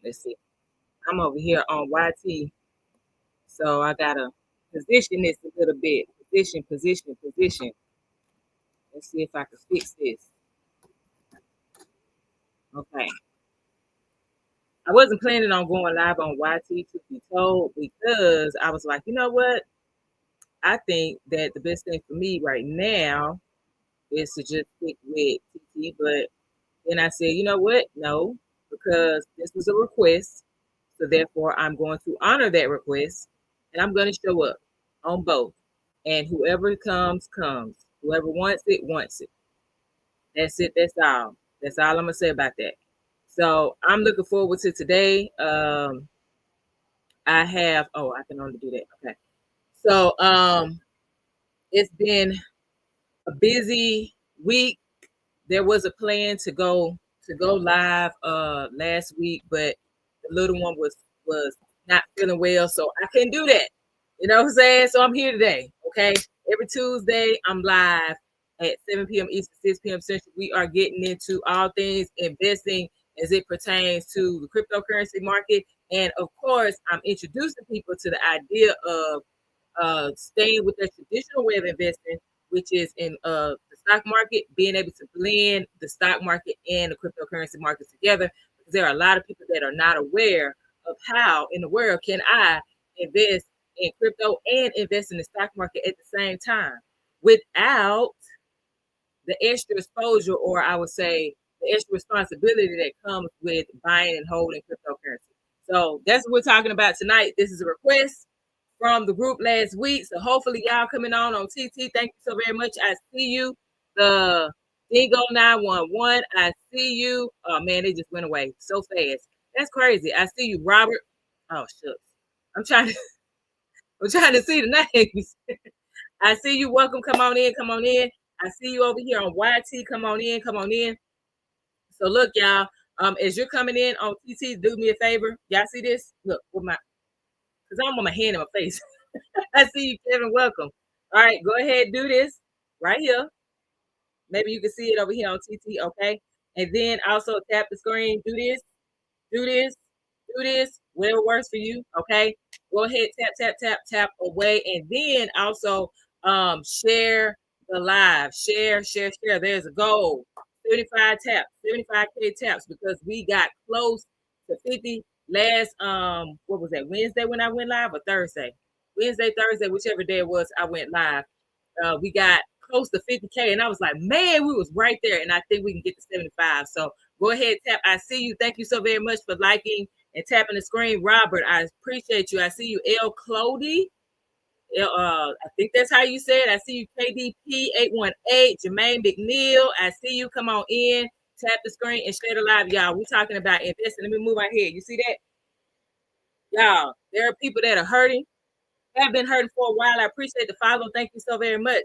Let's see. I'm over here on YT, so I gotta position this a little bit. Position. Let's see if I can fix this. Okay. I wasn't planning on going live on YT to be told because I was like, you know what? I think that the best thing for me right now is to just stick with TT. But then I said, you know what? No, because this was a request. So therefore, I'm going to honor that request and I'm going to show up on both. And whoever comes, comes. Whoever wants it, wants it. That's it. That's all. That's all I'm going to say about that. So I'm looking forward to today. I have, oh, I can only do that. Okay. So it's been a busy week. There was a plan to go live last week, but the little one was not feeling well, so I couldn't do that. You know what I'm saying? So I'm here today. Okay. Every Tuesday I'm live at 7 p.m. Eastern, 6 p.m. Central. We are getting into all things investing as it pertains to the cryptocurrency market. And of course, I'm introducing people to the idea of staying with the traditional way of investing, which is in the stock market, being able to blend the stock market and the cryptocurrency market together. Because there are a lot of people that are not aware of how in the world can I invest in crypto and invest in the stock market at the same time without the extra exposure, or I would say the extra responsibility that comes with buying and holding cryptocurrency. So that's what we're talking about tonight. This is a request from the group last week. So hopefully y'all coming on TT. Thank you so very much. I see you. The Dingo 911. I see you. Oh man, they just went away so fast. That's crazy. I see you, Robert. Oh shucks. I'm trying to see the names. I see you. Welcome. Come on in. Come on in. I see you over here on YT. Come on in. Come on in. So look, y'all. As you're coming in on TT, do me a favor. Y'all see this? Look, with my, because I'm on my hand in my face. I see you, Kevin. Welcome. All right, go ahead, do this right here. Maybe you can see it over here on TT, okay? And then also tap the screen. Do this, do this, do this. Whatever works for you, okay? Go ahead, tap, tap, tap, tap away, and then also share the live. Share, share, share. There's a goal. 75 taps, 75K taps, because we got close to 50 last what was that, Wednesday when I went live, or Thursday? Wednesday, Thursday, whichever day it was, I went live. We got close to 50K, and I was like, man, we was right there, and I think we can get to 75. So go ahead, tap. I see you. Thank you so very much for liking and tapping the screen. Robert, I appreciate you. I see you. L. Clody. I think that's how you say it. I see you, KDP818, Jermaine McNeil. I see you. Come on in, tap the screen and share the live, y'all. We're talking about investing. Let me move out here. You see that? Y'all, there are people that are hurting, have been hurting for a while. I appreciate the follow. Thank you so very much.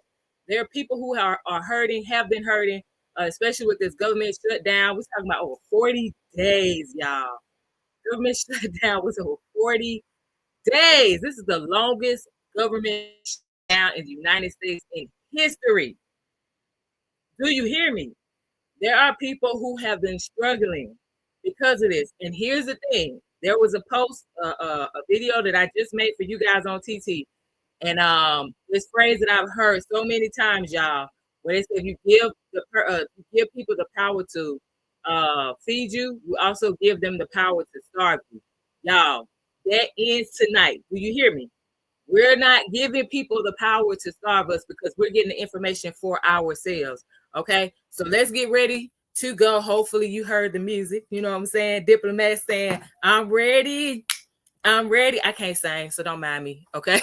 There are people who are hurting, have been hurting, especially with this government shutdown. We're talking about over 40 days, y'all. Government shutdown was over 40 days. This is the longest government shutdown in the United States in history. Do you hear me? There are people who have been struggling because of this. And here's the thing. There was a post, a video that I just made for you guys on TT. And this phrase that I've heard so many times, y'all, where they say you give people the power to feed you, you also give them the power to starve you. Y'all, that ends tonight. Do you hear me? We're not giving people the power to starve us because we're getting the information for ourselves. Okay, so let's get ready to go. Hopefully you heard the music. You know what I'm saying? Diplomat saying, I'm ready. I'm ready. I can't sing, so don't mind me. Okay.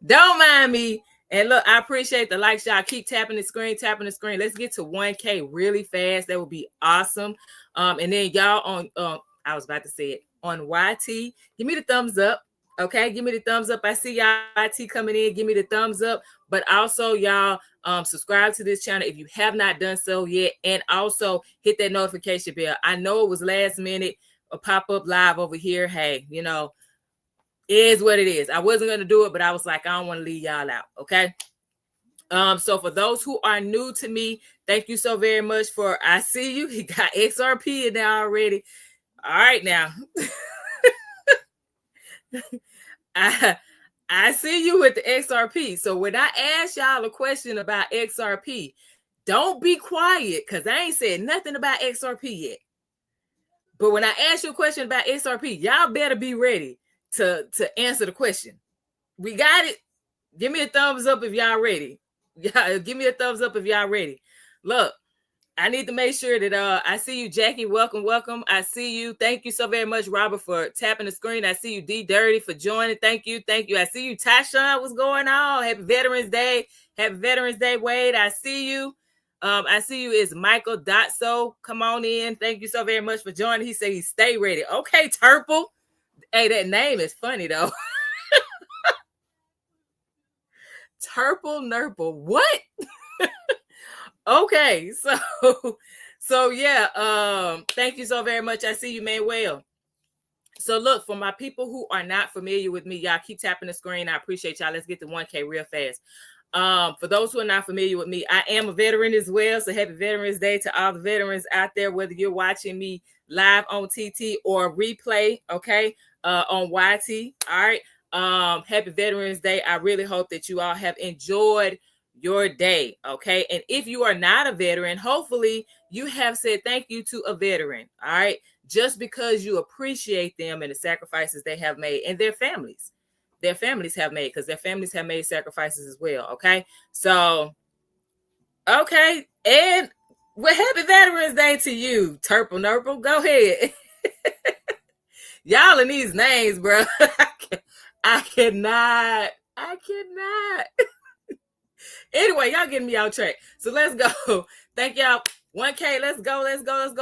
Don't mind me. And look, I appreciate the likes, y'all. Keep tapping the screen, tapping the screen. Let's get to 1K really fast. That would be awesome. And then y'all on I was about to say it on YT. Give me the thumbs up. Okay, give me the thumbs up. I see y'all YT coming in. Give me the thumbs up. But also, y'all subscribe to this channel if you have not done so yet. And also hit that notification bell. I know it was last minute, a pop-up live over here. Hey, you know, is what it is. I wasn't going to do it, but I was like, I don't want to leave y'all out. Okay. So for those who are new to me, thank you so very much for, I see you. He got XRP in there already. All right now. I see you with the XRP. So when I ask y'all a question about XRP, don't be quiet because I ain't said nothing about XRP yet. But when I ask you a question about XRP, y'all better be ready to answer the question. We got it. Give me a thumbs up if y'all ready. Yeah, give me a thumbs up if y'all ready. Look, I need to make sure that I see you, Jackie. Welcome. I see you. Thank you so very much, Robert, for tapping the screen. I see you, D Dirty, for joining. Thank you. I see you, Tashawn. What's going on? Happy Veterans Day. Happy Veterans Day, Wade. I see you. I see you is Michael Dotso. Come on in. Thank you so very much for joining. He said he stay ready. Okay, Turple. Hey, that name is funny though. Turple Nurple. What? Okay, so yeah, thank you so very much. I see you, Manuel. So look, for my people who are not familiar with me, y'all keep tapping the screen. I appreciate y'all. Let's get to 1K real fast. For those who are not familiar with me, I am a veteran as well. So happy Veterans Day to all the veterans out there, whether you're watching me live on TT or replay, okay, on YT. All right. Happy Veterans Day. I really hope that you all have enjoyed your day, okay? And if you are not a veteran, hopefully you have said thank you to a veteran, all right? Just because you appreciate them and the sacrifices they have made, and their families have made, because their families have made sacrifices as well, okay? So, okay, and well, happy Veterans Day to you, Turple Nurple. Go ahead. Y'all in these names, bro. I cannot. Anyway, y'all getting me out track. So let's go. Thank y'all. 1K. Let's go.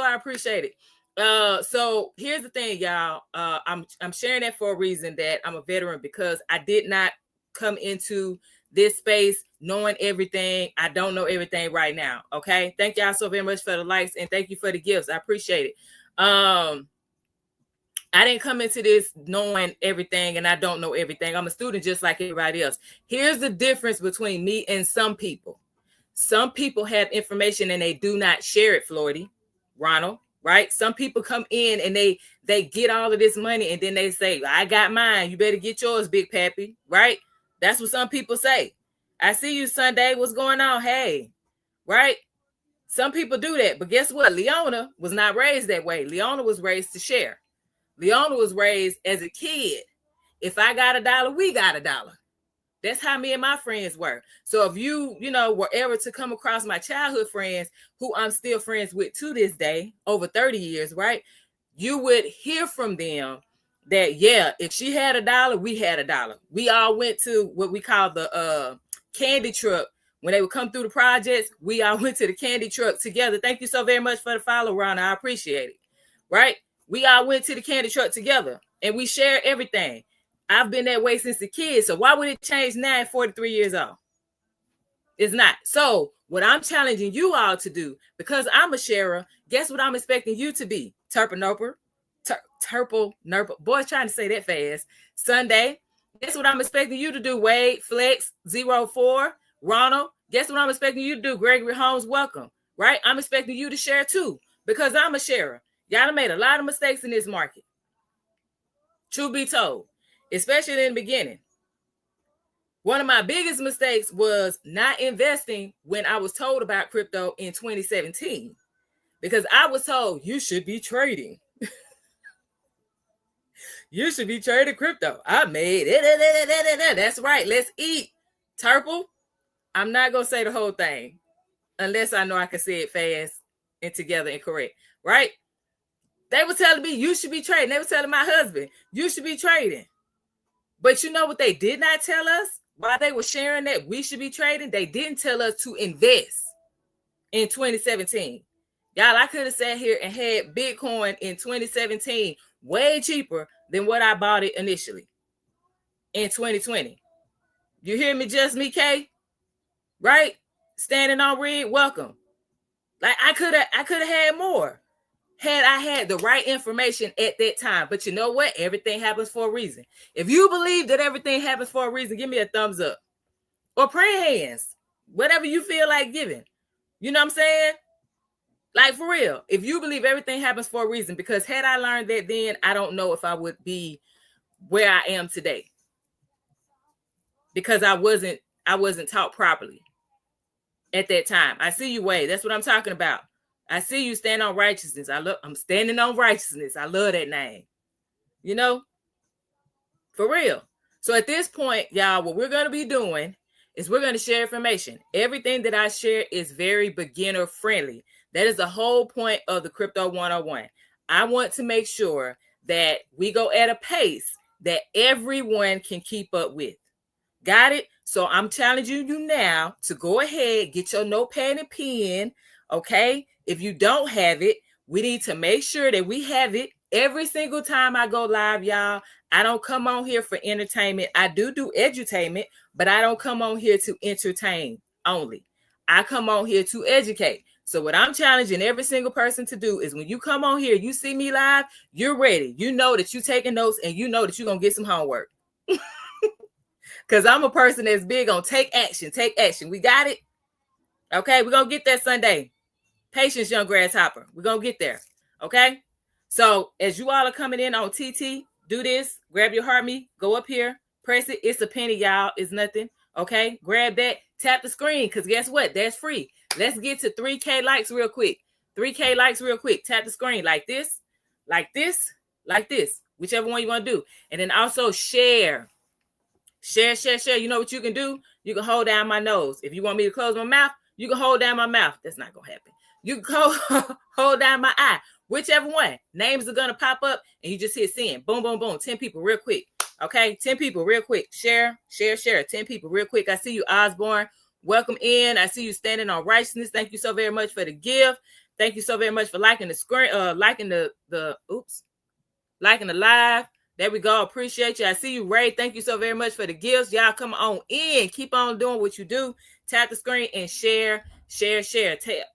I appreciate it. So here's the thing, y'all. I'm sharing that for a reason, that I'm a veteran, because I did not come into this space knowing everything. I don't know everything right now. Okay. Thank y'all so very much for the likes, and thank you for the gifts. I appreciate it. I didn't come into this knowing everything, and I don't know everything. I'm a student just like everybody else. Here's the difference between me and some people. Some people have information and they do not share it, Flordy, Ronald, right? Some people come in and they get all of this money, and then they say, I got mine. You better get yours, Big Pappy, right? That's what some people say. I see you, Sunday. What's going on? Hey, right? Some people do that. But guess what? Leona was not raised that way. Leona was raised to share. Leona was raised as a kid. If I got $1, we got $1. That's how me and my friends were. So if you were ever to come across my childhood friends, who I'm still friends with to this day, over 30 years, right? You would hear from them that, yeah, if she had $1, we had $1. We all went to what we call the candy truck. When they would come through the projects, we all went to the candy truck together. Thank you so very much for the follow, Ron. I appreciate it. Right? We all went to the candy truck together, and we shared everything. I've been that way since a kid. So why would it change now at 43 years old? It's not. So what I'm challenging you all to do, because I'm a sharer, guess what I'm expecting you to be? Turple Nurple. Boy's trying to say that fast. Sunday. Guess what I'm expecting you to do? Wade, Flex, 04, Ronald. Guess what I'm expecting you to do? Gregory Holmes, welcome. Right? I'm expecting you to share too, because I'm a sharer. Y'all done made a lot of mistakes in this market. Truth be told, especially in the beginning. One of my biggest mistakes was not investing when I was told about crypto in 2017, because I was told you should be trading. You should be trading crypto. I made it. That's right. Let's eat. Turple, I'm not going to say the whole thing unless I know I can say it fast and together and correct. Right? They were telling me you should be trading. They were telling my husband, you should be trading. But you know what they did not tell us? While they were sharing that we should be trading, they didn't tell us to invest in 2017. Y'all, I could have sat here and had Bitcoin in 2017 way cheaper than what I bought it initially in 2020. You hear me, just me, K? Right? Standing on red, welcome. Like I could have had more had I had the right information at that time. But you know what? Everything happens for a reason. If you believe that everything happens for a reason, give me a thumbs up or pray hands, whatever you feel like giving. You know what I'm saying? Like, for real. If you believe everything happens for a reason, because had I learned that then, I don't know if I would be where I am today. Because I wasn't taught properly at that time. I see you, Wade. That's what I'm talking about. I see you stand on righteousness. I'm standing on righteousness. I love that name. You know, for real. So at this point, y'all, what we're going to be doing is we're going to share information. Everything that I share is very beginner friendly. That is the whole point of the Crypto 101. I want to make sure that we go at a pace that everyone can keep up with. Got it? So I'm challenging you now to go ahead, get your notepad and pen, okay? If you don't have it, we need to make sure that we have it every single time I go live, y'all. I don't come on here for entertainment. I do edutainment, but I don't come on here to entertain only. I come on here to educate. So what I'm challenging every single person to do is when you come on here, you see me live, you're ready. You know that you're taking notes and you know that you're going to get some homework. Because I'm a person that's big on take action. Take action. We got it? Okay, we're going to get there Sunday. Patience, young grasshopper. We're going to get there. Okay? So as you all are coming in on TT, do this. Grab your heart me. Go up here. Press it. It's a penny, y'all. It's nothing. Okay? Grab that. Tap the screen because guess what? That's free. Let's get to 3K likes real quick. 3K likes real quick. Tap the screen like this, like this, like this. Whichever one you want to do. And then also share. Share. You know what you can do? You can hold down my nose. If you want me to close my mouth, you can hold down my mouth. That's not going to happen. You can hold down my eye. Whichever one. Names are going to pop up and you just hit send. Boom, boom, boom. 10 people real quick. Okay? 10 people real quick. Share. 10 people real quick. I see you, Osborne. Welcome in. I see you standing on righteousness. Thank you so very much for the gift. Thank you so very much for liking the screen, liking the live. There we go. Appreciate you. I see you, Ray. Thank you so very much for the gifts. Y'all come on in. Keep on doing what you do. Tap the screen and share.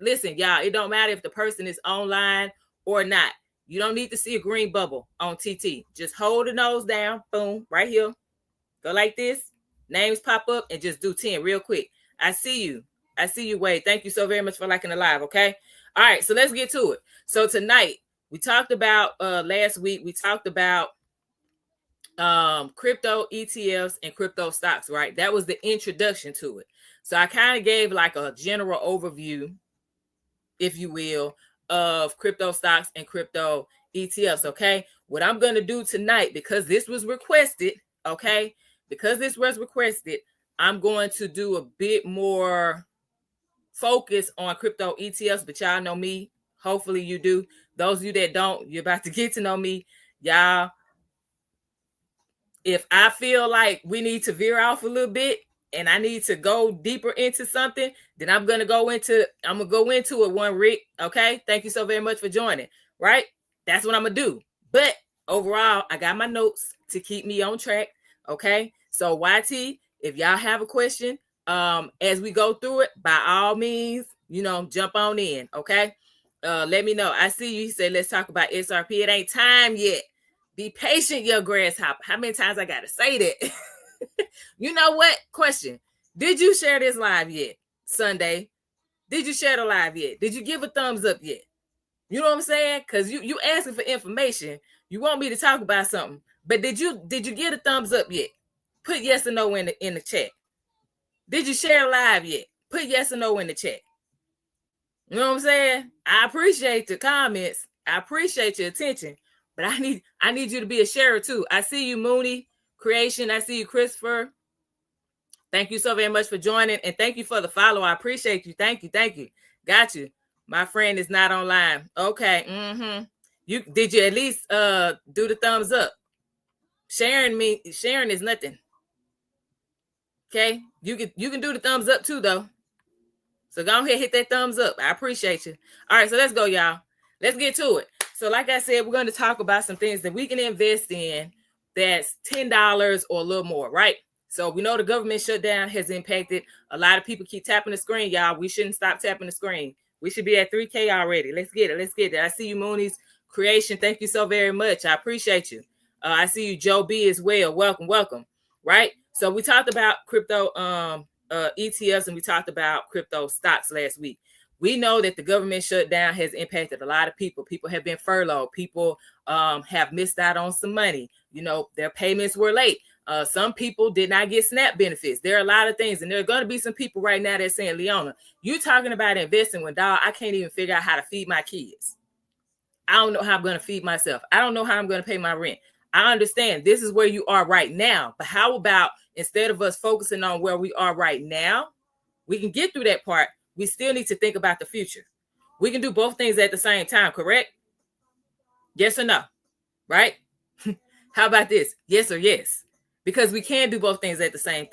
Listen, y'all, it don't matter if the person is online or not. You don't need to see a green bubble on TT. Just hold the nose down. Boom. Right here. Go like this. Names pop up and just do 10 real quick. I see you, Wade. Thank you so very much for liking the live, okay? All right, so let's get to it. So tonight, we talked about, last week, we talked about crypto ETFs and crypto stocks, right? That was the introduction to it. So I kind of gave like a general overview, if you will, of crypto stocks and crypto ETFs, okay? What I'm going to do tonight, because this was requested, okay? Because this was requested, I'm going to do a bit more focus on crypto ETFs, but y'all know me. Hopefully you do. Those of you that don't, you're about to get to know me. Y'all, if I feel like we need to veer off a little bit and I need to go deeper into something, then I'm going to go into it one, Rick. Okay. Thank you so very much for joining. Right. That's what I'm going to do. But overall, I got my notes to keep me on track. Okay. So YT, if y'all have a question, as we go through it, by all means, jump on in. Okay. Let me know. I see you. He said, let's talk about XRP. It ain't time yet. Be patient, your grasshopper. How many times I got to say that? You know what? Question. Did you share this live yet? Sunday. Did you share the live yet? Did you give a thumbs up yet? You know what I'm saying? Because you asking for information. You want me to talk about something. But did you get a thumbs up yet? Put yes or no in the chat. Did you share live yet? Put yes or no in the chat. You know what I'm saying? I appreciate the comments. I appreciate your attention. But I need you to be a sharer too. I see you, Mooney Creation. I see you, Christopher. Thank you so very much for joining. And thank you for the follow. I appreciate you. Thank you. Got you. My friend is not online. Okay. Did you at least do the thumbs up? Sharing is nothing. Okay. You can do the thumbs up too, though. So go ahead, hit that thumbs up. I appreciate you. All right, so let's go, y'all. Let's get to it. So like I said, we're going to talk about some things that we can invest in that's $10 or a little more, right? So we know the government shutdown has impacted. A lot of people keep tapping the screen, y'all. We shouldn't stop tapping the screen. We should be at 3K already. Let's get it. I see you, Mooney's Creation. Thank you so very much. I appreciate you. I see you, Joe B as well. Welcome. Right? So we talked about crypto ETFs and we talked about crypto stocks last week. We know that the government shutdown has impacted a lot of people. People have been furloughed. People have missed out on some money. You know, their payments were late. Some people did not get SNAP benefits. There are a lot of things. And there are going to be some people right now that's saying, Leona, you talking about investing when, dog, I can't even figure out how to feed my kids. I don't know how I'm going to feed myself. I don't know how I'm going to pay my rent. I understand this is where you are right now. But how about instead of us focusing on where we are right now, we can get through that part. We still need to think about the future. We can do both things at the same time, correct? Yes or no? Right? How about this? Yes or yes? Because we can do both things at the same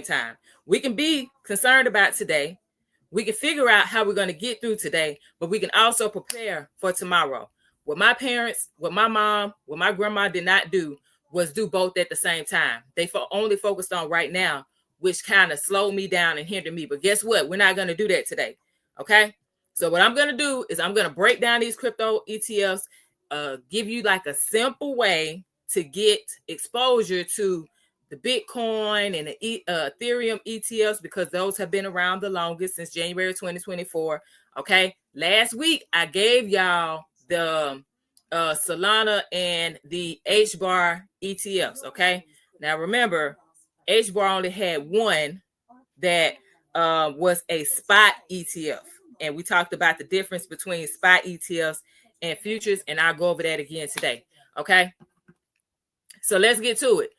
time. We can be concerned about today. We can figure out how we're going to get through today, but we can also prepare for tomorrow. What my parents, what my mom, what my grandma did not do was do both at the same time. They only focused on right now, which kind of slowed me down and hindered me. But guess what? We're not going to do that today. Okay? So what I'm going to do is I'm going to break down these crypto ETFs, give you like a simple way to get exposure to the Bitcoin and the Ethereum ETFs, because those have been around the longest since January 2024. Okay. Last week, I gave y'all the Solana and the HBAR ETFs. Okay. Now remember, HBAR only had one that was a spot ETF. And we talked about the difference between spot ETFs and futures. And I'll go over that again today. Okay. So let's get to it.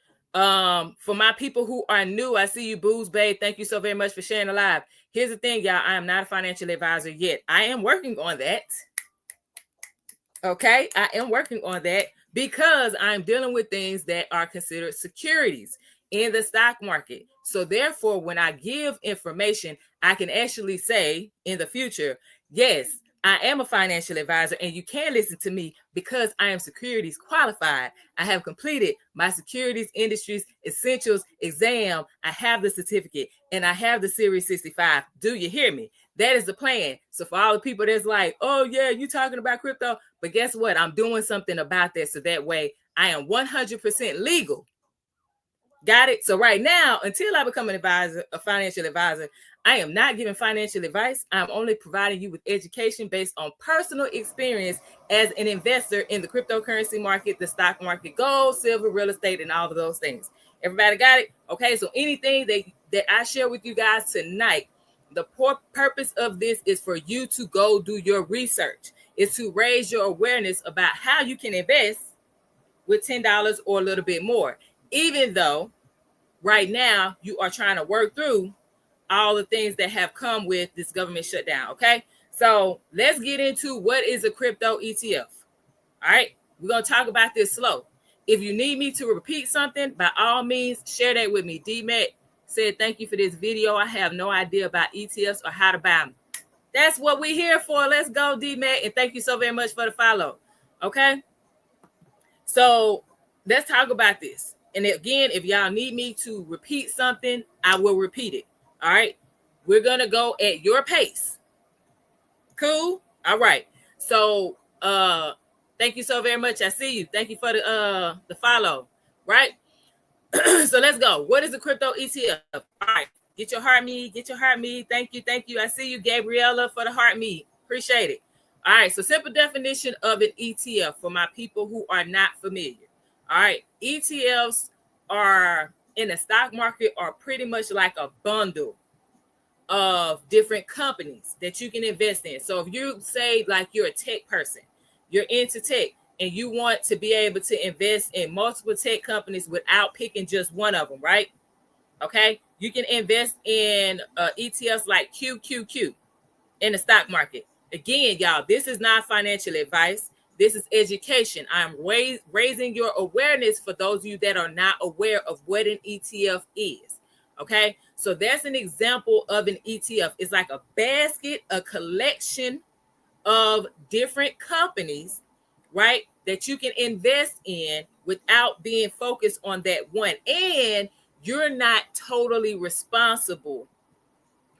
For my people who are new, I see you, Booze Babe. Thank you so very much for sharing the live. Here's the thing, y'all. I am not a financial advisor yet. I am working on that. Okay, I am working on that because I'm dealing with things that are considered securities in the stock market. So therefore, when I give information, I can actually say in the future, yes, I am a financial advisor, and you can listen to me because I am securities qualified. I have completed my securities industries essentials exam. I have the certificate and I have the Series 65. Do you hear me? That is the plan. So for all the people that's like, oh yeah, you talking about crypto, but guess what? I'm doing something about that. So that way I am 100% legal. Got it? So right now, until I become an advisor, a financial advisor, I am not giving financial advice. I'm only providing you with education based on personal experience as an investor in the cryptocurrency market, the stock market, gold, silver, real estate, and all of those things. Everybody got it? Okay, so anything that I share with you guys tonight, the purpose of this is for you to go do your research. It's to raise your awareness about how you can invest with $10 or a little bit more, even though right now you are trying to work through all the things that have come with this government shutdown. Okay, so let's get into what is a crypto ETF. All right, we're going to talk about this slow. If you need me to repeat something, by all means, share that with me. D-Mac said, thank you for this video. I have no idea about ETFs or how to buy them. That's what we're here for. Let's go, D-Mac, and thank you so very much for the follow. Okay, so let's talk about this. And again, if y'all need me to repeat something, I will repeat it. All right. We're going to go at your pace. Cool. All right. So thank you so very much. I see you. Thank you for the follow. Right. So let's go. What is a crypto ETF? All right. Get your heart me. Get your heart me. Thank you. Thank you. I see you, Gabriella, for the heart me. Appreciate it. All right. So simple definition of an ETF for my people who are not familiar. All right. ETFs are in the stock market are pretty much like a bundle of different companies that you can invest in. So if you say like you're a tech person, you're into tech, and you want to be able to invest in multiple tech companies without picking just one of them, right? Okay. You can invest in ETFs like QQQ in the stock market. Again, y'all, this is not financial advice. This is education. I'm raising your awareness for those of you that are not aware of what an ETF is. Okay, so that's an example of an ETF. It's like a basket, a collection of different companies, right, that you can invest in without being focused on that one. And you're not totally responsible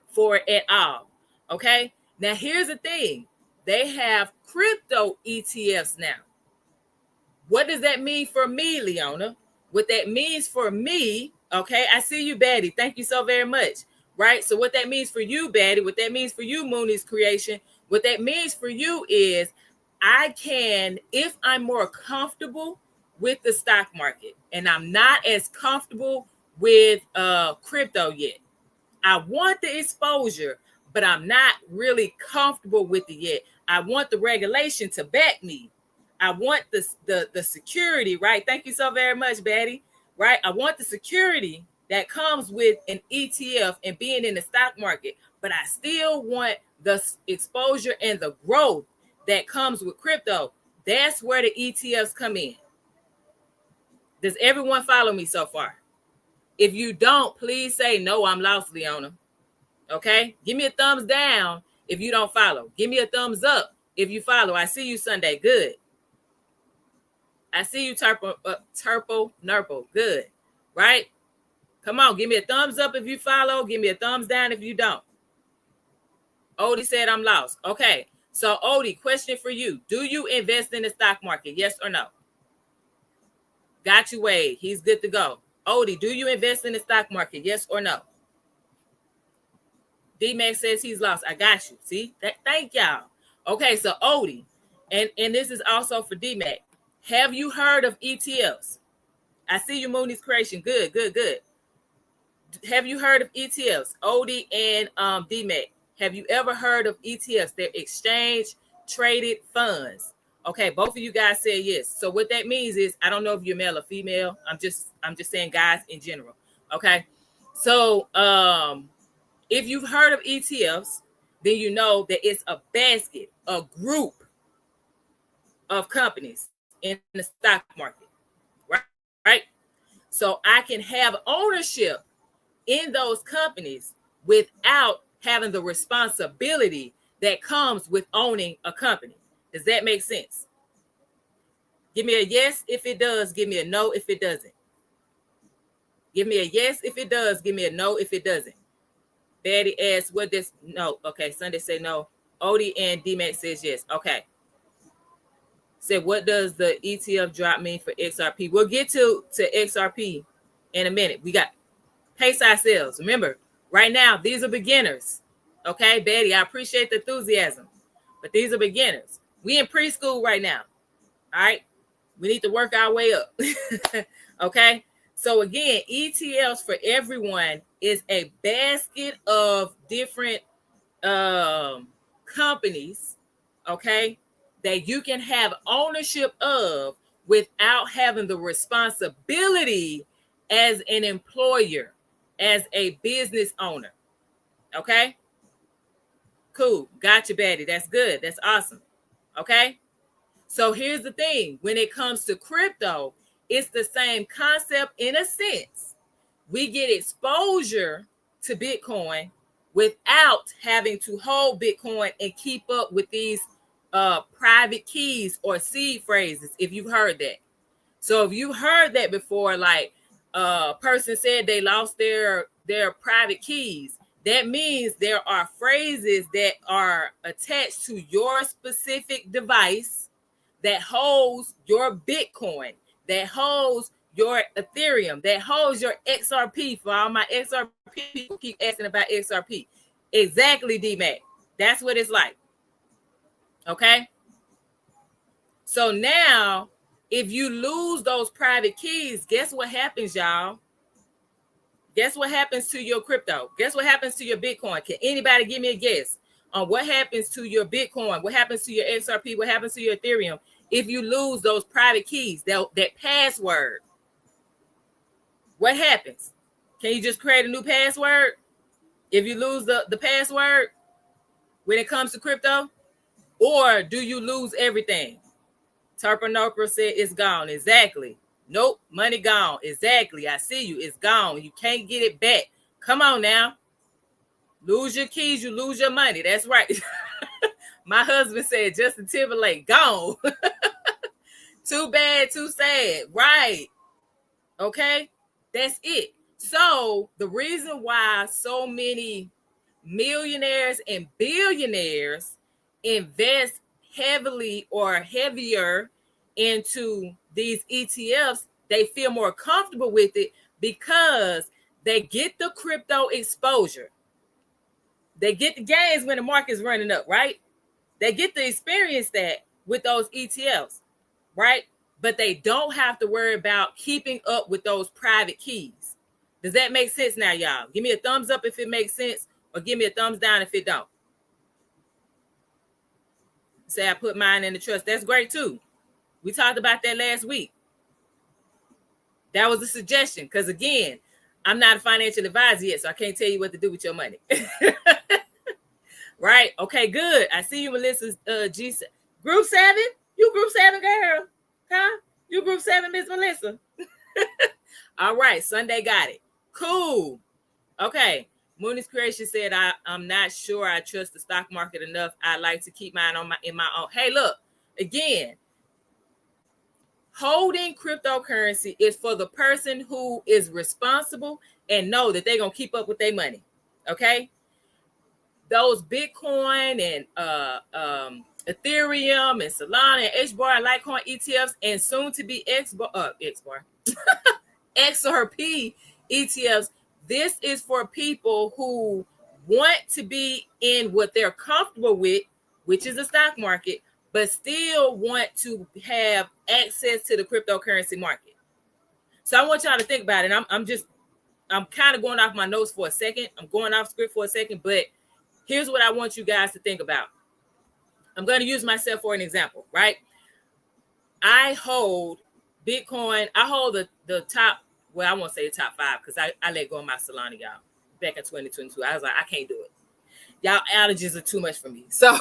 for it at all. Okay, now here's the thing. They have crypto ETFs now. What does that mean for me, Leona? What that means for me, okay, I see you, Betty. Thank you so very much. right? So what that means for you, Betty, what that means for you, Mooney's Creation, what that means for you is I can, if I'm more comfortable with the stock market and I'm not as comfortable with crypto yet, I want the exposure, but I'm not really comfortable with it yet. I want the regulation to back me. I want the security, right? Thank you so very much, Betty. Right? I want the security that comes with an ETF and being in the stock market, but I still want the exposure and the growth that comes with crypto. That's where the ETFs come in. Does everyone follow me so far? If you don't, please say no, I'm lost, Leona. Okay? Give me a thumbs down if you don't follow. Give me a thumbs up if you follow. I see you Sunday. Good. I see you Turpo Nurple. Good. Right? Come on, give me a thumbs up if you follow. Give me a thumbs down if you don't. Odie said I'm lost. Okay. So Odie, question for you. Do you invest in the stock market? Yes or no? Got you, Wade. He's good to go. Odie, do you invest in the stock market? Yes or no? D-Max says he's lost. I got you. See? Thank y'all. Okay, so Odie, and this is also for D-Mac. Have you heard of ETFs? I see you, Mooney's Creation. Good, good, good. Have you heard of ETFs? Odie and D-Mac. Have you ever heard of ETFs? They're exchange traded funds. Okay, both of you guys said yes. So what that means is, I don't know if you're male or female. I'm just saying guys in general. Okay. So if you've heard of ETFs, then you know that it's a basket, a group of companies in the stock market. Right? So I can have ownership in those companies without having the responsibility that comes with owning a company. Does that make sense? Give me a yes if it does. Give me a no if it doesn't. Give me a yes if it does. Give me a no if it doesn't. Betty asks, what does no? Okay, Sunday say no. Odie and D-Max says yes. Okay. Said, what does the ETF drop mean for XRP? We'll get to XRP in a minute. We got pace ourselves. Remember, right now, these are beginners. Okay, Betty, I appreciate the enthusiasm, but these are beginners. We in preschool right now. All right. We need to work our way up. Okay. So again, ETFs for everyone is a basket of different companies, okay, that you can have ownership of without having the responsibility as an employer, as a business owner. Okay. Cool. Got you, Betty. That's good. That's awesome. Okay. So here's the thing. When it comes to crypto, it's the same concept in a sense. We get exposure to Bitcoin without having to hold Bitcoin and keep up with these private keys or seed phrases, if you've heard that. So if you heard that before, like a person said they lost their private keys, that means there are phrases that are attached to your specific device that holds your Bitcoin, that holds your Ethereum, that holds your XRP. For all my XRP people keep asking about XRP. Exactly, D-Mac. That's what it's like. Okay? So now, if you lose those private keys, guess what happens, y'all? Guess what happens to your crypto? Guess what happens to your Bitcoin? Can anybody give me a guess on what happens to your Bitcoin? What happens to your XRP? What happens to your Ethereum if you lose those private keys, that password? What happens? Can you just create a new password if you lose the password when it comes to crypto? Or do you lose everything? Turpinoper said it's gone. Exactly. Nope, money gone. Exactly. I see you. It's gone. You can't get it back. Come on now. Lose your keys, you lose your money. That's right. My husband said Justin Timberlake gone. Too bad, too sad. Right. Okay. That's it. So the reason why so many millionaires and billionaires invest heavily or heavier into these ETFs, they feel more comfortable with it because they get the crypto exposure. They get the gains when the market's running up, right? They get to experience that with those ETFs, right? But they don't have to worry about keeping up with those private keys. Does that make sense now, y'all? Give me a thumbs up if it makes sense, or give me a thumbs down if it don't. Say I put mine in the trust. That's great too. We talked about that last week. That was a suggestion because, again, I'm not a financial advisor yet, so I can't tell you what to do with your money. Right? Okay, good. I see you, Melissa's G. Group 7? You Group 7 girl. Huh? You Group 7, Miss Melissa. All right, Sunday got it. Cool. Okay. Mooney's Creation said, I'm not sure I trust the stock market enough. I like to keep mine in my own. Hey, look, again, holding cryptocurrency is for the person who is responsible and know that they're going to keep up with their money. Okay? Those Bitcoin and Ethereum and Solana and HBAR and Litecoin ETFs and soon to be XRP ETFs. This is for people who want to be in what they're comfortable with, which is the stock market, but still want to have access to the cryptocurrency market. So I want y'all to think about it. I'm kind of going off my notes for a second. I'm going off script for a second, but here's what I want you guys to think about. I'm going to use myself for an example, right? I hold Bitcoin. I hold the top, well, I won't say the top 5 because I let go of my Solana, y'all, back in 2022. I was like, I can't do it. Y'all outages are too much for me. So,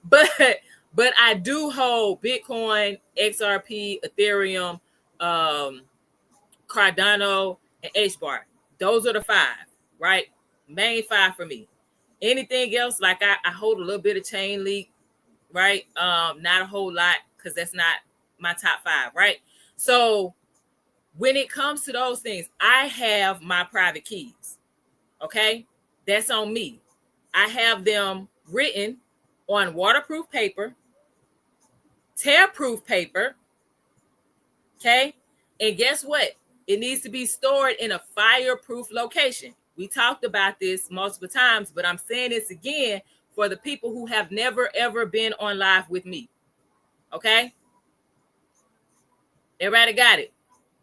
but I do hold Bitcoin, XRP, Ethereum, Cardano, and HBAR. Those are the 5, right? Main 5 for me. Anything else, like I hold a little bit of Chain Link, right? Not a whole lot because that's not my top 5, right? So when it comes to those things, I have my private keys, okay? That's on me. I have them written on waterproof paper, tear-proof paper, okay? And guess what? It needs to be stored in a fireproof location. We talked about this multiple times, but I'm saying this again for the people who have never, ever been on live with me. Okay? Everybody got it.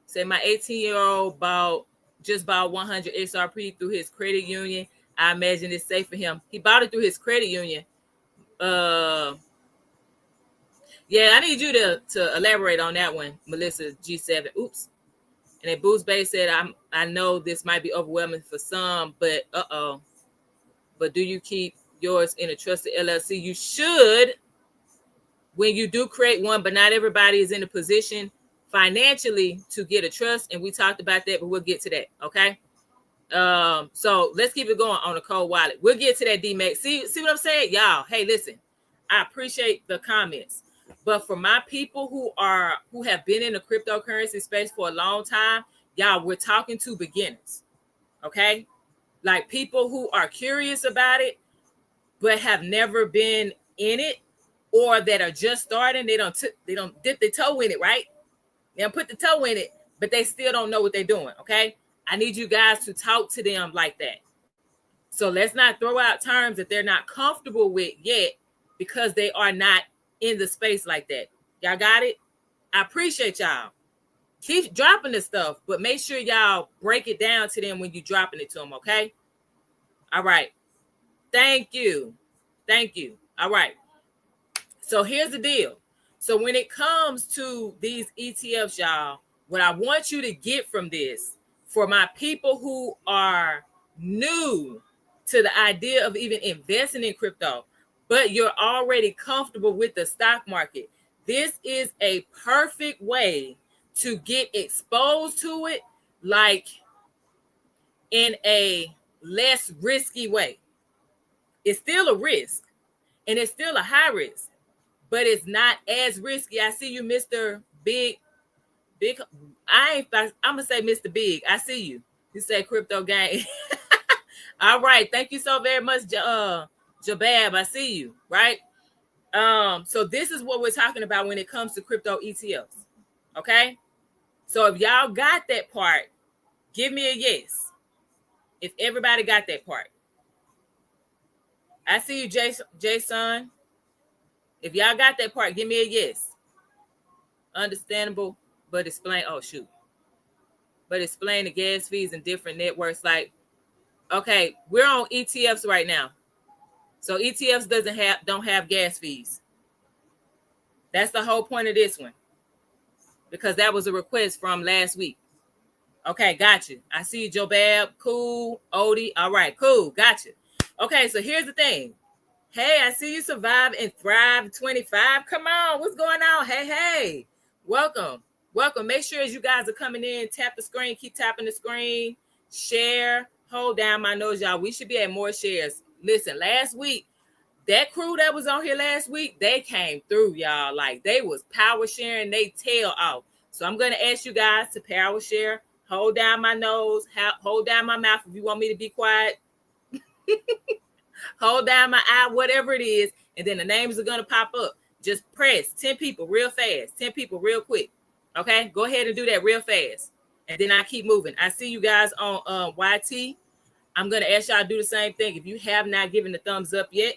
Say my 18-year-old just bought 100 XRP through his credit union. I imagine it's safe for him. He bought it through his credit union. Yeah, I need you to elaborate on that one, Melissa G7. Oops. And then Boost Bay said, I know this might be overwhelming for some, but but do you keep yours in a trusted LLC? You should when you do create one, but not everybody is in a position financially to get a trust. And we talked about that, but we'll get to that. Okay. So let's keep it going on a cold wallet. We'll get to that, D-Max. See what I'm saying? Y'all, hey, listen, I appreciate the comments. But for my people who have been in the cryptocurrency space for a long time, y'all, we're talking to beginners, okay? Like people who are curious about it, but have never been in it, or that are just starting. They don't dip their toe in it, right? They don't put the toe in it, but they still don't know what they're doing, okay? I need you guys to talk to them like that. So let's not throw out terms that they're not comfortable with yet because they are not in the space like that. Y'all got it? I appreciate y'all. Keep dropping this stuff, but make sure y'all break it down to them when you're dropping it to them, okay? All right. Thank you. All right. So here's the deal. So when it comes to these ETFs, y'all, what I want you to get from this, for my people who are new to the idea of even investing in crypto, but you're already comfortable with the stock market, this is a perfect way to get exposed to it, like in a less risky way. It's still a risk, and it's still a high risk, but it's not as risky. I see you, Mr. Big. I'm gonna say Mr. Big. I see you. You say crypto gang. All right. Thank you so very much, Jabab. I see you. Right. So this is what we're talking about when it comes to crypto ETFs. Okay. So if y'all got that part, give me a yes. If everybody got that part. I see you, Jason. If y'all got that part, give me a yes. Understandable, but explain. Oh shoot. But explain the gas fees and different networks. Like, okay, we're on ETFs right now. So ETFs don't have gas fees. That's the whole point of this one. Because that was a request from last week. Okay, got you. I see you, Jobab. Cool. Odie. All right, cool. Got you. Okay, so here's the thing. Hey, I see you survive and thrive 25. Come on, what's going on? Hey. Welcome. Make sure as you guys are coming in, tap the screen, keep tapping the screen, share, hold down my nose, y'all. We should be at more shares. Listen, last week, that crew that was on here last week, they came through, y'all. Like, they was power sharing, they tail off. So I'm going to ask you guys to power share, hold down my nose, hold down my mouth if you want me to be quiet. Hold down my eye, whatever it is, and then the names are going to pop up. Just press 10 people real fast, 10 people real quick. Okay, go ahead and do that real fast. And then I keep moving. I see you guys on YT. I'm going to ask y'all to do the same thing. If you have not given the thumbs up yet,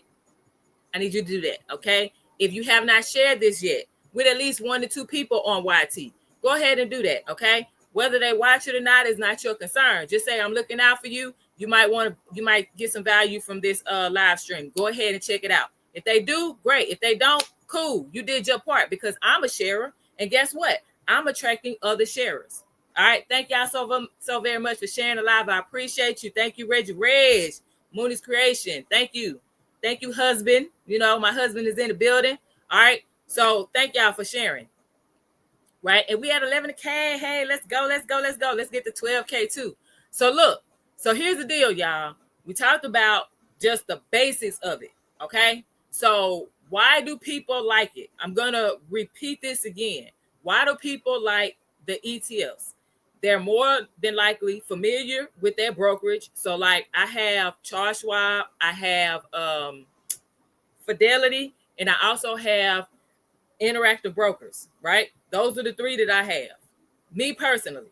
I need you to do that, okay? If you have not shared this yet with at least 1 to 2 people on YT, go ahead and do that, okay? Whether they watch it or not is not your concern. Just say, I'm looking out for you. You might get some value from this live stream. Go ahead and check it out. If they do, great. If they don't, cool. You did your part because I'm a sharer. And guess what? I'm attracting other sharers. All right. Thank y'all so very much for sharing the live. I appreciate you. Thank you, Reggie Reg, Mooney's Creation. Thank you. Thank you, husband. You know, my husband is in the building. All right. So thank y'all for sharing. Right. And we at 11K. Hey, let's go. Let's get to 12K too. So look. So here's the deal, y'all. We talked about just the basics of it, okay? So why do people like it? I'm going to repeat this again. Why do people like the ETFs? They're more than likely familiar with their brokerage. So like I have Charles Schwab, I have Fidelity, and I also have Interactive Brokers, right? Those are the 3 that I have. Me personally.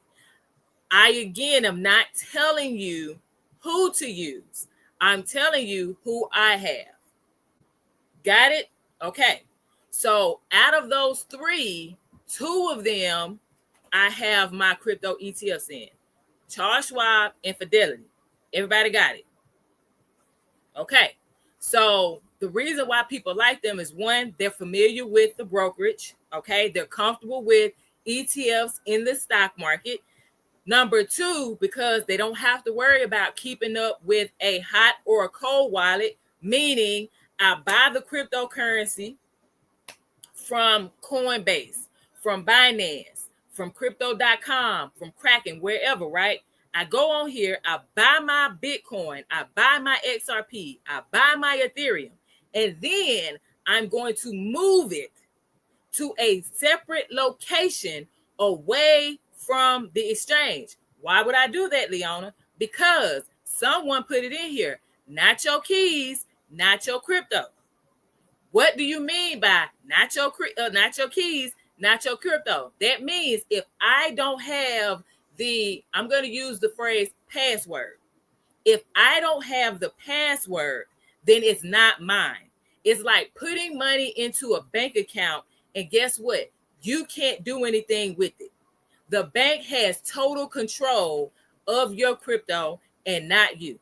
I, again, am not telling you who to use. I'm telling you who I have. Got it? Okay. So out of those 3, 2 of them, I have my crypto ETFs in. Charles Schwab and Fidelity. Everybody got it? Okay. So the reason why people like them is 1, they're familiar with the brokerage. Okay. They're comfortable with ETFs in the stock market. Number 2, because they don't have to worry about keeping up with a hot or a cold wallet, meaning I buy the cryptocurrency from Coinbase, from Binance, from Crypto.com, from Kraken, wherever, right? I go on here, I buy my Bitcoin, I buy my XRP, I buy my Ethereum, and then I'm going to move it to a separate location away from the exchange. Why would I do that, Leona? Because someone put it in here. Not your keys, not your crypto. What do you mean by not your keys, not your crypto? That means if I don't have I'm going to use the phrase password. If I don't have the password, then it's not mine. It's like putting money into a bank account, and guess what? You can't do anything with it. The bank has total control of your crypto and not you.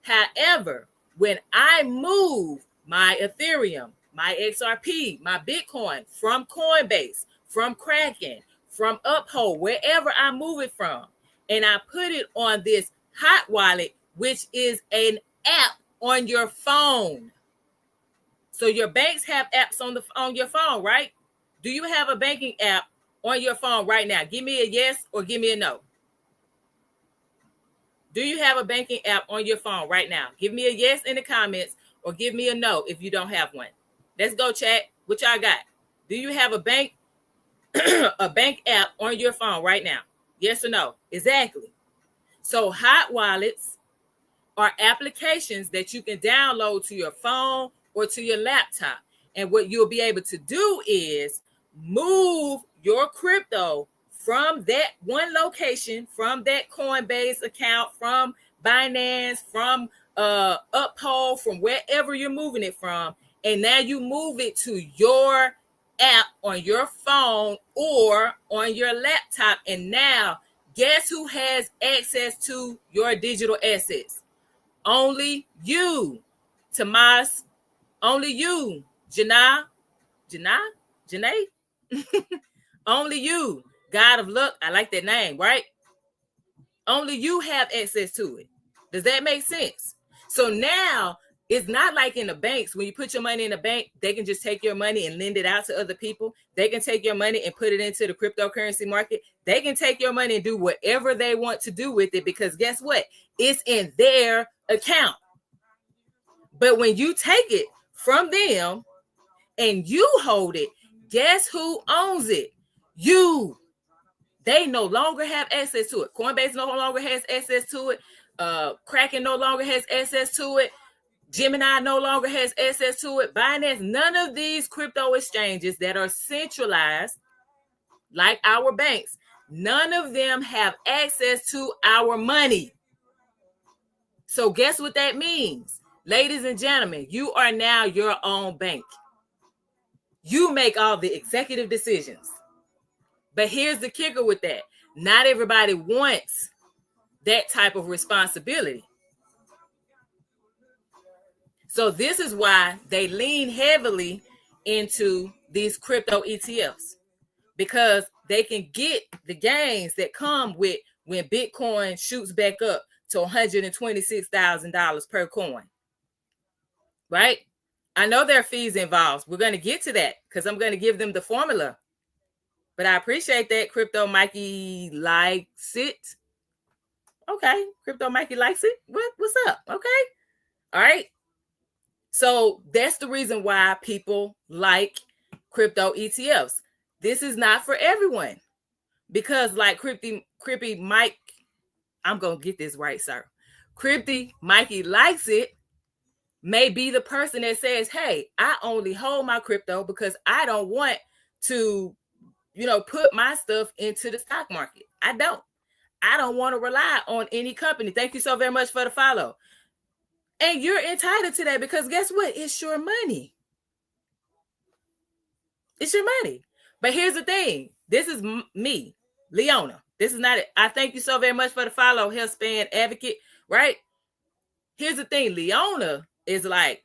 However, when I move my Ethereum, my XRP, my Bitcoin from Coinbase, from Kraken, from Uphold, wherever I move it from, and I put it on this hot wallet, which is an app on your phone. So your banks have apps on your phone, right? Do you have a banking app on your phone right now? Give me a yes or give me a no. Do you have a banking app on your phone right now? Give me a yes in the comments or give me a no if you don't have one. Let's go, chat. What y'all got? Do you have a bank app on your phone right now? Yes or no? Exactly. So hot wallets are applications that you can download to your phone or to your laptop. And what you'll be able to do is move your crypto from that one location, from that Coinbase account, from Binance, from uphold from wherever you're moving it from, and now you move it to your app on your phone or on your laptop, and now guess who has access to your digital assets? Only you, Tomas. Only you, Janae. Only you, God of Luck. I like that name, right? Only you have access to it. Does that make sense? So now it's not like in the banks. When you put your money in the bank, they can just take your money and lend it out to other people. They can take your money and put it into the cryptocurrency market. They can take your money and do whatever they want to do with it, because guess what? It's in their account. But when you take it from them and you hold it, guess who owns it? You. They no longer have access to it. Coinbase no longer has access to it. Kraken no longer has access to it. Gemini no longer has access to it. Binance, none of these crypto exchanges that are centralized, like our banks, none of them have access to our money. So guess what that means? Ladies and gentlemen, you are now your own bank. You make all the executive decisions. But here's the kicker with that. Not everybody wants that type of responsibility. So this is why they lean heavily into these crypto ETFs, because they can get the gains that come with when Bitcoin shoots back up to $126,000 per coin. Right? I know there are fees involved. We're going to get to that because I'm going to give them the formula. But I appreciate that. Crypto Mikey likes it. Okay. Crypto Mikey likes it. What's up? Okay. All right. So that's the reason why people like crypto ETFs. This is not for everyone, because like Crypty Mike, I'm going to get this right, sir. Crypty Mikey likes it may be the person that says, hey, I only hold my crypto because I don't want to, put my stuff into the stock market. I don't want to rely on any company. Thank you so very much for the follow. And you're entitled to that, because guess what? It's your money. It's your money. But here's the thing. This is me, Leona. This is not it. I thank you so very much for the follow, Healthspan Advocate, right? Here's the thing. Leona is like,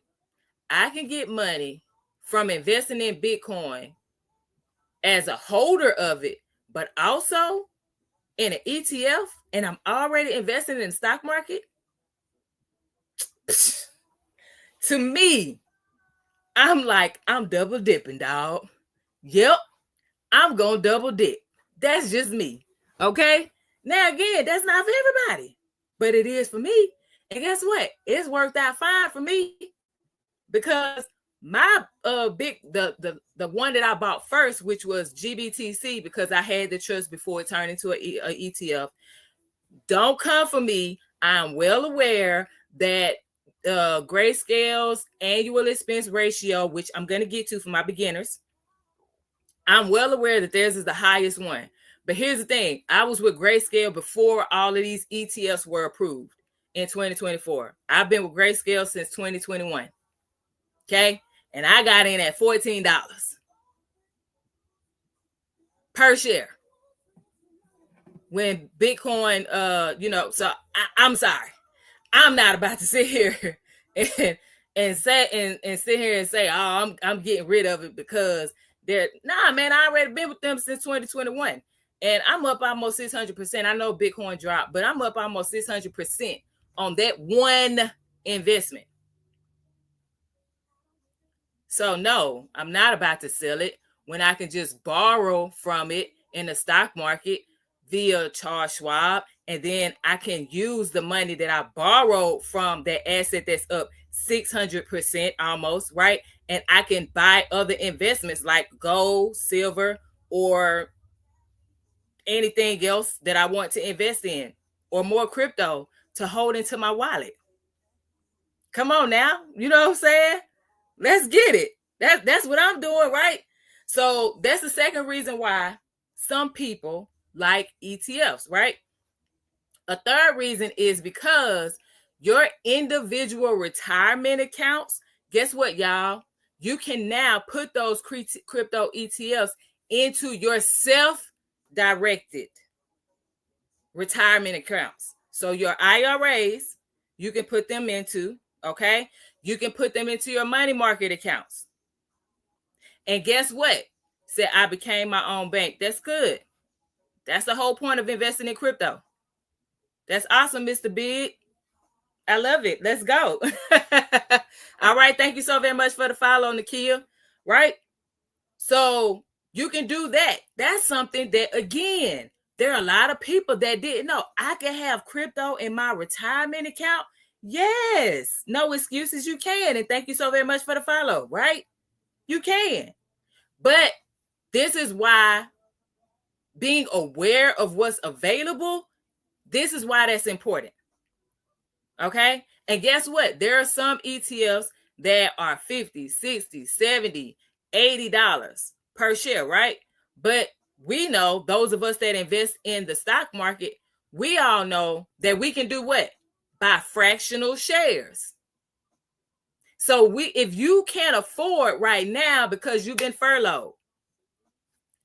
I can get money from investing in Bitcoin as a holder of it, but also in an ETF, and I'm already investing in the stock market. To me, I'm like, I'm double dipping, dog. Yep, I'm going to double dip. That's just me. Okay? Now, again, that's not for everybody, but it is for me. And guess what? It's worked out fine for me, because my the one that I bought first, which was GBTC, because I had the trust before it turned into a ETF. Don't come for me. I'm well aware that Grayscale's annual expense ratio, which I'm going to get to for my beginners, I'm well aware that theirs is the highest one. But here's the thing. I was with Grayscale before all of these ETFs were approved in 2024. I've been with Grayscale since 2021. Okay? And I got in at $14 per share when Bitcoin, so I'm sorry. I'm not about to sit here and sit here and say, oh, I'm getting rid of it because man, I already been with them since 2021. And I'm up almost 600%. I know Bitcoin dropped, but I'm up almost 600% on that one investment. So no, I'm not about to sell it when I can just borrow from it in the stock market via Charles Schwab, and then I can use the money that I borrowed from that asset that's up 600% almost, right? And I can buy other investments like gold, silver, or anything else that I want to invest in, or more crypto to hold into my wallet. Come on now, you know what I'm saying? Let's get it. That's what I'm doing, right? So that's the second reason why some people like ETFs, right? A third reason is because your individual retirement accounts, guess what, y'all? You can now put those crypto ETFs into your self-directed retirement accounts. So your IRAs, you can put them into, okay? You can put them into your money market accounts. And guess what? Said I became my own bank. That's good. That's the whole point of investing in crypto. That's awesome, Mr. Big. I love it. Let's go. All right. Thank you so very much for the follow, Nakia. Right? So you can do that. That's something that, again, there are a lot of people that didn't know. I can have crypto in my retirement account. Yes. No excuses. You can. And thank you so very much for the follow. Right? You can. But this is why being aware of what's available, this is why that's important. Okay. And guess what? There are some ETFs that are $50, $60, $70, $80 per share, right? But we know, those of us that invest in the stock market, we all know that we can do what? Buy fractional shares. So if you can't afford right now because you've been furloughed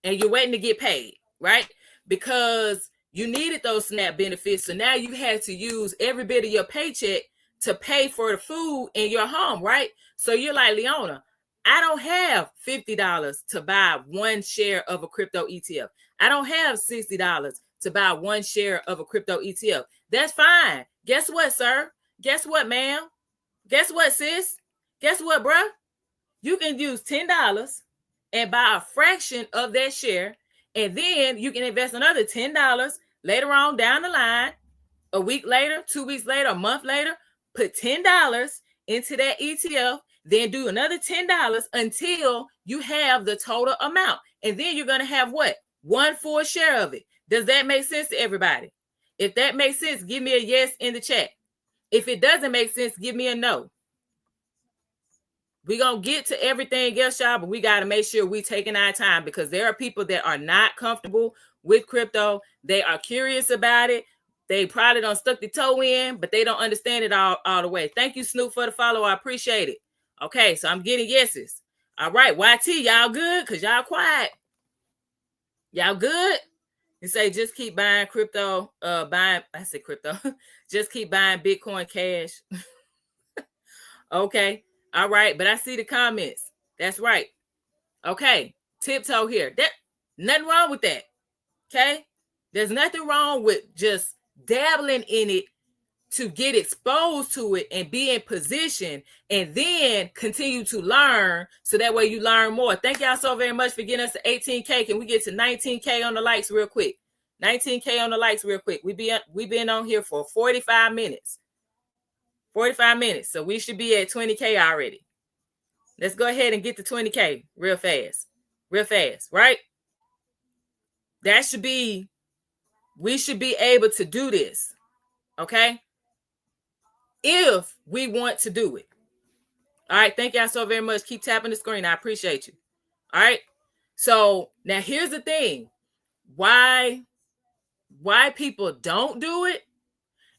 and you're waiting to get paid, right? Because you needed those SNAP benefits. So now you had to use every bit of your paycheck to pay for the food in your home, right? So you're like, Leona, I don't have $50 to buy one share of a crypto ETF. I don't have $60 to buy one share of a crypto ETF. That's fine. Guess what, sir? Guess what, ma'am? Guess what, sis? Guess what, bruh? You can use $10 and buy a fraction of that share. And then you can invest another $10 later on down the line, a week later, 2 weeks later, a month later, put $10 into that ETF, then do another $10 until you have the total amount. And then you're going to have what? One full share of it. Does that make sense to everybody? If that makes sense, give me a yes in the chat. If it doesn't make sense, give me a no. We're going to get to everything else, y'all, but we got to make sure we're taking our time, because there are people that are not comfortable with crypto. They are curious about it. They probably don't stuck the toe in, but they don't understand it all the way. Thank you, Snoop, for the follow. I appreciate it. Okay, so I'm getting yeses. All right, YT, y'all good? Because y'all quiet. Y'all good? You say just keep buying crypto, just keep buying Bitcoin Cash. Okay. All right, but I see the comments. That's right. Okay, tiptoe here. Nothing wrong with that. Okay, there's nothing wrong with just dabbling in it to get exposed to it and be in position, and then continue to learn, so that way you learn more. Thank y'all so very much for getting us to 18K. Can we get to 19K on the likes real quick? 19K on the likes real quick. We've been on here for 45 minutes. 45 minutes. So we should be at 20K already. Let's go ahead and get to 20K real fast. Real fast, right? We should be able to do this. Okay? If we want to do it. All right. Thank y'all so very much. Keep tapping the screen. I appreciate you. All right. So now here's the thing. Why people don't do it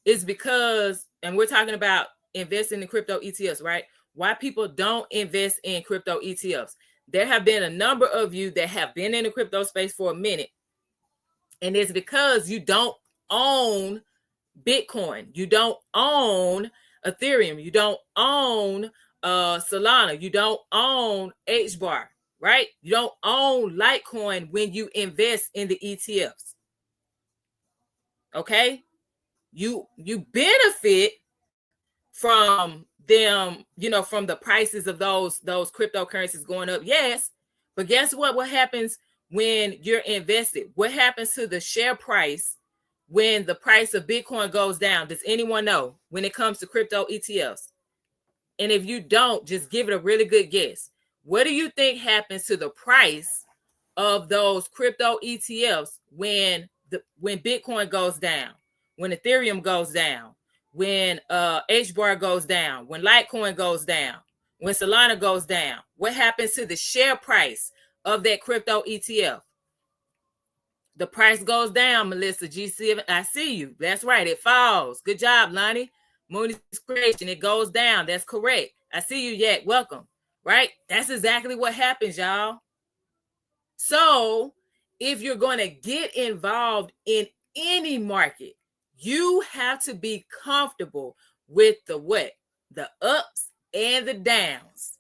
is because, and we're talking about investing in crypto ETFs, right? Why people don't invest in crypto ETFs. There have been a number of you that have been in the crypto space for a minute, and it's because you don't own Bitcoin. You don't own Ethereum. You don't own Solana. You don't own HBAR, right? You don't own Litecoin when you invest in the ETFs. Okay? You benefit from them, from the prices of those cryptocurrencies going up. Yes. But guess what happens when you're invested? What happens to the share price when the price of Bitcoin goes down? Does anyone know when it comes to crypto ETFs? And if you don't, just give it a really good guess. What do you think happens to the price of those crypto ETFs when Bitcoin goes down, when Ethereum goes down, when HBAR goes down, when Litecoin goes down, when Solana goes down? What happens to the share price of that crypto ETF? The price goes down, Melissa G7. I see you. That's right. It falls. Good job, Lonnie. Mooney's creation, it goes down. That's correct. I see you, Yak. Welcome. Right? That's exactly what happens, y'all. So if you're going to get involved in any market, you have to be comfortable with the what? The ups and the downs.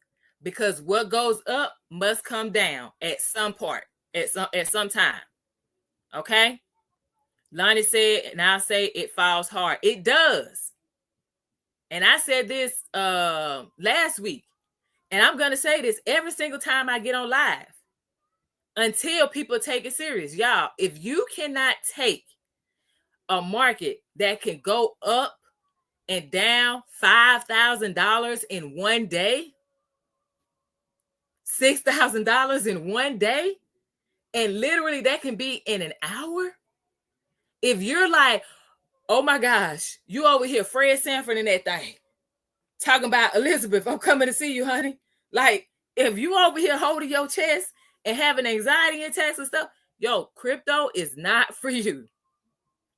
Because what goes up must come down at some part, at some time. Okay? Lonnie said, and I'll say it falls hard. It does. And I said this last week, and I'm going to say this every single time I get on live until people take it serious. Y'all, if you cannot take a market that can go up and down $5,000 in one day, $6,000 in one day, and literally that can be in an hour. If you're like, oh my gosh, you over here, Fred Sanford and that thing, talking about Elizabeth, I'm coming to see you, honey. Like, if you over here holding your chest and having anxiety attacks and stuff, yo, crypto is not for you.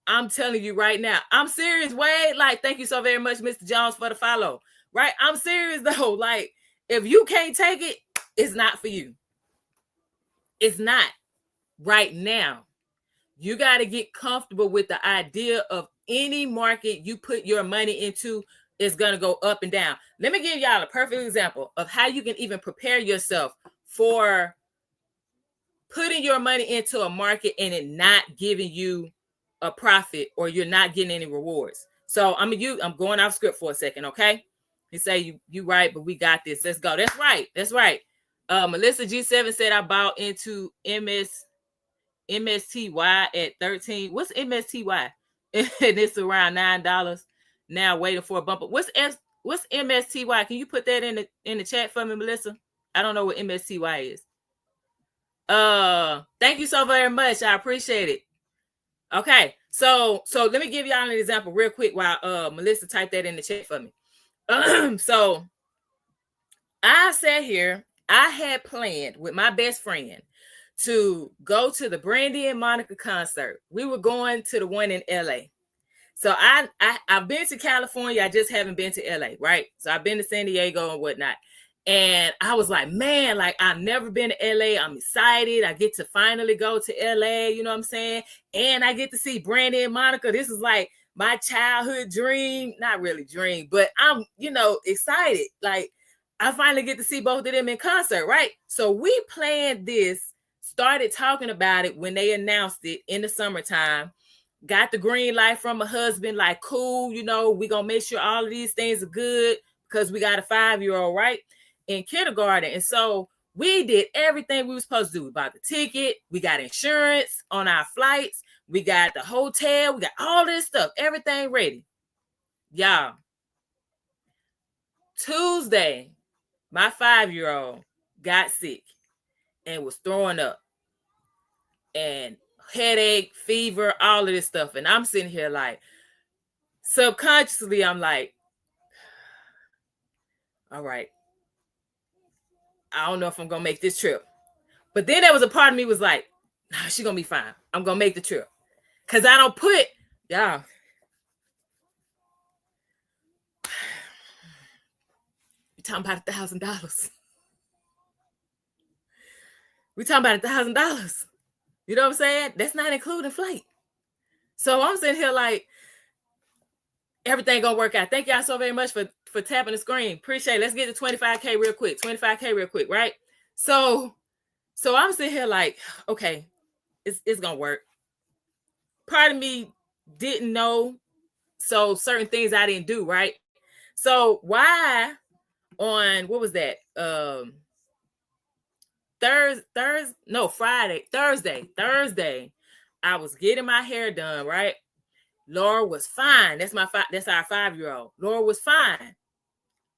I'm telling you right now. I'm serious, Wade. Like, thank you so very much, Mr. Jones, for the follow. Right? I'm serious, though. Like, if you can't take it, it's not for you. It's not right now. You got to get comfortable with the idea of any market you put your money into is going to go up and down. Let me give y'all a perfect example of how you can even prepare yourself for putting your money into a market and it not giving you a profit or you're not getting any rewards. So I'm going off script for a second, okay? You say you right, but we got this. Let's go. That's right. That's right. Melissa G7 said I bought into MSTY at 13. What's MSTY? And it's around $9 now, waiting for a bumper. What's MSTY? Can you put that in the chat for me, Melissa? I don't know what MSTY is. Thank you so very much. I appreciate it. Okay, so let me give y'all an example real quick while Melissa typed that in the chat for me. So I sat here. I had planned with my best friend to go to the Brandy and Monica concert. We were going to the one in LA. So I've been to California. I just haven't been to LA, right? So I've been to San Diego and whatnot. And I was like, man, like I've never been to LA. I'm excited. I get to finally go to LA, you know what I'm saying? And I get to see Brandy and Monica. This is like my childhood dream. Not really dream, but I'm, excited. Like I finally get to see both of them in concert, right? So we planned this, started talking about it when they announced it in the summertime. Got the green light from my husband, like, cool, we're going to make sure all of these things are good because we got a 5-year-old, right, in kindergarten. And so we did everything we were supposed to do. We bought the ticket. We got insurance on our flights. We got the hotel. We got all this stuff, everything ready. Y'all, Tuesday, my 5-year-old got sick and was throwing up and headache, fever, all of this stuff. And I'm sitting here like, subconsciously, I'm like, all right, I don't know if I'm going to make this trip. But then there was a part of me was like, nah, she's going to be fine. I'm going to make the trip. Because I don't put, y'all, we're talking about $1,000. We're talking about $1,000. You know what I'm saying? That's not including flight. So I'm sitting here like, everything gonna work out. Thank y'all so very much for tapping the screen. Appreciate it. Let's get to 25K real quick. 25K real quick, right? So I'm sitting here like, okay, it's gonna work. Part of me didn't know, so certain things I didn't do, right? So why on what was that? Thursday, I was getting my hair done, right? Laura was fine. That's our 5-year-old. Laura was fine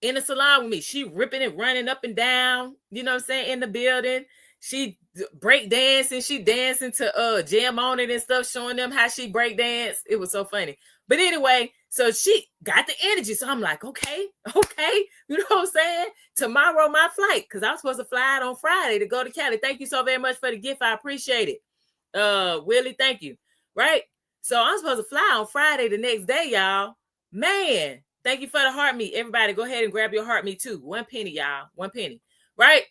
in the salon with me. She ripping and running up and down, you know what I'm saying, in the building. She break dancing. She dancing to Jam On It and stuff, showing them how she break dance. It was so funny. But anyway, so she got the energy. So I'm like, okay. You know what I'm saying? Tomorrow, my flight, because I was supposed to fly out on Friday to go to Cali. Thank you so very much for the gift. I appreciate it. Willie, thank you. Right? So I'm supposed to fly on Friday the next day, y'all. Man, Thank you for the heart meat. Everybody, go ahead and grab your heart meat too. 1 penny, y'all. 1 penny. Right?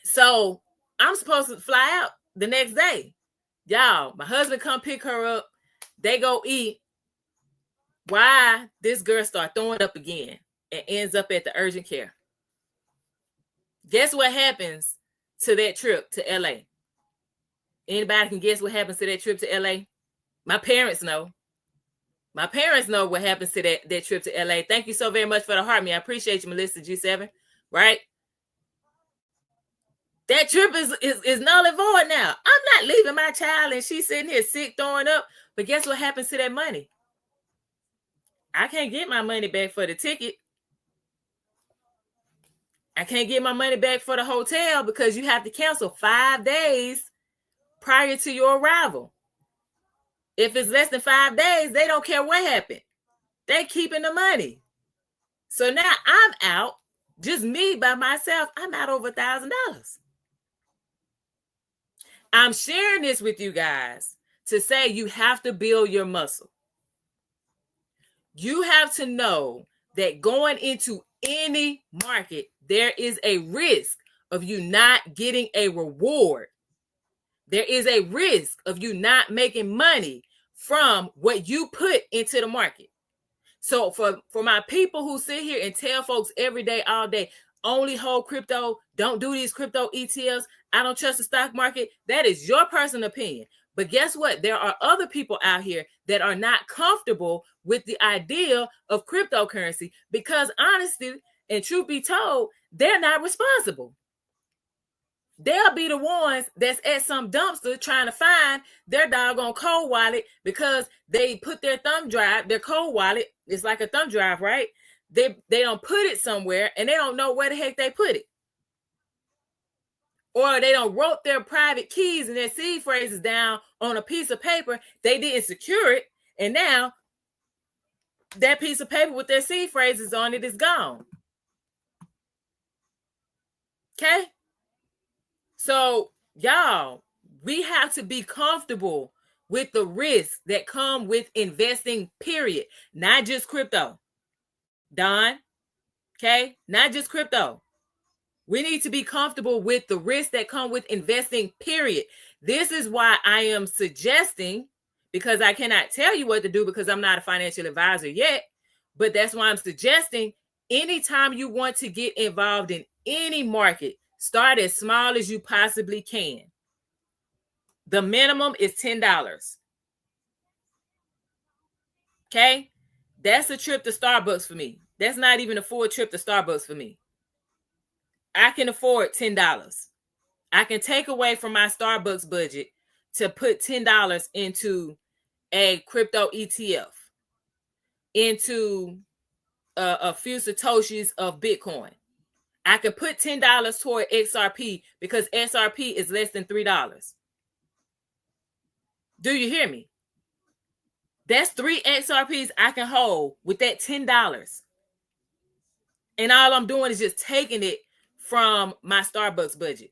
So I'm supposed to fly out the next day. Y'all, my husband come pick her up. They go eat. Why this girl start throwing up again and ends up at the urgent care? Guess what happens to that trip to LA? Anybody can guess what happens to that trip to LA? My parents know. My parents know what happens to that trip to LA. Thank you so very much for the heart, me. I appreciate you, Melissa G7. Right? That trip is null and void now. I'm not leaving my child and she's sitting here sick, throwing up. But guess what happens to that money? I can't get my money back for the ticket. I can't get my money back for the hotel because you have to cancel 5 days prior to your arrival. If it's less than 5 days, they don't care what happened. They keeping the money. So now I'm out, just me by myself. I'm out over $1,000. I'm sharing this with you guys to say you have to build your muscle. You have to know that going into any market, there is a risk of you not getting a reward. There is a risk of you not making money from what you put into the market. So for my people who sit here and tell folks every day, all day, only hold crypto, don't do these crypto ETFs, I don't trust the stock market, that is your personal opinion. But guess what? There are other people out here that are not comfortable with the idea of cryptocurrency because honestly, and truth be told, they're not responsible. They'll be the ones that's at some dumpster trying to find their doggone cold wallet because they put their thumb drive, their cold wallet, it's like a thumb drive, right? They don't put it somewhere and they don't know where the heck they put it. Or they don't wrote their private keys and their seed phrases down on a piece of paper. They didn't secure it. And now that piece of paper with their seed phrases on it is gone. Okay? So, y'all, we have to be comfortable with the risks that come with investing, period. Not just crypto. Don, okay? Not just crypto. We need to be comfortable with the risks that come with investing, period. This is why I am suggesting, because I cannot tell you what to do because I'm not a financial advisor yet, but that's why I'm suggesting anytime you want to get involved in any market, start as small as you possibly can. The minimum is $10. Okay? That's a trip to Starbucks for me. That's not even a full trip to Starbucks for me. I can afford $10. I can take away from my Starbucks budget to put $10 into a crypto ETF, into a few Satoshis of Bitcoin. I could put $10 toward XRP because XRP is less than $3. Do you hear me? That's 3 XRPs I can hold with that $10. And all I'm doing is just taking it from my Starbucks budget.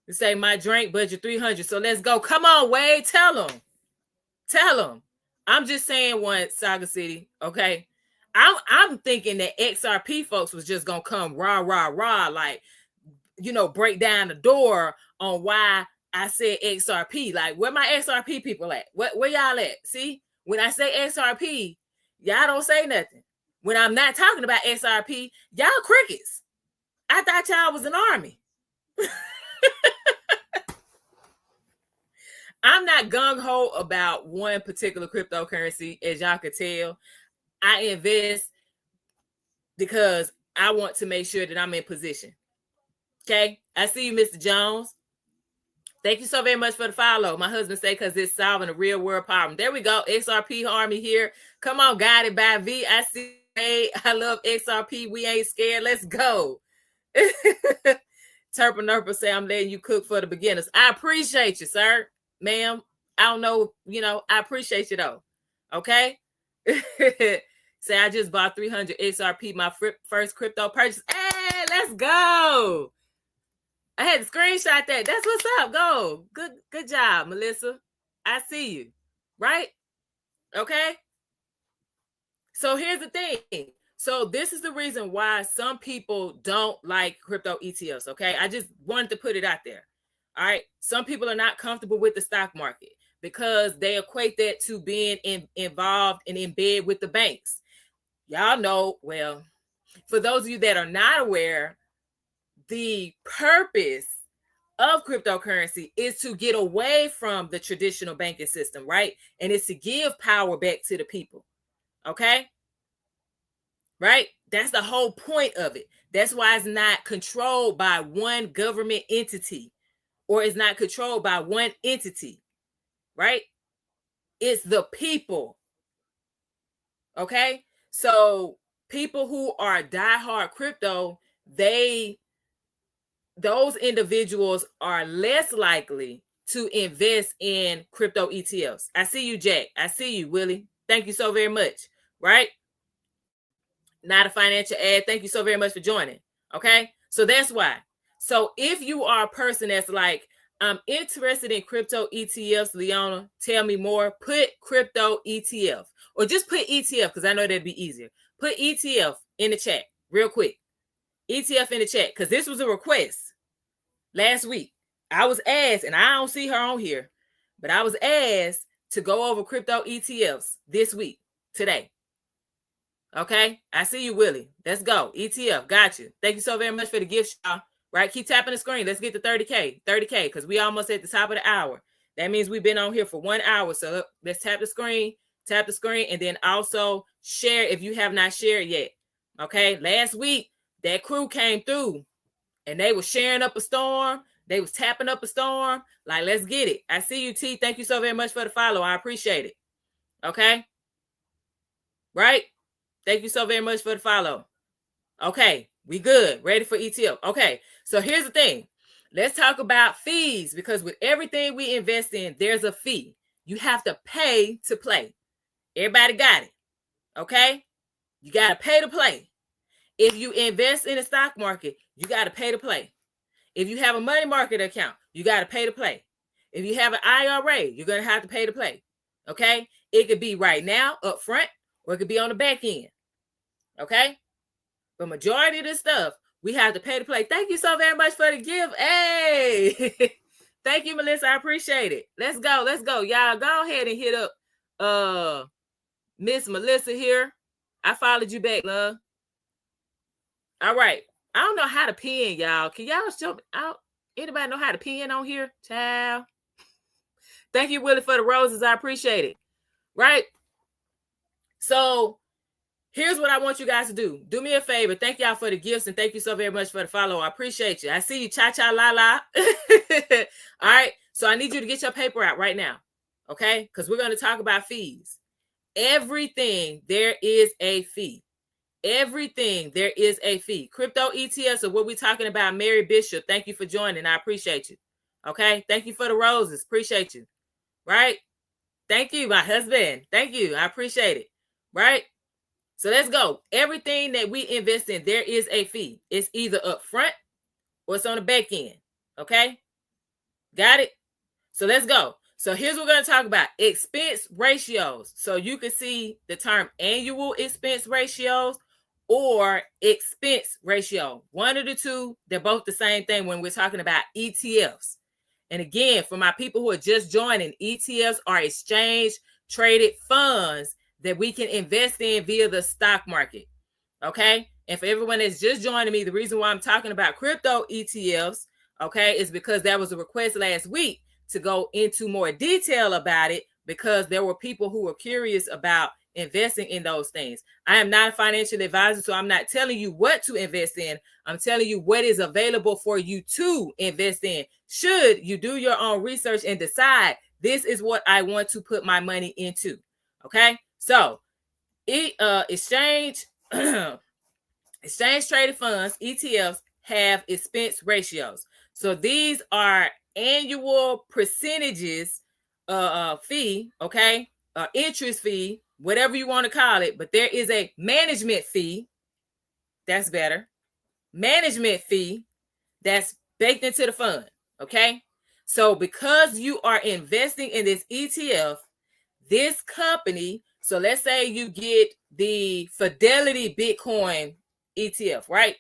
To say my drink budget $300. So let's go. Come on, Wade. Tell them. Tell them. I'm just saying one, Saga City. Okay. I'm thinking that XRP folks was just gonna come rah, like, break down the door on why I said XRP. Like, where my XRP people at? Where y'all at? See, when I say XRP, y'all don't say nothing. When I'm not talking about XRP, y'all crickets. I thought y'all was an army. I'm not gung-ho about one particular cryptocurrency, as y'all could tell. I invest because I want to make sure that I'm in position. Okay? I see you, Mr. Jones. Thank you so very much for the follow. My husband say because it's solving a real world problem. There we go. XRP Army here. Come on, guided by V. I see. Hey, I love XRP. We ain't scared. Let's go. Turpa say I'm letting you cook for the beginners. I appreciate you, sir. Ma'am. I don't know, I appreciate you though. Okay? Say I just bought 300 XRP, my first crypto purchase. Hey, let's go. I had to screenshot that. That's what's up. Go. Good job, Melissa. I see you. Right? Okay? So here's the thing. So this is the reason why some people don't like crypto ETFs. Okay. I just wanted to put it out there. All right. Some people are not comfortable with the stock market because they equate that to being involved and in bed with the banks. Y'all know, well, for those of you that are not aware, the purpose of cryptocurrency is to get away from the traditional banking system, right? And it's to give power back to the people. Okay. Right? That's the whole point of it. That's why it's not controlled by one government entity or it's not controlled by one entity, right? It's the people. Okay? So people who are diehard crypto, those individuals are less likely to invest in crypto ETFs. I see you, Jack. I see you, Willie. Thank you so very much. Right? Not a financial ad. Thank you so very much for joining. Okay. So that's why. So if you are a person that's like, I'm interested in crypto ETFs, Leona, tell me more, put crypto ETF or just put ETF because I know that'd be easier. Put ETF in the chat real quick. ETF in the chat because this was a request last week. I was asked, and I don't see her on here, but I was asked to go over crypto ETFs this week, today. Okay, I see you, Willie. Let's go. ETF, got you. Thank you so very much for the gift, y'all. Right, keep tapping the screen. Let's get to 30K, because we almost at the top of the hour. That means we've been on here for 1 hour. So let's tap the screen, and then also share if you have not shared yet. Okay, last week that crew came through, and they were sharing up a storm. They was tapping up a storm. Like, let's get it. I see you, T. Thank you so very much for the follow. I appreciate it. Okay, right. Thank you so very much for the follow. Okay, we good. Ready for ETF. Okay, so here's the thing. Let's talk about fees because with everything we invest in, there's a fee. You have to pay to play. Everybody got it. Okay? You got to pay to play. If you invest in the stock market, you got to pay to play. If you have a money market account, you got to pay to play. If you have an IRA, you're going to have to pay to play. Okay? It could be right now up front or it could be on the back end. Okay? But majority of this stuff, we have to pay to play. Thank you so very much for the gift. Hey, thank you, Melissa. I appreciate it. Let's go. Let's go. Y'all go ahead and hit up Miss Melissa here. I followed you back, love. All right. I don't know how to pin, y'all. Can y'all show me out? Anybody know how to pin on here? Child. Thank you, Willie, for the roses. I appreciate it. Right? So here's what I want you guys to do. Do me a favor. Thank y'all for the gifts and thank you so very much for the follow. I appreciate you. I see you. Cha-cha, la-la. All right. So I need you to get your paper out right now. Okay? Because we're going to talk about fees. Everything, there is a fee. Everything, there is a fee. Crypto ETFs are what we're talking about. Mary Bishop, thank you for joining. I appreciate you. Okay? Thank you for the roses. Appreciate you. Right? Thank you, my husband. Thank you. I appreciate it. Right? So let's go. Everything that we invest in, there is a fee. It's either up front or it's on the back end. Okay? Got it? So let's go. So here's what we're going to talk about. Expense ratios. So you can see the term annual expense ratios or expense ratio. One of the two, they're both the same thing when we're talking about ETFs. And again, for my people who are just joining, ETFs are exchange traded funds that we can invest in via the stock market. Okay. And for everyone that's just joining me, the reason why I'm talking about crypto ETFs, okay, is because that was a request last week to go into more detail about it because there were people who were curious about investing in those things. I am not a financial advisor, so I'm not telling you what to invest in. I'm telling you what is available for you to invest in. Should you do your own research and decide this is what I want to put my money into. Okay. So exchange traded funds, ETFs, have expense ratios. So these are annual percentages fee, okay, interest fee, whatever you want to call it. But there is a management fee. That's better. Management fee that's baked into the fund. Okay. So because you are investing in this ETF, this company So let's say you get the Fidelity Bitcoin ETF, right?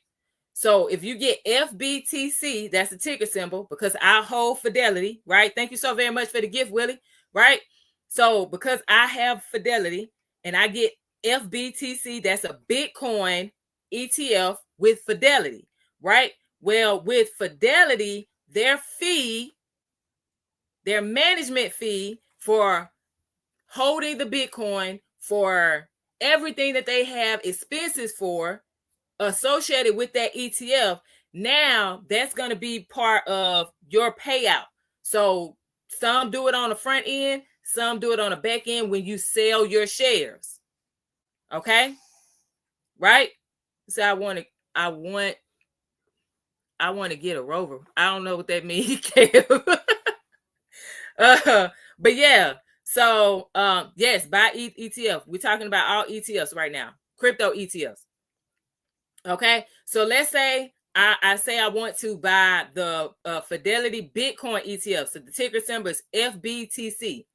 So if you get FBTC, that's the ticker symbol, because I hold Fidelity, right? Thank you so very much for the gift, Willie, right? So because I have Fidelity and I get FBTC, that's a Bitcoin ETF with Fidelity, right? Well, with Fidelity, their management fee for holding the Bitcoin, for everything that they have expenses for associated with that ETF, now that's going to be part of your payout. So some do it on the front end, some do it on the back end when you sell your shares. Okay? Right? So I want to get a rover. I don't know what that means. But yeah. So yes, buy ETF. We're talking about all ETFs right now. Crypto ETFs. Okay, so let's say I say I want to buy the Fidelity Bitcoin ETF. So the ticker symbol is FBTC,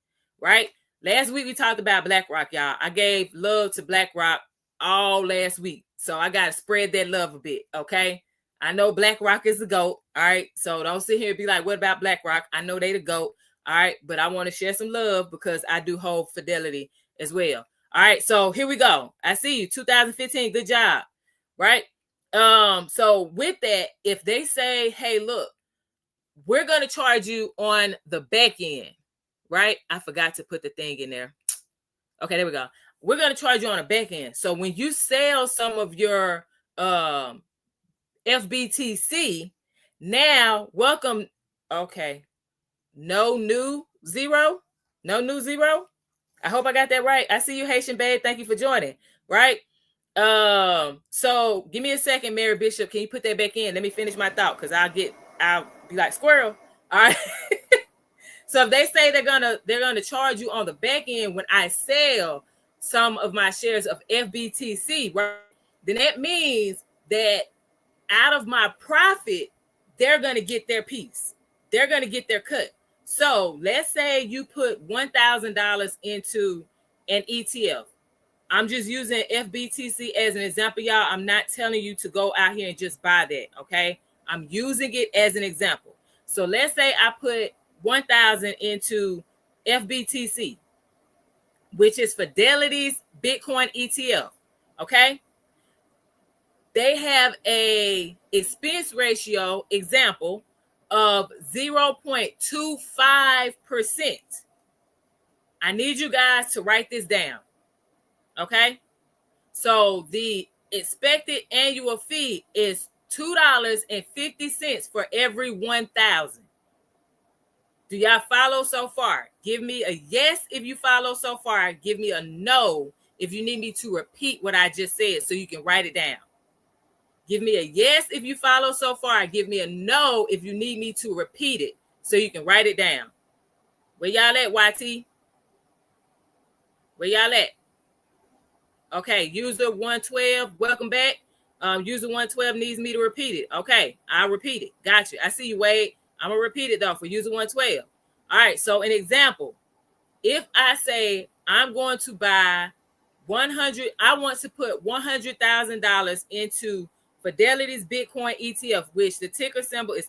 right? Last week we talked about BlackRock, y'all. I gave love to BlackRock all last week, so I got to spread that love a bit, okay? I know BlackRock is the GOAT, all right? So don't sit here and be like, what about BlackRock? I know they the GOAT, all right? But I want to share some love because I do hold Fidelity as well. All right, so here we go. I see you, 2015, good job. Right? So with that, if they say, hey, look, we're going to charge you on the back end, right? I forgot to put the thing in there. Okay, there we go. We're going to charge you on the back end. So when you sell some of your FBTC, now welcome. Okay. No new zero. I hope I got that right. I see you, Haitian babe. Thank you for joining. Right? So give me a second, Mary Bishop. Can you put that back in? Let me finish my thought because I'll be like squirrel. All right. So if they say they're gonna charge you on the back end when I sell some of my shares of FBTC, right? Then that means that out of my profit, they're gonna get their piece. They're gonna get their cut. So let's say you put $1,000 into an ETF. I'm just using FBTC as an example, y'all. I'm not telling you to go out here and just buy that, okay? I'm using it as an example. So let's say I put 1,000 into FBTC, which is Fidelity's Bitcoin ETF, okay? They have a expense ratio example of 0.25%. I need you guys to write this down, okay? So the expected annual fee is $2.50 for every 1,000. Do y'all follow so far? Give me a yes if you follow so far. Give me a no if you need me to repeat what I just said so you can write it down. Give me a yes if you follow so far. Give me a no if you need me to repeat it so you can write it down. Where y'all at, YT? Where y'all at? Okay, user 112, welcome back. User 112 needs me to repeat it. Okay, I'll repeat it. Got you. I see you, Wade. I'm going to repeat it, though, for user 112. All right, so an example. If I say I'm going to buy I want to put $100,000 into Fidelity's Bitcoin ETF, which the ticker symbol is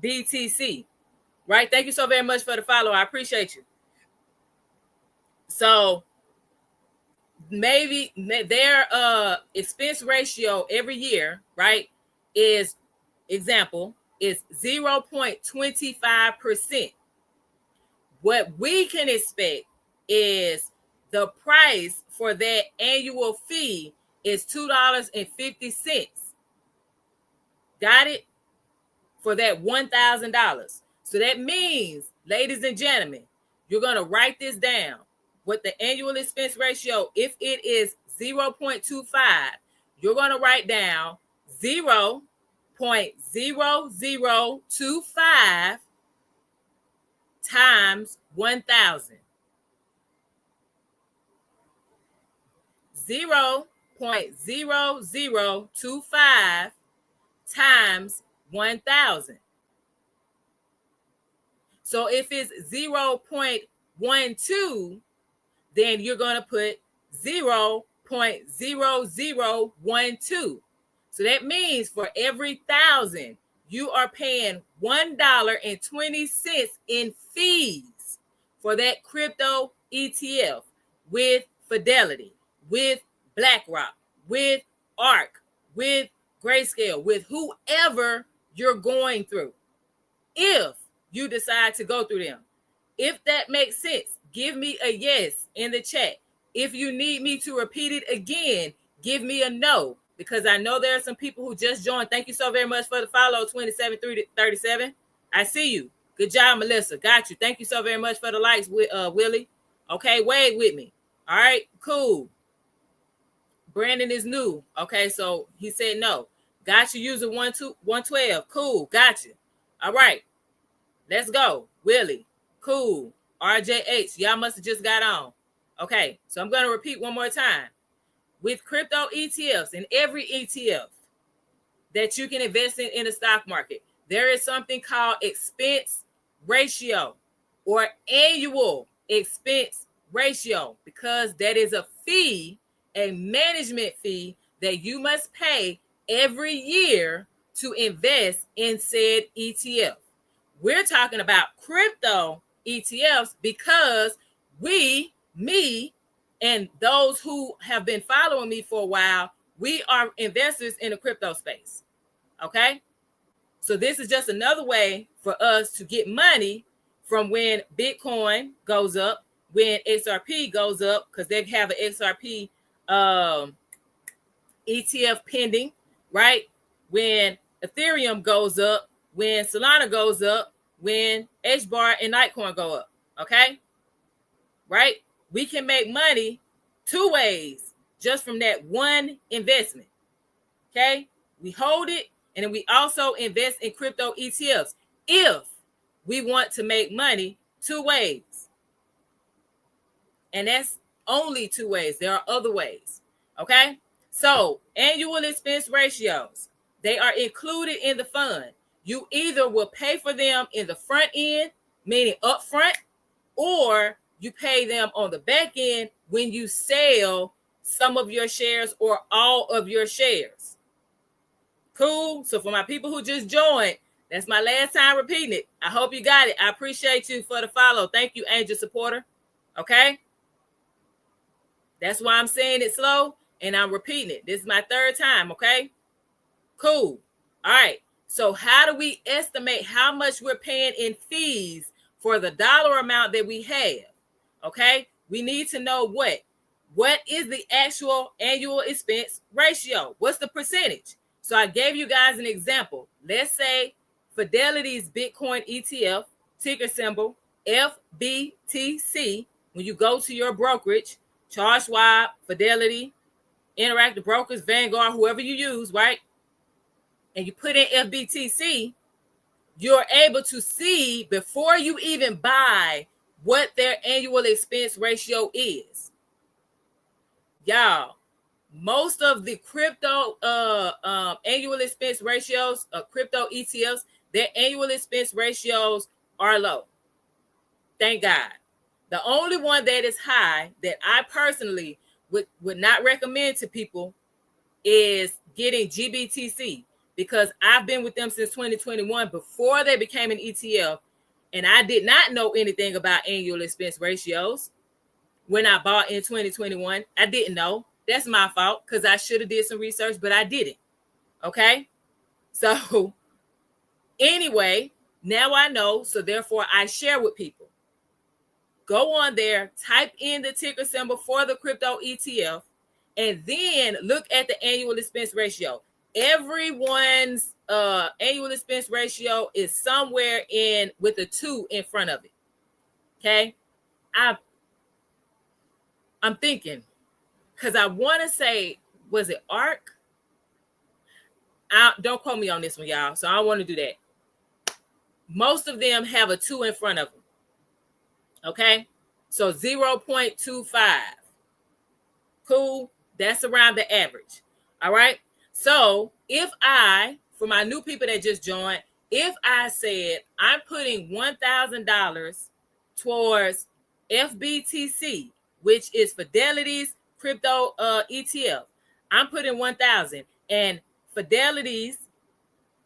FBTC. Right? Thank you so very much for the follow. I appreciate you. So maybe their expense ratio every year, right, is 0.25%. What we can expect is the price for that annual fee is $2.50. Got it? For that $1,000. So that means, ladies and gentlemen, you're going to write this down. What the annual expense ratio, if it is 0.25, you're going to write down 0.0025 times 1,000. 0.0025 times 1,000. So if it's 0.12, then you're going to put 0.0012. So that means for every 1,000, you are paying $1.20 in fees for that crypto ETF with Fidelity, with BlackRock, with ARK, with Grayscale, with whoever you're going through, if you decide to go through them. If that makes sense, give me a yes in the chat. If you need me to repeat it again, give me a no, because I know there are some people who just joined. Thank you so very much for the follow, 27337. I see you. Good job, Melissa. Got you. Thank you so very much for the likes, Willie. Okay, wait with me. All right, cool. Brandon is new. Okay, so he said no. Got you, user 112. Cool, got you. All right, let's go. Willie, cool. RJH, y'all must have just got on. Okay, so I'm going to repeat one more time. With crypto ETFs and every ETF that you can invest in the stock market, there is something called expense ratio or annual expense ratio, because that is a fee, a management fee that you must pay every year to invest in said ETF. We're talking about crypto ETFs because me, and those who have been following me for a while, we are investors in the crypto space. Okay? So this is just another way for us to get money from when Bitcoin goes up, when XRP goes up, because they have an XRP ETF pending, right? When Ethereum goes up, when Solana goes up, when HBAR and Litecoin go up, okay? Right? We can make money two ways just from that one investment, okay? We hold it, and then we also invest in crypto ETFs if we want to make money two ways. And that's only two ways. There are other ways, okay? So annual expense ratios, they are included in the fund. You either will pay for them in the front end, meaning upfront, or you pay them on the back end when you sell some of your shares or all of your shares. Cool. So for my people who just joined, that's my last time repeating it. I hope you got it. I appreciate you for the follow. Thank you, Angel Supporter. Okay. That's why I'm saying it slow and I'm repeating it. This is my third time. Okay. Cool. All right. So how do we estimate how much we're paying in fees for the dollar amount that we have? Okay. We need to know what is the actual annual expense ratio? What's the percentage? So I gave you guys an example. Let's say Fidelity's Bitcoin ETF, ticker symbol FBTC. When you go to your brokerage, Charles Schwab, Fidelity, Interactive Brokers, Vanguard, whoever you use, right? And you put in FBTC, you're able to see before you even buy what their annual expense ratio is. Y'all, most of the crypto annual expense ratios of crypto ETFs, their annual expense ratios are low. Thank God. The only one that is high that I personally would not recommend to people is getting GBTC, because I've been with them since 2021 before they became an ETF, and I did not know anything about annual expense ratios when I bought in 2021. I didn't know. That's my fault, because I should have did some research, but I didn't. Okay? So anyway, now I know, so therefore I share with people. Go on there, type in the ticker symbol for the crypto ETF, and then look at the annual expense ratio. Everyone's annual expense ratio is somewhere in with a 2 in front of it. Okay? I'm thinking, because I want to say, was it ARK? Don't quote me on this one, y'all. So I don't want to do that. Most of them have a 2 in front of them. Okay? So 0.25. Cool. That's around the average. All right? So if for my new people that just joined, if I said I'm putting $1,000 towards FBTC which is Fidelity's crypto ETF. I'm putting 1,000, and Fidelity's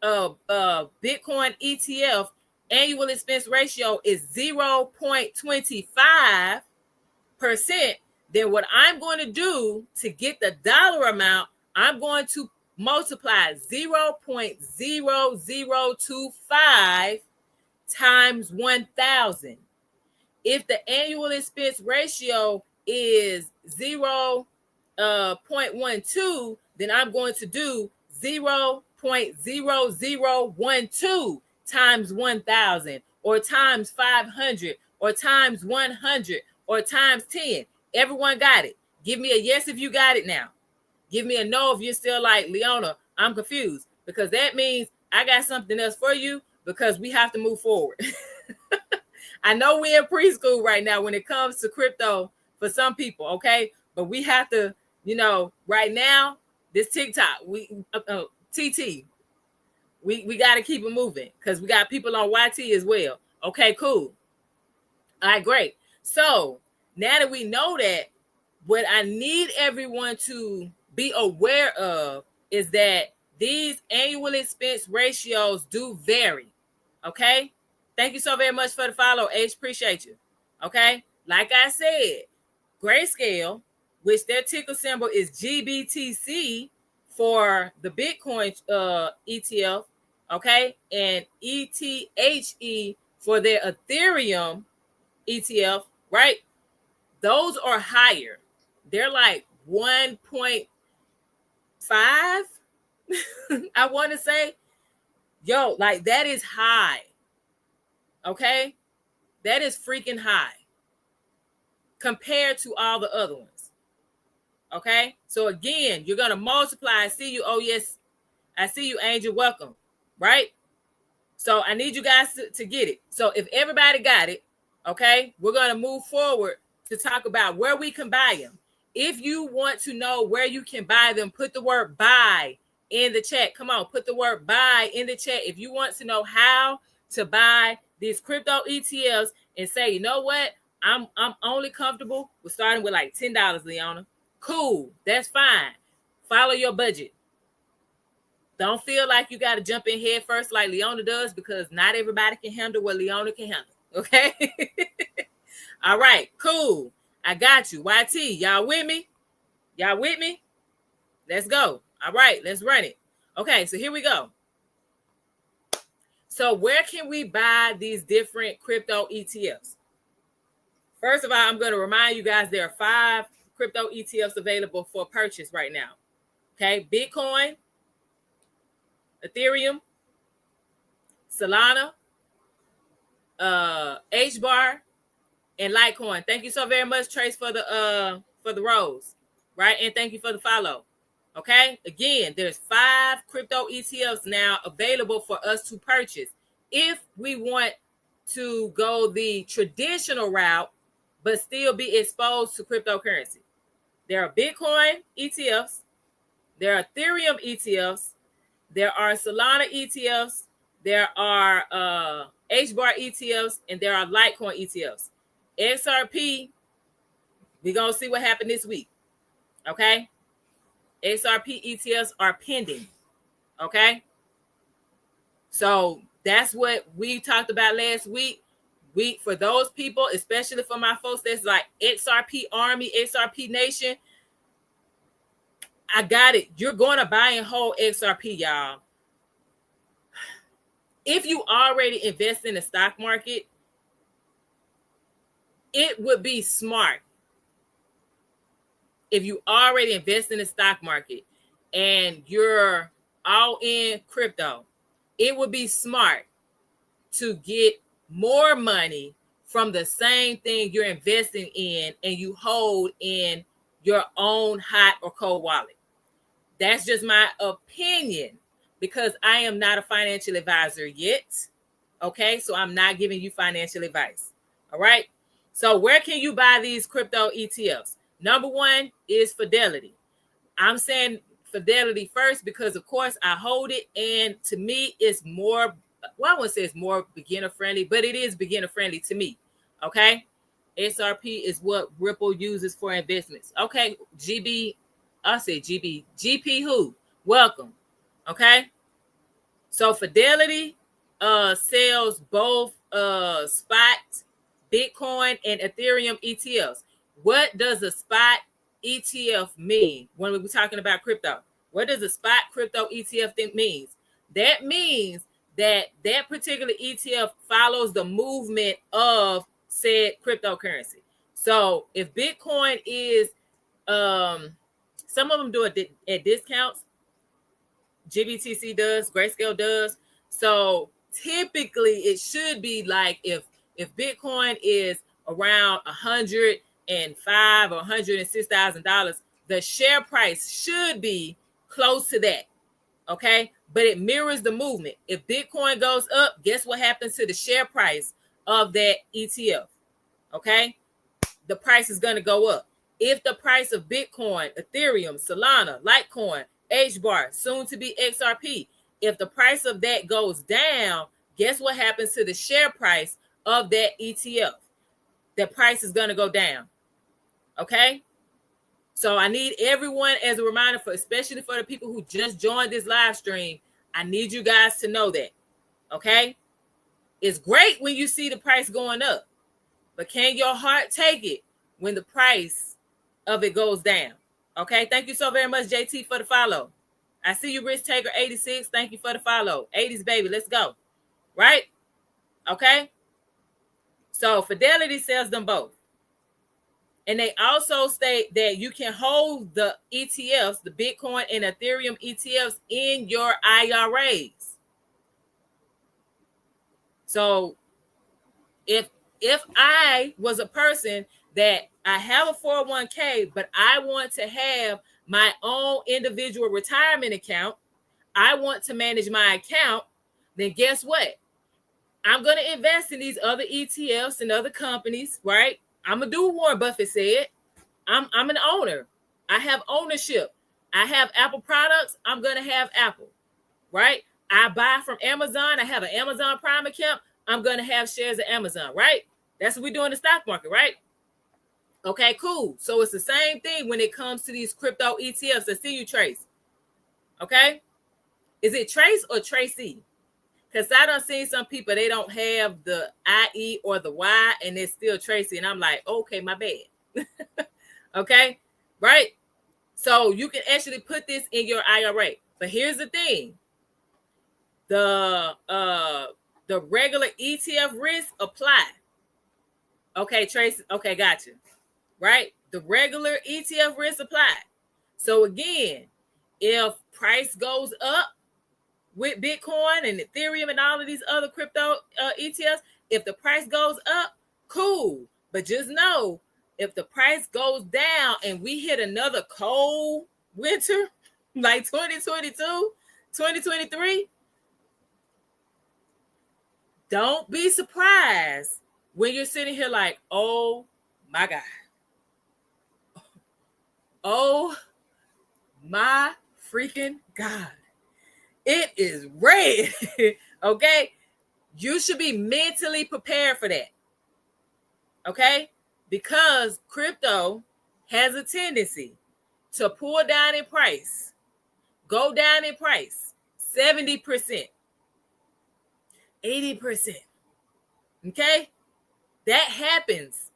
Bitcoin ETF annual expense ratio is 0.25%. Then what I'm going to do to get the dollar amount, I'm going to multiply 0.0025 times 1,000. If the annual expense ratio is 0.12, then I'm going to do 0.0012 times 1,000, or times 500, or times 100, or times 10. Everyone got it? Give me a yes if you got it now. Give me a no if you're still like, Leona, I'm confused, because that means I got something else for you, because we have to move forward. I know we're in preschool right now when it comes to crypto for some people, okay? But we have to, right now, this TikTok, TT, we got to keep it moving, because we got people on YT as well. Okay, cool. All right, great. So now that we know that, what I need everyone to be aware of is that these annual expense ratios do vary. Okay? Thank you so very much for the follow, H. Appreciate you. Okay? Like I said, Grayscale, which their ticker symbol is GBTC for the Bitcoin ETF, okay? And ETHE for their Ethereum ETF, right? Those are higher. They're like 1.5. I want to say, like that is high. Okay? That is freaking high compared to all the other ones. Okay? So again, you're going to multiply. I see you. Oh, yes. I see you, Angel. Welcome. Right? So I need you guys to get it. So if everybody got it, okay, we're going to move forward to talk about where we can buy them. If you want to know where you can buy them, put the word buy in the chat. Come on, put the word buy in the chat. If you want to know how to buy these crypto ETFs and say, you know what, I'm only comfortable with starting with like $10, Leona. Cool, that's fine. Follow your budget. Don't feel like you got to jump in head first like Leona does, because not everybody can handle what Leona can handle. Okay? All right, cool. I got you. YT, y'all with me? Y'all with me? Let's go. All right, let's run it. Okay, so here we go. So where can we buy these different crypto ETFs? First of all, I'm going to remind you guys there are 5 crypto ETFs available for purchase right now. Okay, Bitcoin, Ethereum, Solana, HBAR, and Litecoin. Thank you so very much, Trace, for the rose, right? And thank you for the follow. Okay, again, there's 5 crypto ETFs now available for us to purchase if we want to go the traditional route but still be exposed to cryptocurrency. There are Bitcoin ETFs, there are Ethereum ETFs, there are Solana ETFs, there are HBAR ETFs, and there are Litecoin ETFs. XRP, we're going to see what happened this week. Okay? XRP ETFs are pending. Okay? So that's what we talked about last week. For those people, especially for my folks that's like XRP Army, XRP Nation, I got it. You're going to buy and hold XRP, y'all. If you already invest in the stock market, it would be smart. If you already invest in the stock market and you're all in crypto, it would be smart to get more money from the same thing you're investing in and you hold in your own hot or cold wallet. That's just my opinion, because I am not a financial advisor yet. Okay, so I'm not giving you financial advice. All right. So where can you buy these crypto ETFs? Number 1 is Fidelity. I'm saying Fidelity first because, of course, I hold it. And to me, it's more, well, I wouldn't say it's more beginner friendly, but it is beginner friendly to me. Okay. XRP is what Ripple uses for investments. Okay, GB, I say GB, GP who? Welcome. Okay. So Fidelity sells both spot Bitcoin and Ethereum ETFs. What does a spot ETF mean when we're talking about crypto? What does a spot crypto ETF think means? That means that particular ETF follows the movement of said cryptocurrency. So if Bitcoin is, some of them do it at discounts. GBTC does, Grayscale does. So typically it should be like if Bitcoin is around $105,000 or $106,000, the share price should be close to that. Okay, but it mirrors the movement. If Bitcoin goes up, guess what happens to the share price of that ETF? Okay, the price is going to go up. If the price of Bitcoin, Ethereum, Solana, Litecoin, HBAR, soon to be XRP, if the price of that goes down, guess what happens to the share price of that ETF? The price is going to go down. Okay? So I need everyone as a reminder, for especially for the people who just joined this live stream, I need you guys to know that. Okay? It's great when you see the price going up, but can your heart take it when the price of it goes down? Okay, thank you so very much, JT, for the follow. I see you, Rich Taker 86. Thank you for the follow. 80s, baby, let's go. Right? Okay. So Fidelity sells them both. And they also state that you can hold the ETFs, the Bitcoin and Ethereum ETFs, in your IRAs. So if I was a person that I have a 401k, but I want to have my own individual retirement account, I want to manage my account, then guess what? I'm going to invest in these other ETFs and other companies, right? I'm going to do what Warren Buffett said. I'm an owner. I have ownership. I have Apple products. I'm going to have Apple, right? I buy from Amazon. I have an Amazon Prime account. I'm going to have shares of Amazon, right? That's what we do in the stock market, right? Okay, cool. So it's the same thing when it comes to these crypto ETFs. I see you, Trace. Okay? Is it Trace or Tracy? Because I done seen some people, they don't have the IE or the Y, and it's still Tracy. And I'm like, okay, my bad. Okay? Right? So you can actually put this in your IRA. But here's the thing. The regular ETF risks apply. Okay, Tracy. Okay, gotcha. Right? The regular ETF risks apply. So again, if price goes up with Bitcoin and Ethereum and all of these other crypto ETFs, if the price goes up, cool. But just know, if the price goes down and we hit another cold winter like 2022, 2023, don't be surprised when you're sitting here like, oh my God. Oh my freaking God. It is red. Okay? You should be mentally prepared for that. Okay? Because crypto has a tendency to pull down in price, go down in price 70%, 80%. Okay? That happens.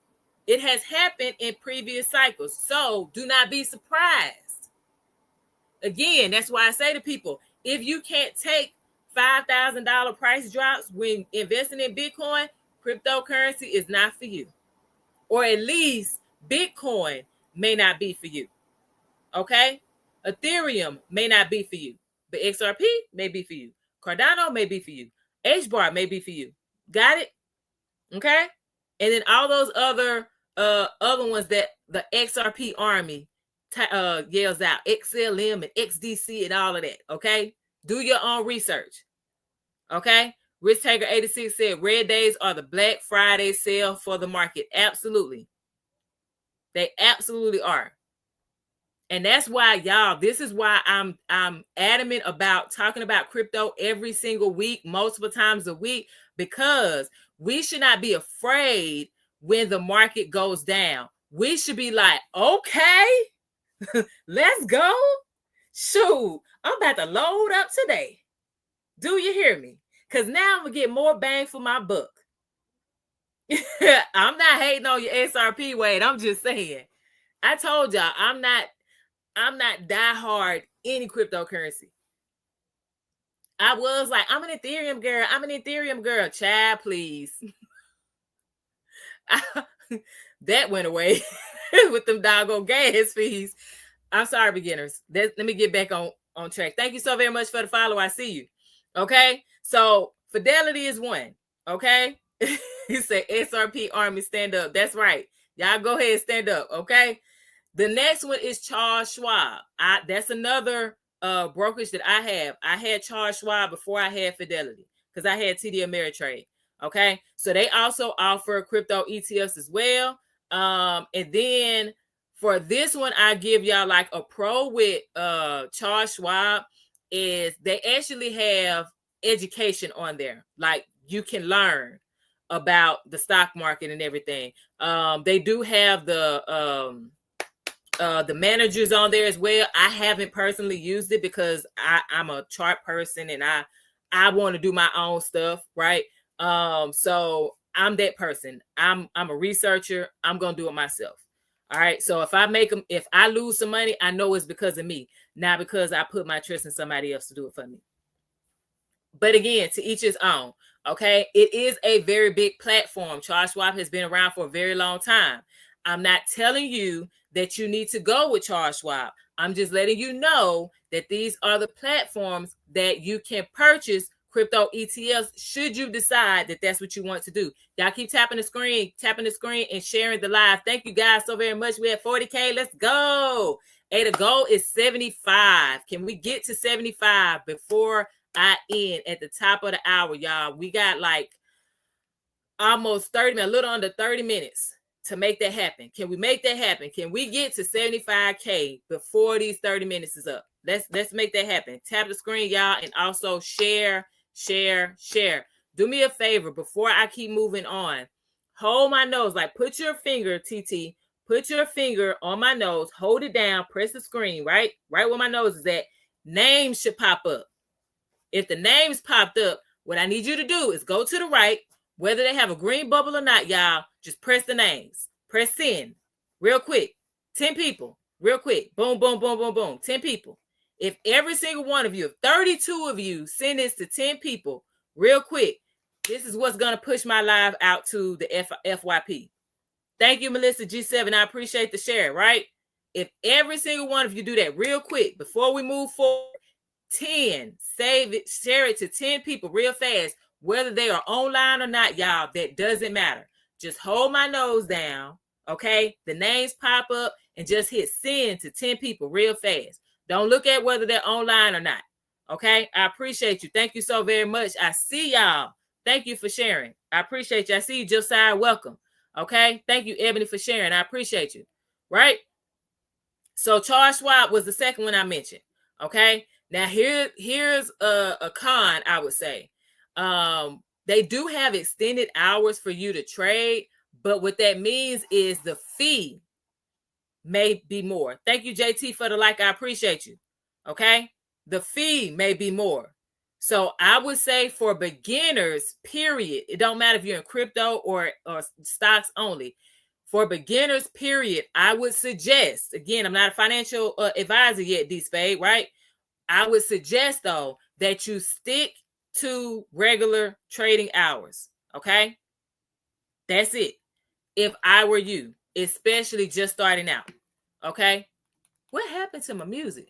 It has happened in previous cycles. So do not be surprised. Again, that's why I say to people, if you can't take $5,000 price drops when investing in Bitcoin, cryptocurrency is not for you. Or at least Bitcoin may not be for you. Okay? Ethereum may not be for you. But XRP may be for you. Cardano may be for you. HBAR may be for you. Got it? Okay? And then all those other ones that the XRP army yells out, XLM and XDC and all of that. Okay? Do your own research. Okay? Risk Taker 86 said red days are the Black Friday sale for the market. Absolutely. They absolutely are. And that's why, y'all, this is why I'm adamant about talking about crypto every single week, multiple times a week, because we should not be afraid when the market goes down. We should be like, okay, let's go. Shoot, I'm about to load up today. Do you hear me? Because now I'm going to get more bang for my buck. I'm not hating on your SRP, Wade. I'm just saying. I told y'all, I'm not diehard any cryptocurrency. I was like, I'm an Ethereum girl. Child, please. That went away with them doggone gas fees. I'm sorry, beginners. Let me get back on track. Thank you so very much for the follow. I see you. Okay. So Fidelity is one. Okay. You say SRP Army, stand up. That's right. Y'all go ahead and stand up. Okay. The next one is Charles Schwab. That's another brokerage that I have. I had Charles Schwab before I had Fidelity because I had TD Ameritrade. Okay. So they also offer crypto ETFs as well. And then for this one, I give y'all like a pro with Charles Schwab is they actually have education on there. Like you can learn about the stock market and everything. They do have the managers on there as well. I haven't personally used it because I'm a chart person and I want to do my own stuff, right? So I'm that person. I'm a researcher. I'm gonna do it myself. All right. So if I lose some money, I know it's because of me, not because I put my trust in somebody else to do it for me. But again, to each his own. Okay. It is a very big platform. Charles Schwab has been around for a very long time. I'm not telling you that you need to go with Charles Schwab. I'm just letting you know that these are the platforms that you can purchase crypto ETFs should you decide that that's what you want to do. Y'all keep tapping the screen and sharing the live. Thank you guys so very much. We have 40K. Let's go. Hey, the goal is 75. Can we get to 75 before I end at the top of the hour, y'all? We got like almost 30 minutes, a little under 30 minutes to make that happen. Can we make that happen? Can we get to 75K before these 30 minutes is up? Let's make that happen. Tap the screen, y'all, and also share. Do me a favor before I keep moving on. Hold my nose, like put your finger, TT, put your finger on my nose, hold it down, press the screen, right where my nose is at. Names should pop up. If the names popped up, what I need you to do is go to the right, whether they have a green bubble or not, y'all, just press the names. Press send real quick. 10 people, real quick. Boom, boom, boom, boom, boom. 10 people. If every single one of you, if 32 of you send this to 10 people real quick, this is what's going to push my live out to the FYP. Thank you, Melissa G7. I appreciate the share, right? If every single one of you do that real quick before we move forward, 10, save it, share it to 10 people real fast, whether they are online or not, y'all, that doesn't matter. Just hold my nose down, okay? The names pop up and just hit send to 10 people real fast. Don't look at whether they're online or not. Okay. I appreciate you. Thank you so very much. I see y'all. Thank you for sharing. I appreciate you. I see you, Josiah. Welcome. Okay. Thank you, Ebony, for sharing. I appreciate you. Right. So Charles Schwab was the second one I mentioned. Okay. Now here's a con, I would say. They do have extended hours for you to trade, but what that means is the fee may be more. Thank you, JT, for the like. I appreciate you. Okay. The fee may be more. So I would say for beginners, period, it don't matter if you're in crypto or stocks only. For beginners, period, I would suggest, again, I'm not a financial advisor yet, D-Spade, right? I would suggest, though, that you stick to regular trading hours. Okay. That's it. If I were you, especially just starting out. Okay. What happened to my music?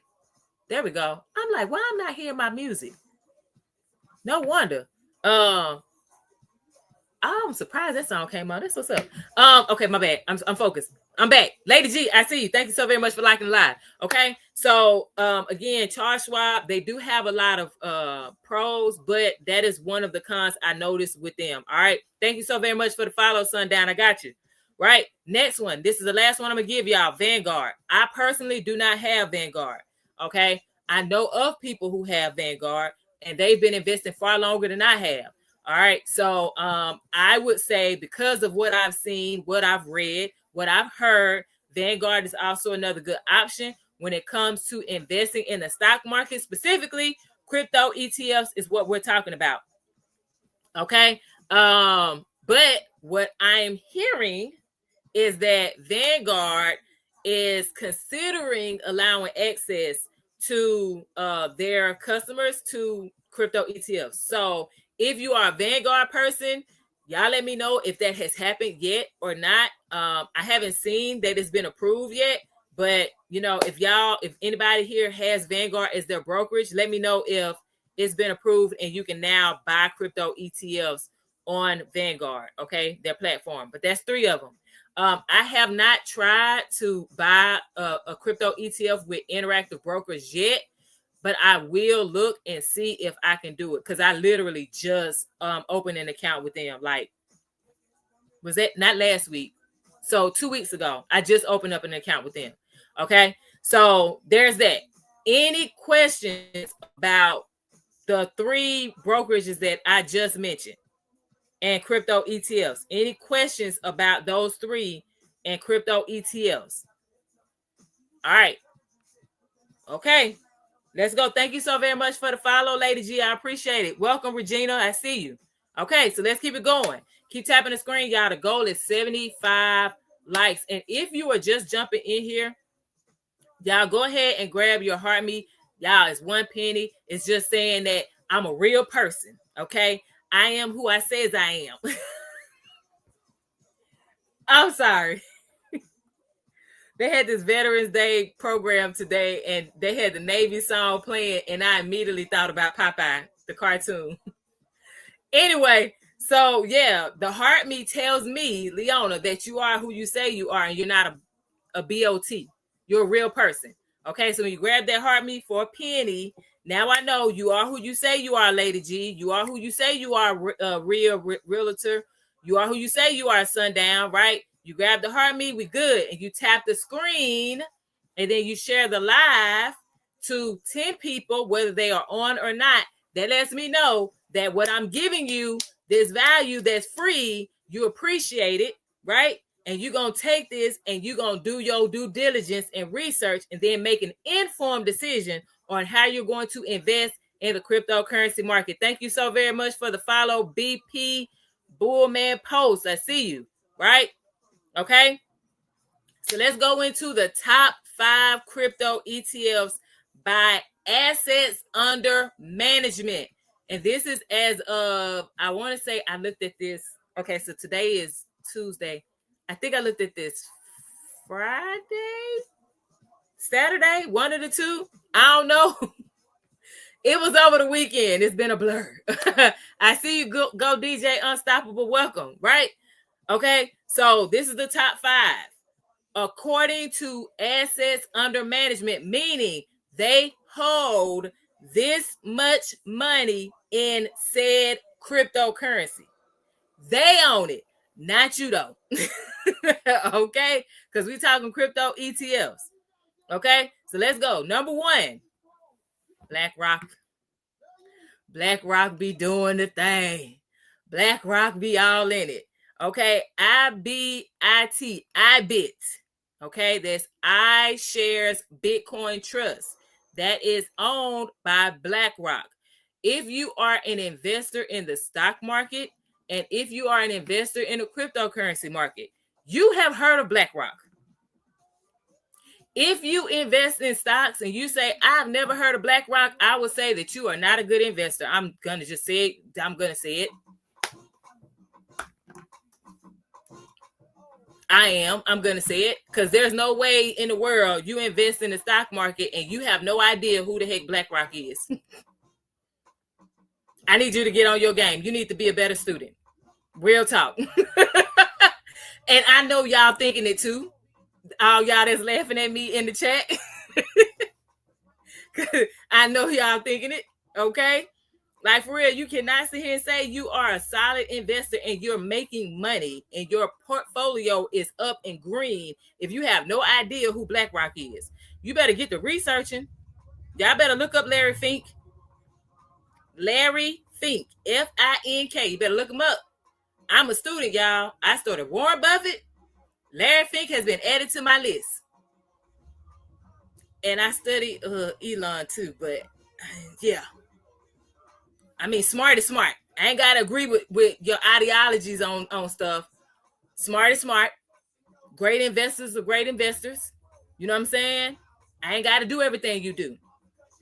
There we go. I'm like, why I'm not hearing my music? No wonder. I'm surprised that song came on. That's what's up. Okay, my bad. I'm focused. I'm back. Lady G, I see you. Thank you so very much for liking the live. Okay. So again, Charles Schwab, they do have a lot of pros, but that is one of the cons I noticed with them. All right. Thank you so very much for the follow, Sundown. I got you. Right. Next one. This is the last one I'm gonna give y'all. Vanguard. I personally do not have Vanguard. Okay. I know of people who have Vanguard and they've been investing far longer than I have. All right. So I would say, because of what I've seen, what I've read, what I've heard, Vanguard is also another good option when it comes to investing in the stock market. Specifically, crypto ETFs is what we're talking about. Okay. But what I'm hearing is that Vanguard is considering allowing access to their customers to crypto ETFs. So if you are a Vanguard person, y'all let me know if that has happened yet or not. I haven't seen that it's been approved yet, but if anybody here has Vanguard as their brokerage, let me know if it's been approved and you can now buy crypto ETFs on Vanguard, okay, their platform. But that's 3 of them. I have not tried to buy a crypto ETF with Interactive Brokers yet, but I will look and see if I can do it, because I literally just opened an account with them. Like, was that not last week? So 2 weeks ago, I just opened up an account with them. Okay, so there's that. Any questions about the 3 brokerages that I just mentioned and crypto ETFs? Any questions about those 3 and crypto ETFs? All right. Okay. Let's go. Thank you so very much for the follow, Lady G. I appreciate it. Welcome, Regina. I see you. Okay, so let's keep it going. Keep tapping the screen, y'all. The goal is 75 likes. And if you are just jumping in here, y'all go ahead and grab your heart me. Y'all, it's 1 penny. It's just saying that I'm a real person. Okay. I am who I says I am. I'm sorry. They had this Veterans Day program today, and they had the Navy song playing, and I immediately thought about Popeye, the cartoon. Anyway, so yeah, the heart me tells me, Leona, that you are who you say you are, and you're not a BOT. You're a real person. Okay, so when you grab that heart me for a penny, now I know you are who you say you are, Lady G. You are who you say you are, realtor. You are who you say you are, Sundown, right? You grab the heart me, we good. And you tap the screen, and then you share the live to 10 people, whether they are on or not. That lets me know that what I'm giving you, this value that's free, you appreciate it, right? And you're going to take this and you're going to do your due diligence and research, and then make an informed decision on how you're going to invest in the cryptocurrency market. Thank you so very much for the follow, BP Bullman Post. I see you, right? Okay. So let's go into the top 5 crypto ETFs by assets under management. And this is as of, I want to say I looked at this. Okay, so today is Tuesday. I think I looked at this Friday, Saturday, one of the two. I don't know. It was over the weekend. It's been a blur. I see you go DJ Unstoppable. Welcome, right? Okay, so this is the top 5. According to assets under management, meaning they hold this much money in said cryptocurrency. They own it, not you though. Okay, because we're talking crypto ETFs. Okay, so let's go. Number 1, BlackRock. BlackRock be doing the thing. BlackRock be all in it. Okay, IBIT, IBIT. Okay, that's iShares Bitcoin Trust. That is owned by BlackRock. If you are an investor in the stock market, and if you are an investor in the cryptocurrency market, you have heard of BlackRock. If you invest in stocks and you say, I've never heard of BlackRock, I would say that you are not a good investor. I'm going to just say it. I'm going to say it. I'm going to say it, because there's no way in the world you invest in the stock market and you have no idea who the heck BlackRock is. I need you to get on your game. You need to be a better student. Real talk. And I know y'all thinking it too. All y'all that's laughing at me in the chat. I know y'all thinking it. Okay. Like, for real, you cannot sit here and say you are a solid investor and you're making money and your portfolio is up and green if you have no idea who BlackRock is. You better get to researching. Y'all better look up Larry Fink. Larry Fink, F-I-N-K. You better look him up. I'm a student, y'all. I started Warren Buffett. Larry Fink has been added to my list. And I studied Elon too, but yeah. I mean, smart is smart. I ain't gotta agree with your ideologies on stuff. Smart is smart. Great investors are great investors. You know what I'm saying? I ain't gotta do everything you do.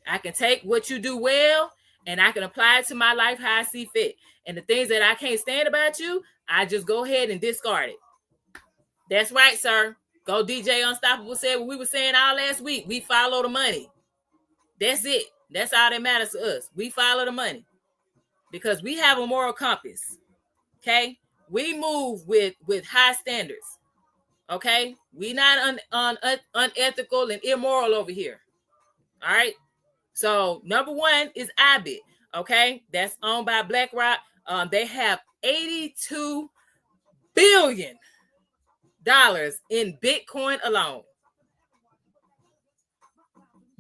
I can take what you do well and I can apply it to my life how I see fit. And the things that I can't stand about you, I just go ahead and discard it. That's right, sir. Go DJ Unstoppable said what we were saying all last week. We follow the money. That's it. That's all that matters to us. We follow the money because we have a moral compass. Okay? We move with high standards. Okay? We not unethical and immoral over here. All right? So number one is IBIT. Okay? That's owned by BlackRock. They have $82 billion in Bitcoin alone.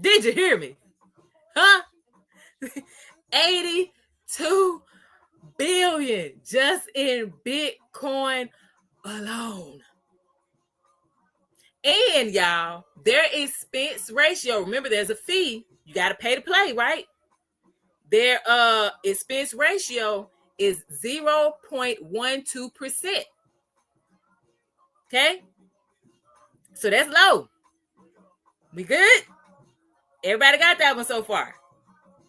Did you hear me? Huh? 82 billion just in Bitcoin alone. And y'all, their expense ratio, remember there's a fee. You got to pay to play, right? Their expense ratio is 0.12%. Okay? So that's low. We good? Everybody got that one so far.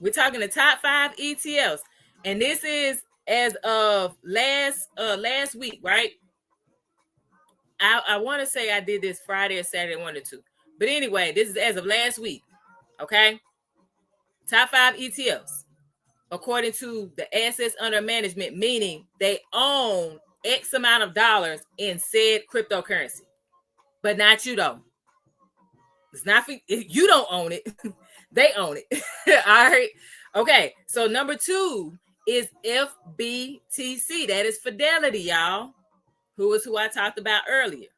We're talking the top 5 ETFs. And this is as of last week, right? I want to say I did this Friday or Saturday, 1 or 2. But anyway, this is as of last week. Okay? Top 5 ETFs. According to the assets under management, meaning they own X amount of dollars in said cryptocurrency. But not you, though. It's not for you, don't own it. They own it. All right. Okay. So number 2 is FBTC. That is Fidelity, y'all. Who I talked about earlier.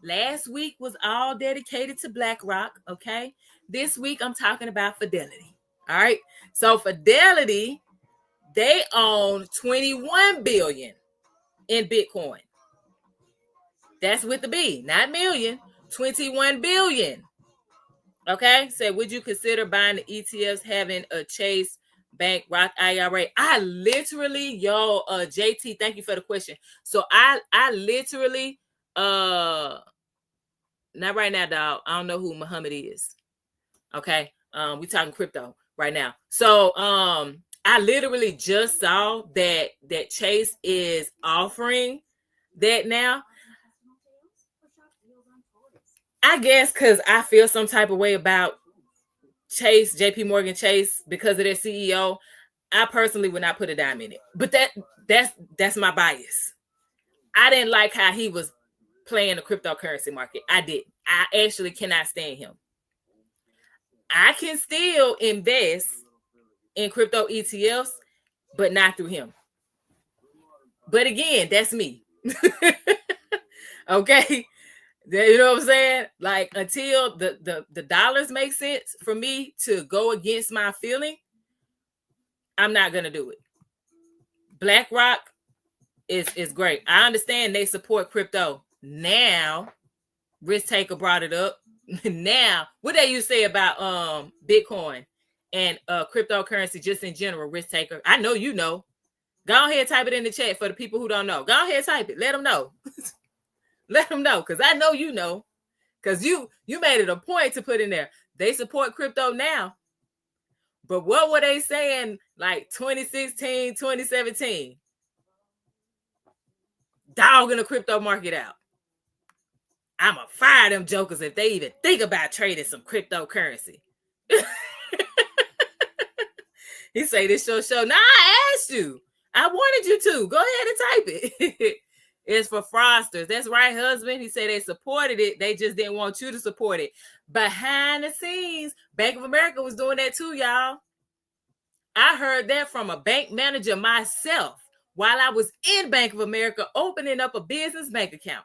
Last week was all dedicated to BlackRock. Okay. This week I'm talking about Fidelity. All right. So Fidelity, they own 21 billion in Bitcoin. That's with the B, not million. 21 billion. Okay, so would you consider buying the ETFs having a Chase Bank Rock IRA? I literally, JT, thank you for the question. So I literally, not right now, dog. I don't know who Muhammad is. Okay, we talking crypto right now. So I literally just saw that Chase is offering that now. I guess because I feel some type of way about Chase, JP Morgan Chase, because of their CEO. I personally would not put a dime in it. But that's my bias. I didn't like how he was playing the cryptocurrency market. I didn't. I actually cannot stand him. I can still invest in crypto ETFs, but not through him. But again, that's me. Okay. You know what I'm saying? Like until the dollars make sense for me to go against my feeling, I'm not gonna do it. BlackRock is great. I understand they support crypto. Now, Risk Taker brought it up. Now, what they you say about Bitcoin and cryptocurrency just in general, Risk Taker? I know you know. Go ahead, type it in the chat for the people who don't know. Go ahead, type it. Let them know. Let them know, because I know you know. Because you made it a point to put in there. They support crypto now. But what were they saying like 2016, 2017? Dogging the crypto market out. I'ma fire them jokers if they even think about trading some cryptocurrency. He say this show. Nah, I asked you. I wanted you to. Go ahead and type it. It's for fraudsters. That's right, husband. He said they supported it. They just didn't want you to support it. Behind the scenes, Bank of America was doing that too, y'all. I heard that from a bank manager myself while I was in Bank of America opening up a business bank account.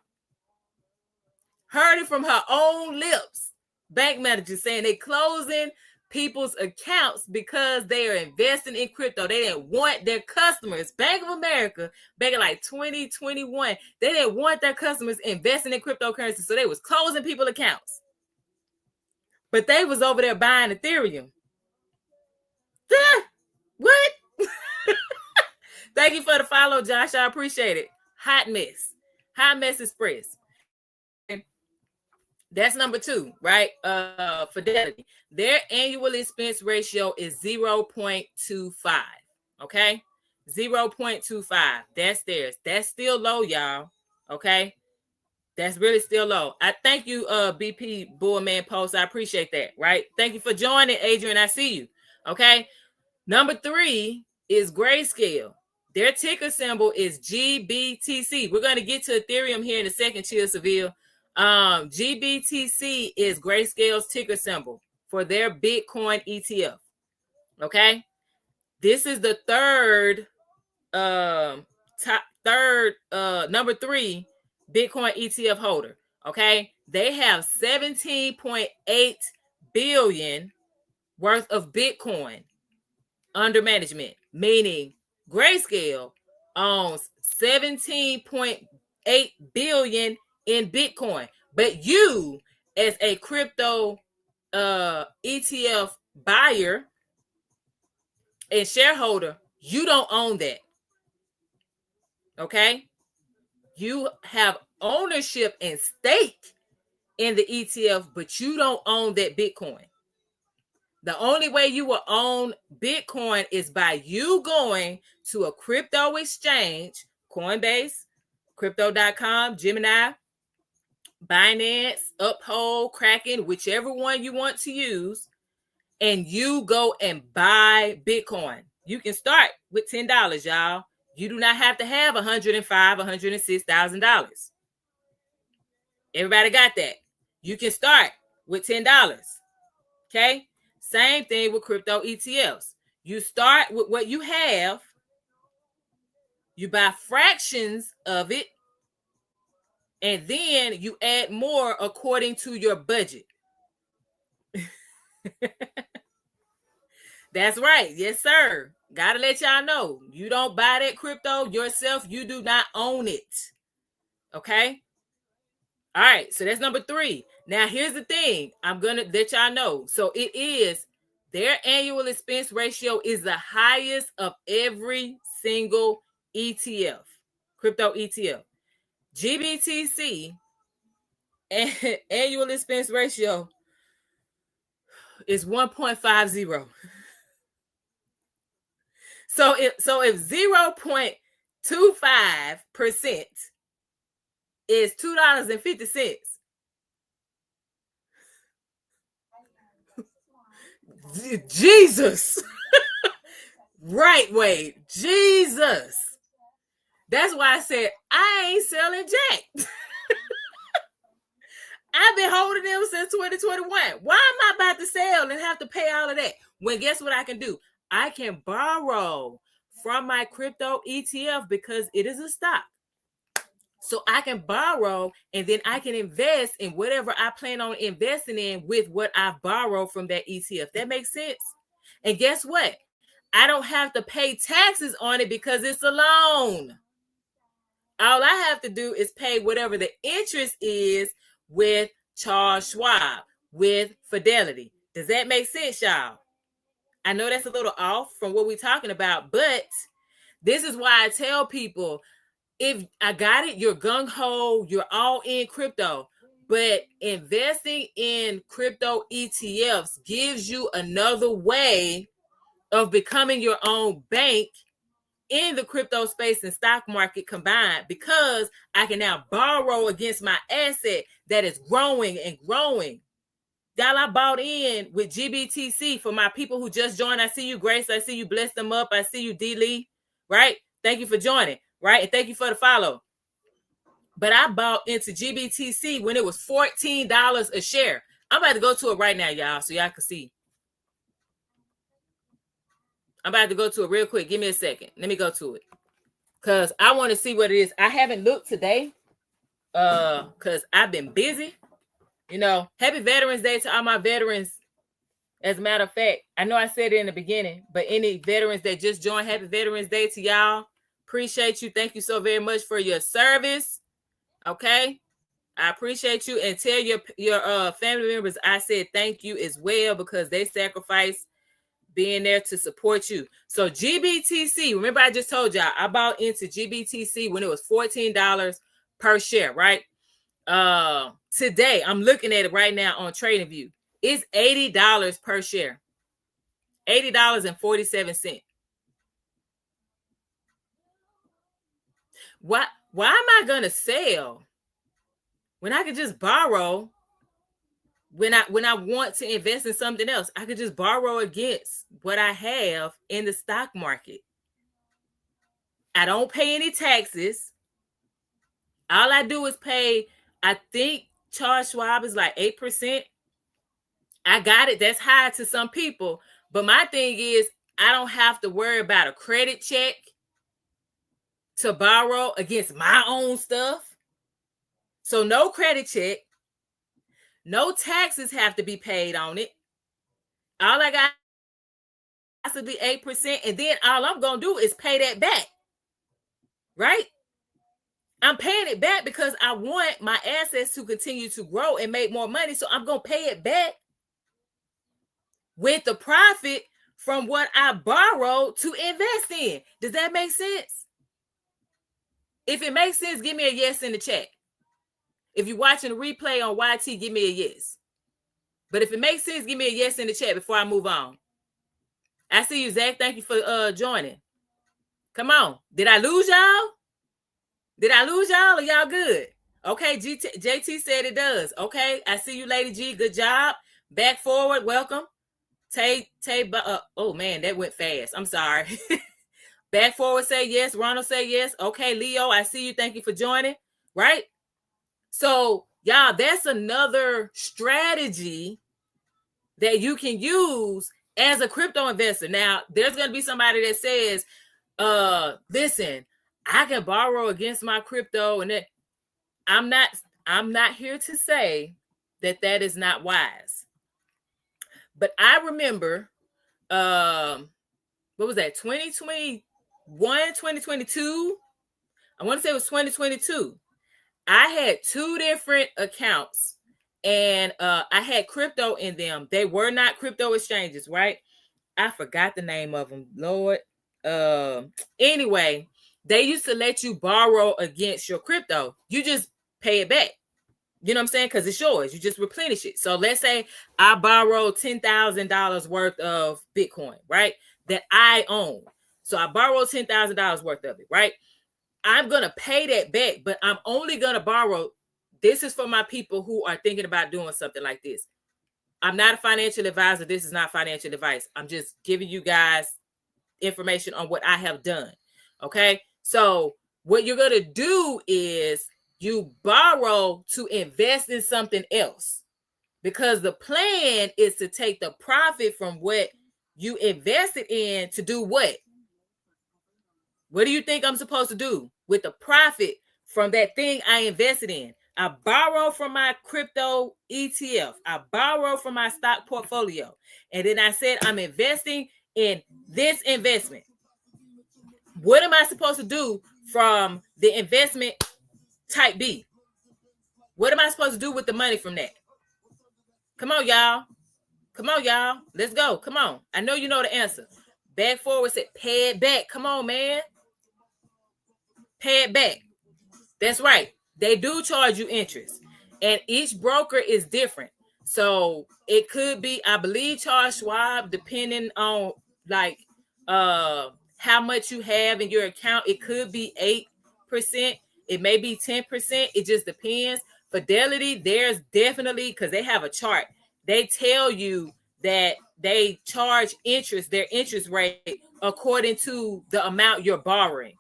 Heard it from her own lips. Bank manager saying they closing people's accounts because they are investing in crypto. They didn't want their customers. Bank of America, back in like 2021, they didn't want their customers investing in cryptocurrency, so they was closing people accounts. But they was over there buying Ethereum. What? Thank you for the follow, Josh. I appreciate it. Hot Mess Express. That's number 2, right? Fidelity. Their annual expense ratio is 0.25. Okay, 0.25. That's theirs. That's still low, y'all. Okay, that's really still low. I thank you, BP Bullman Post. I appreciate that. Right. Thank you for joining, Adrian. I see you. Okay. Number 3 is Grayscale. Their ticker symbol is GBTC. We're going to get to Ethereum here in a second, Chill Seville. GBTC is Grayscale's ticker symbol for their Bitcoin ETF. Okay. This is the number 3 Bitcoin ETF holder. Okay. They have 17.8 billion worth of Bitcoin under management, meaning Grayscale owns 17.8 billion in Bitcoin. But you, as a crypto ETF buyer and shareholder, you don't own that. Okay? You have ownership and stake in the ETF, but you don't own that Bitcoin. The only way you will own Bitcoin is by you going to a crypto exchange, Coinbase, Crypto.com, Gemini, Binance, Uphold, Kraken, whichever one you want to use, and you go and buy Bitcoin. You can start with $10, y'all. You do not have to have $105,000, $106,000. Everybody got that? You can start with $10. Okay? Same thing with crypto ETFs. You start with what you have, you buy fractions of it, and then you add more according to your budget. That's right. Yes, sir. Gotta let y'all know. You don't buy that crypto yourself. You do not own it. Okay? All right. So that's number 3. Now, here's the thing. I'm going to let y'all know. So it is, their annual expense ratio is the highest of every single ETF, crypto ETF. GBTC annual expense ratio is 1.50. So if 0.25% is $2.50. Jesus. Right, Wade. Jesus. That's why I said I ain't selling jack. I've been holding them since 2021. Why am I about to sell and have to pay all of that? When guess what I can do? I can borrow from my crypto ETF because it is a stock. So I can borrow and then I can invest in whatever I plan on investing in with what I've borrowed from that ETF. That makes sense. And guess what? I don't have to pay taxes on it because it's a loan. All I have to do is pay whatever the interest is with Charles Schwab, with Fidelity. Does that make sense, y'all? I know that's a little off from what we're talking about, but this is why I tell people, if I got it, you're gung-ho, you're all in crypto, but investing in crypto ETFs gives you another way of becoming your own bank in the crypto space and stock market combined, because I can now borrow against my asset that is growing and growing. Y'all, I bought in with GBTC for my people who just joined. I see you, Grace. I see you, bless them up. I see you, D. Lee. Right? Thank you for joining. Right? And thank you for the follow. But I bought into GBTC when it was $14 a share. I'm about to go to it right now, y'all, so y'all can see. I'm about to go to it real quick. Give me a second. Let me go to it, because I want to see what it is. I haven't looked today because I've been busy. You know, happy Veterans Day to all my veterans As a matter of fact, I know I said it in the beginning, but any veterans that just joined, happy Veterans Day to y'all. Appreciate you. Thank you so very much for your service. Okay. I appreciate you, and tell your family members I said thank you as well, because they sacrifice being there to support you. So GBTC, remember I just told y'all I bought into GBTC when it was $14 per share, right? Today I'm looking at it right now on TradingView. It's $80 per share. $80.47. Why am I gonna sell when I could just borrow? When I want to invest in something else, I could just borrow against what I have in the stock market. I don't pay any taxes. All I do is pay, I think Charles Schwab is like 8%. I got it. That's high to some people. But my thing is, I don't have to worry about a credit check to borrow against my own stuff. So no credit check. No taxes have to be paid on it. All I got to be 8%, and then all I'm gonna do is pay that back. Right? I'm paying it back because I want my assets to continue to grow and make more money. So I'm gonna pay it back with the profit from what I borrowed to invest in. Does that make sense? If it makes sense, give me a yes in the chat. If you're watching a replay on YT, give me a yes. But if it makes sense, give me a yes in the chat before I move on. I see you, Zach. Thank you for joining. Come on. Did I lose y'all? Did I lose y'all? Are y'all good? Okay, JT said it does. Okay, I see you, Lady G. Good job. Back forward. Welcome. Oh, man, that went fast. I'm sorry. Back forward, say yes. Ronald, say yes. Okay, Leo, I see you. Thank you for joining. Right? So, y'all, that's another strategy that you can use as a crypto investor. Now, there's going to be somebody that says, listen, I can borrow against my crypto, and that I'm not here to say that is not wise. But I remember, what was that? 2021, 2022. I want to say it was 2022. I had two different accounts, and I had crypto in them. They were not crypto exchanges, right? I forgot the name of them, Lord. Anyway, they used to let you borrow against your crypto. You just pay it back. You know what I'm saying? Because it's yours. You just replenish it. So let's say I borrowed $10,000 worth of Bitcoin, right? That I own. So I borrowed $10,000 worth of it, right? I'm going to pay that back, but I'm only going to borrow. This is for my people who are thinking about doing something like this. I'm not a financial advisor. This is not financial advice. I'm just giving you guys information on what I have done. Okay. So what you're going to do is you borrow to invest in something else, because the plan is to take the profit from what you invested in to do what? What do you think I'm supposed to do with the profit from that thing I invested in? I borrow from my crypto ETF. I borrow from my stock portfolio. And then I said, I'm investing in this investment. What am I supposed to do from the investment type B? What am I supposed to do with the money from that? Come on, y'all. Come on, y'all. Let's go. Come on. I know you know the answer. Back forward said, pay it back. Come on, man. Pay it back. That's right. They do charge you interest, and each broker is different. So it could be, I believe, Charles Schwab, depending on like how much you have in your account, it could be 8%. It may be 10%. It just depends. Fidelity, there's definitely, because they have a chart. They tell you that they charge interest, their interest rate, according to the amount you're borrowing.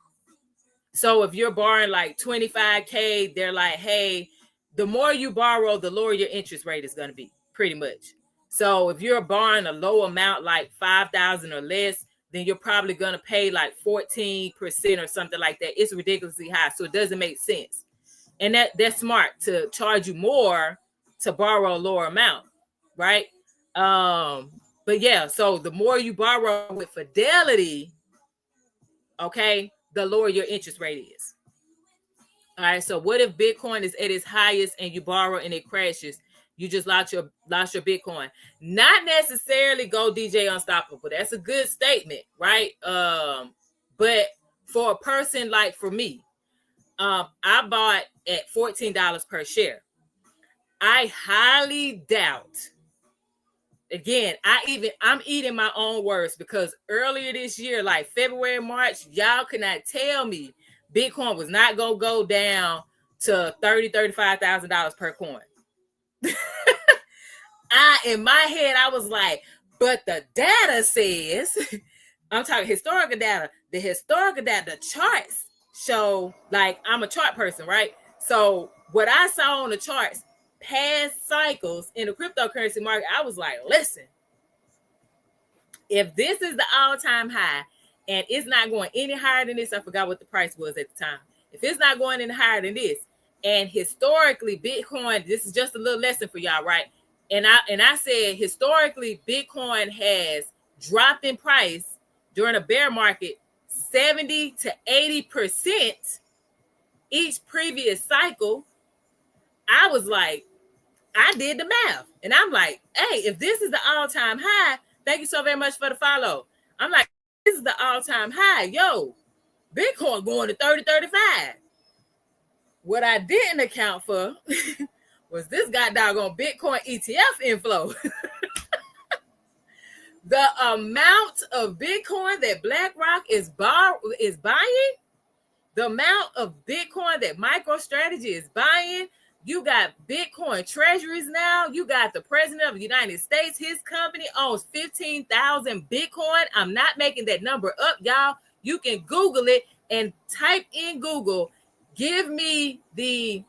So if you're borrowing like 25K, they're like, hey, the more you borrow, the lower your interest rate is going to be, pretty much. So if you're borrowing a low amount, like 5,000 or less, then you're probably going to pay like 14% or something like that. It's ridiculously high. So it doesn't make sense. And that's smart to charge you more to borrow a lower amount, right? But yeah, so the more you borrow with Fidelity, okay, the lower your interest rate is. All right. So what if Bitcoin is at its highest and you borrow and it crashes? You just lost your Bitcoin. Not necessarily go DJ Unstoppable. That's a good statement, right? But for a person like for me, I bought at $14 per share. I highly doubt. Again, I'm eating my own words, because earlier this year, like February, March, y'all could not tell me Bitcoin was not gonna go down to $35,000 per coin. In my head, I was like, but the data says, I'm talking historical data. The historical data, the charts show, like, I'm a chart person, right? So what I saw on the charts, past cycles in the cryptocurrency market, I was like, listen, if this is the all-time high and it's not going any higher than this, I forgot what the price was at the time. If it's not going any higher than this, and historically Bitcoin, this is just a little lesson for y'all, right? And I said historically Bitcoin has dropped in price during a bear market 70 to 80% each previous cycle. I was like, I did the math, and I'm like, hey, if this is the all-time high, thank you so very much for the follow. I'm like, this is the all-time high. Yo, Bitcoin going to 30, 35. What I didn't account for was this doggone Bitcoin ETF inflow. The amount of Bitcoin that BlackRock is buying, the amount of Bitcoin that MicroStrategy is buying. You got Bitcoin treasuries now. You got the president of the United States. His company owns 15,000 Bitcoin. I'm not making that number up, y'all. You can Google it and type in Google, give me the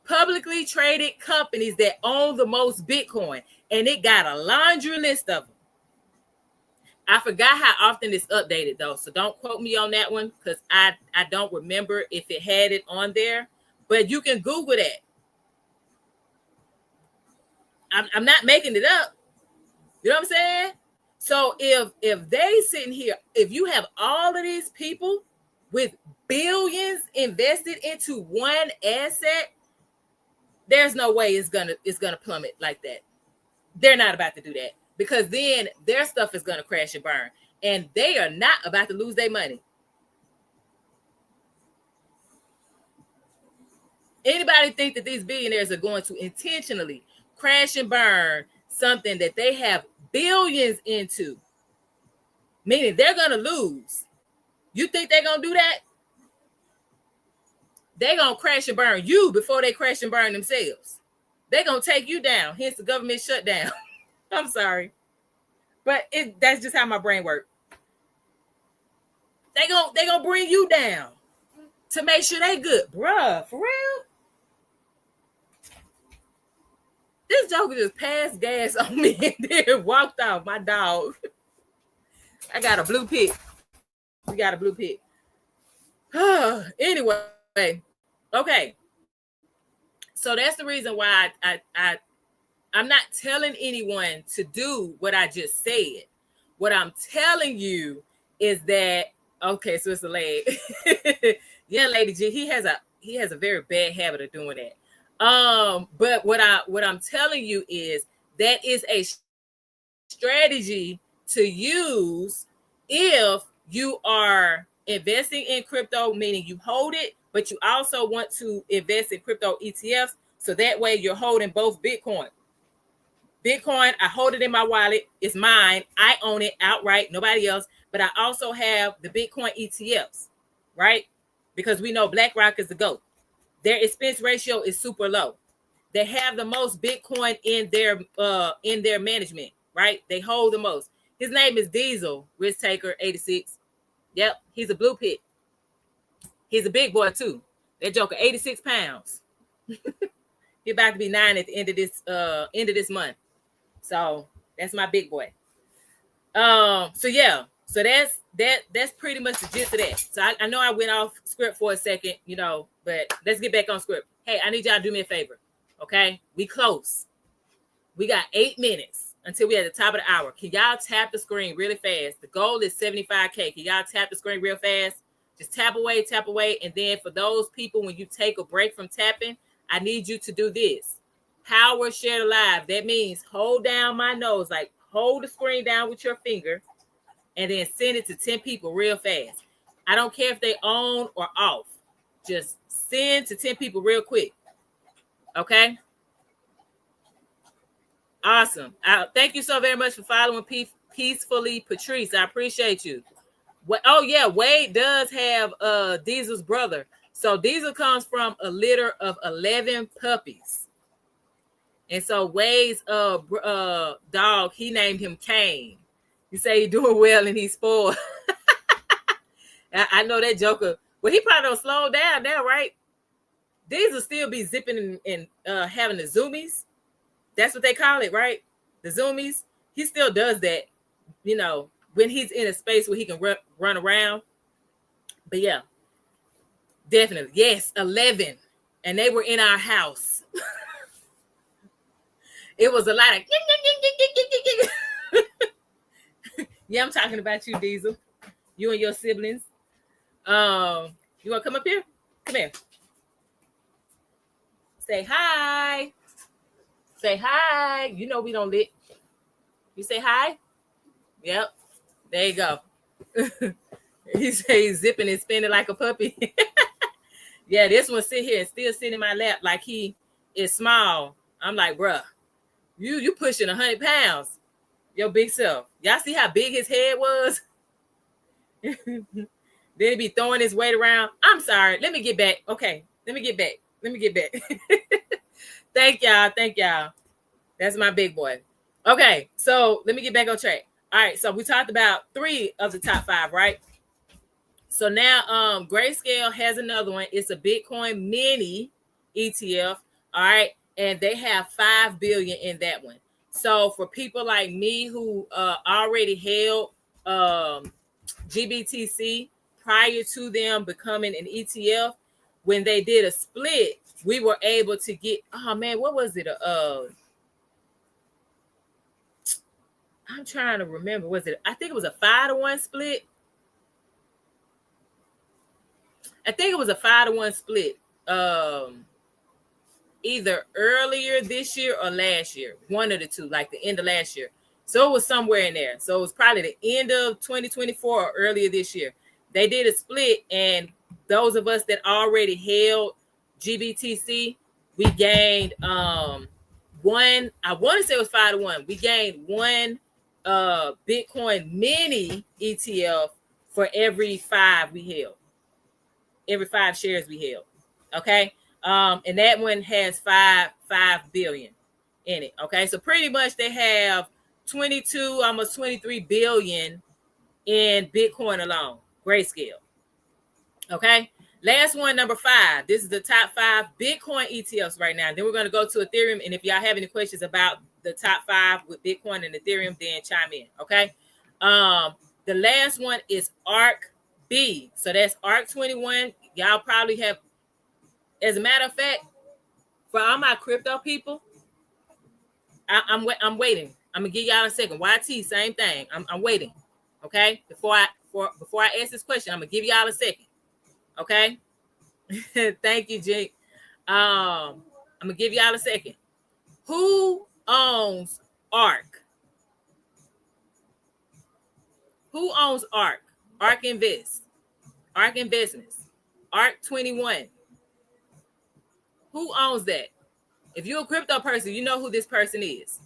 publicly traded companies that own the most Bitcoin. And it got a laundry list of them. I forgot how often it's updated, though. So don't quote me on that one, because I don't remember if it had it on there. But you can Google that. I'm not making it up. You know what I'm saying? So if they sitting here, if you have all of these people with billions invested into one asset, there's no way it's gonna plummet like that. They're not about to do that, because then their stuff is gonna crash and burn, and they are not about to lose their money. Anybody think that these billionaires are going to intentionally crash and burn something that they have billions into, meaning they're going to lose? You think they're going to do that? They're going to crash and burn you before they crash and burn themselves. They're going to take you down, hence the government shutdown. I'm sorry, but that's just how my brain works. They're going to bring you down to make sure they good. Bruh, for real? This joker just passed gas on me and then walked off. My dog. I got a blue pit. We got a blue pit. Anyway, okay. So that's the reason why I'm not telling anyone to do what I just said. What I'm telling you is that, okay, so it's a leg. Yeah, Lady G, he has a very bad habit of doing that. But what I'm telling you is that is a strategy to use if you are investing in crypto, meaning you hold it, but you also want to invest in crypto ETFs. So that way you're holding both Bitcoin. Bitcoin, I hold it in my wallet. It's mine. I own it outright, nobody else. But I also have the Bitcoin ETFs, right? Because we know BlackRock is the GOAT. Their expense ratio is super low. They have the most Bitcoin in their management, right? They hold the most. His name is Diesel, Risk Taker 86. Yep, he's a blue pit. He's a big boy too. That joker, 86 pounds. He's about to be 9 at the end of this month. So that's my big boy. So yeah, so that's pretty much the gist of that. So I know I went off script for a second, but let's get back on script. Hey, I need y'all to do me a favor. Okay, we close. We got 8 minutes. until we at the top of the hour. Can y'all tap the screen really fast? The goal is 75K. Can y'all tap the screen real fast? Just tap away. And then for those people, when you take a break from tapping, I need you to do this. Power share live. That means hold down my nose, like hold the screen down with your finger, and then send it to 10 people real fast. I don't care if they on or off. Just send to 10 people real quick. Okay? Awesome. Thank you so very much for following Peacefully Patrice. I appreciate you. Oh, yeah. Wade does have Diesel's brother. So Diesel comes from a litter of 11 puppies. And so Wade's dog, he named him Kane. You say he's doing well and he's spoiled. I know that joker. Well, he probably don't slow down now, right? These will still be zipping and having the zoomies. That's what they call it, right? The zoomies. He still does that, you know, when he's in a space where he can run around. But yeah, definitely. Yes, 11. And they were in our house. It was a lot of... Yeah, I'm talking about you, Diesel. You and your siblings. You want to come up here? Come here. Say hi. Say hi. You know we don't lit. You say hi? Yep. There you go. He say he's zipping and spinning like a puppy. Yeah, this one sit here and still sit in my lap like he is small. I'm like, bruh, you pushing 100 pounds. Your big self. Y'all see how big his head was? Then he be throwing his weight around. I'm sorry. Let me get back. Okay. Let me get back. Thank y'all. That's my big boy. Okay. So let me get back on track. All right. So we talked about 3 of the top 5, right? So now Grayscale has another one. It's a Bitcoin mini ETF. All right. And they have 5 billion in that one. So for people like me who already held GBTC prior to them becoming an ETF, when they did a split, we were able to get, oh man, what was it? I'm trying to remember. I think it was a 5-to-1 split. I think it was a 5-to-1 split. Either earlier this year or last year, one of the two, like the end of last year. So it was somewhere in there. So it was probably the end of 2024 or earlier this year. They did a split, and those of us that already held GBTC, we gained one. I want to say it was 5-to-1. We gained one Bitcoin mini ETF for every 5 we held. Every 5 shares we held. Okay. And that one has 5 billion in it. Okay, so pretty much they have 22, almost 23 billion in Bitcoin alone. Grayscale. Okay, last one, number 5. This is the top 5 Bitcoin ETFs right now. Then we're going to go to Ethereum, and if y'all have any questions about the top 5 with Bitcoin and Ethereum, then chime in. Okay, the last one is ARK-B. So that's ARK-21. Y'all probably have. As a matter of fact, for all my crypto people, I'm waiting. I'm gonna give y'all a second. YT, same thing. I'm waiting. Okay. Before I ask this question, I'm gonna give y'all a second. Okay. Thank you, Jake. I'm gonna give y'all a second. Who owns ARK? Who owns ARK? ARK Invest. ARK Investments. ARK-21. Who owns that? If you're a crypto person, you know who this person is.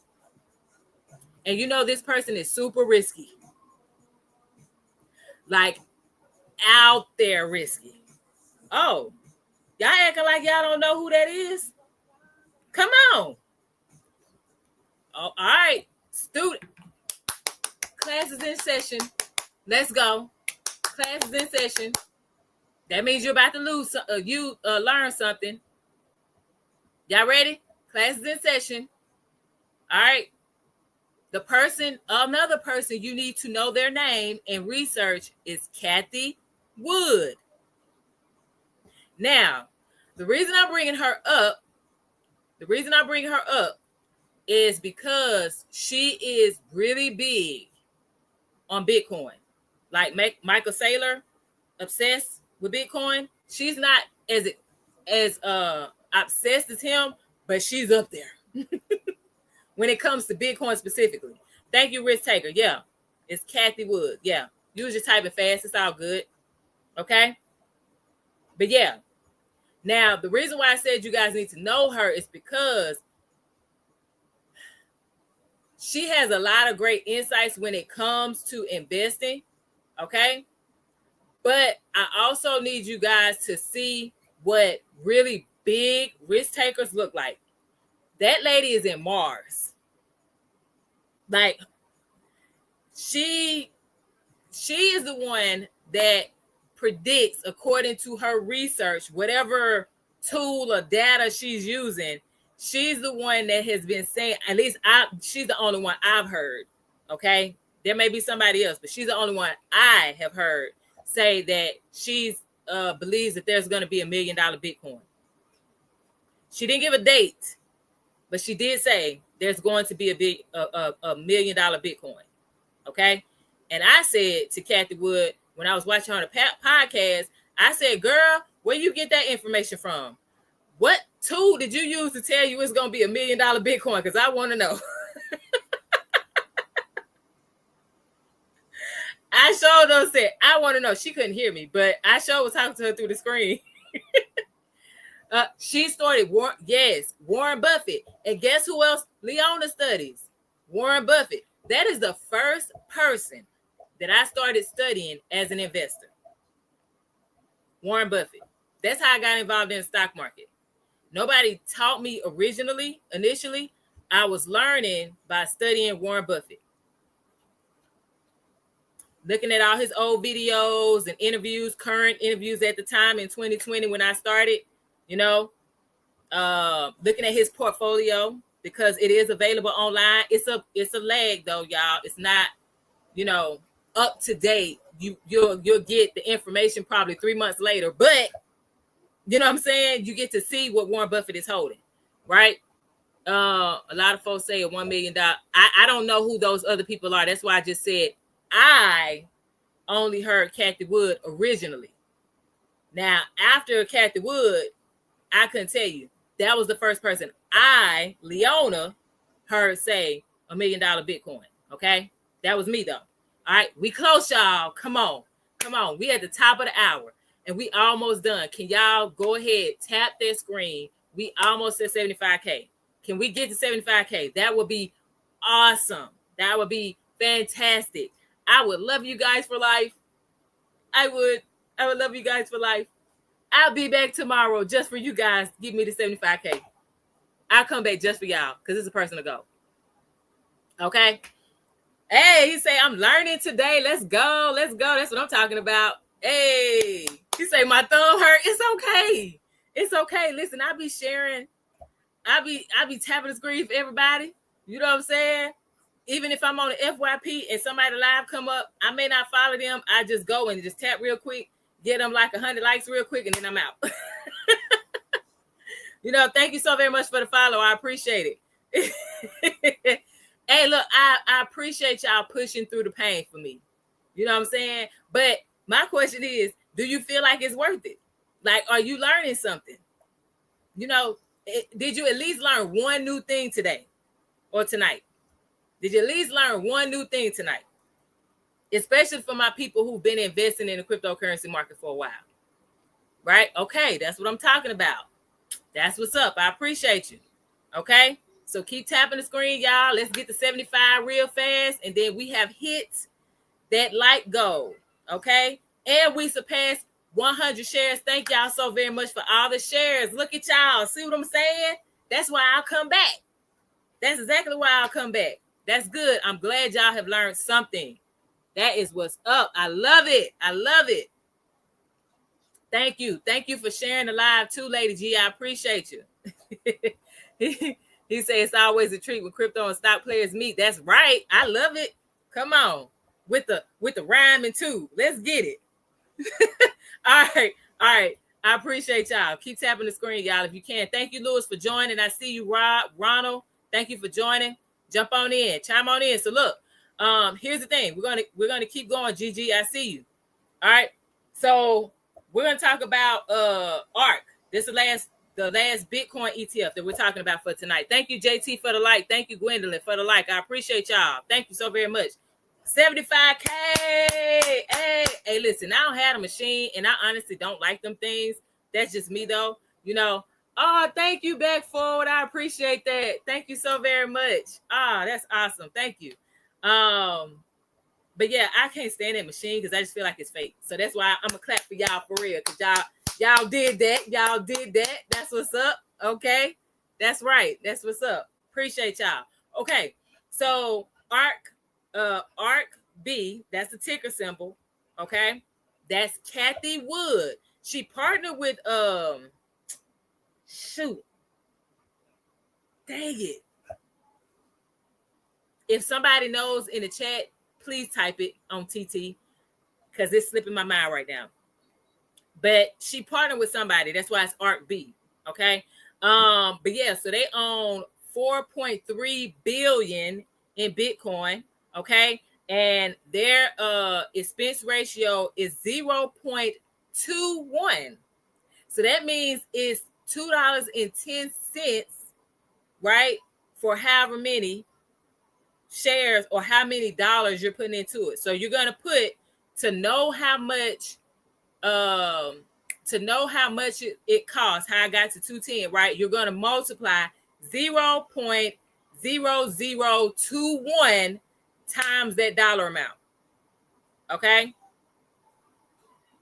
And you know this person is super risky. Like, out there risky. Oh, y'all acting like y'all don't know who that is? Come on. Oh, all right. Student. Class is in session. Let's go. Class is in session. That means you're about to learn something. Y'all ready? Class is in session. All right. Another person you need to know their name and research is Kathy Wood. Now, the reason I'm bringing her up is because she is really big on Bitcoin. Like Michael Saylor, obsessed with Bitcoin. She's not as obsessed as him, but she's up there when it comes to Bitcoin specifically. Thank you, Risk Taker. Yeah, it's Kathy Wood. Yeah, you was just typing fast. It's all good. Okay, but yeah. Now the reason why I said you guys need to know her is because she has a lot of great insights when it comes to investing. Okay, but I also need you guys to see what really big risk takers look like. That lady is in Mars. Like, she is the one that predicts, according to her research, whatever tool or data she's using, she's the one that has been saying, at least she's the only one I've heard. Okay, there may be somebody else, but she's the only one I have heard say that she's believes that there's going to be $1 million Bitcoin. She didn't give a date, but she did say there's going to be a $1 million Bitcoin. Okay, and I said to Kathy Wood when I was watching her on the podcast, I said, "Girl, where you get that information from? What tool did you use to tell you it's going to be $1 million Bitcoin? Because I want to know." I showed her, said, I want to know. She couldn't hear me, but I sure was talking to her through the screen. She started, Warren Buffett. And guess who else Leona studies? Warren Buffett. That is the first person that I started studying as an investor. Warren Buffett. That's how I got involved in the stock market. Nobody taught me initially. I was learning by studying Warren Buffett. Looking at all his old videos and interviews, current interviews at the time in 2020 when I started, looking at his portfolio because it is available online. It's a lag though, y'all. It's not, up to date. You'll get the information probably 3 months later, but you know what I'm saying? You get to see what Warren Buffett is holding, right? A lot of folks say $1 million. I don't know who those other people are. That's why I just said I only heard Kathy Wood originally. Now, after Kathy Wood, I couldn't tell you. That was the first person Leona, heard say $1 million Bitcoin. Okay? That was me, though. All right? We close, y'all. Come on. We at the top of the hour, and we almost done. Can y'all go ahead, tap that screen? We almost at 75K. Can we get to 75K? That would be awesome. That would be fantastic. I would love you guys for life. I would love you guys for life. I'll be back tomorrow just for you guys. Give me the 75K. I'll come back just for y'all because it's a person to go. Okay? Hey, he say, I'm learning today. Let's go. That's what I'm talking about. Hey, he say, my thumb hurt. It's okay. Listen, I be sharing. I be tapping the screen for everybody. You know what I'm saying? Even if I'm on the FYP and somebody live come up, I may not follow them. I just go and just tap real quick, get them like 100 likes real quick, and then I'm out. Thank you so very much for the follow. I appreciate it. Hey, look, I appreciate y'all pushing through the pain for me. You know what I'm saying? But my question is, do you feel like it's worth it? Like, are you learning something? Did you at least learn one new thing today or tonight? Did you at least learn one new thing tonight? Especially for my people who've been investing in the cryptocurrency market for a while. Right? Okay, that's what I'm talking about. That's what's up. I appreciate you. Okay? So keep tapping the screen, y'all. Let's get to 75 real fast. And then we have hit that like goal. Okay? And we surpassed 100 shares. Thank y'all so very much for all the shares. Look at y'all. See what I'm saying? That's why I'll come back. That's exactly why I'll come back. That's good. I'm glad y'all have learned something. That is what's up. I love it. Thank you. Thank you for sharing the live too, Lady G. I appreciate you. He said it's always a treat when crypto and stock players meet. That's right. I love it. Come on. With the rhyming too. Let's get it. All right. I appreciate y'all. Keep tapping the screen, y'all, if you can. Thank you, Lewis, for joining. I see you, Ronald. Thank you for joining. Jump on in, chime on in. So look, here's the thing. We're gonna keep going. GG, I see you. All right. So we're gonna talk about ARK. This is the last Bitcoin ETF that we're talking about for tonight. Thank you, JT, for the like. Thank you, Gwendolyn, for the like. I appreciate y'all. Thank you so very much. 75K. Hey, listen, I don't have a machine, and I honestly don't like them things. That's just me, though. You know. Oh, thank you, Back Forward. I appreciate that. Thank you so very much. That's awesome. Thank you. But yeah, I can't stand that machine because I just feel like it's fake. So that's why I'm gonna clap for y'all for real, because y'all did that. Y'all did that. That's what's up. Okay. That's right. That's what's up. Appreciate y'all. Okay. So ARK B, that's the ticker symbol. Okay. That's Kathy Wood. She partnered with shoot. Dang it. If somebody knows in the chat, please type it on TT because it's slipping my mind right now. But she partnered with somebody. That's why it's ARK B. Okay. But yeah, so they own 4.3 billion in Bitcoin. Okay. And their expense ratio is 0.21. So that means it's $2.10, right? For however many shares or how many dollars you're putting into it. So you're going to put, to know how much it costs, how I got to 210, right? You're going to multiply 0.0021 times that dollar amount. Okay.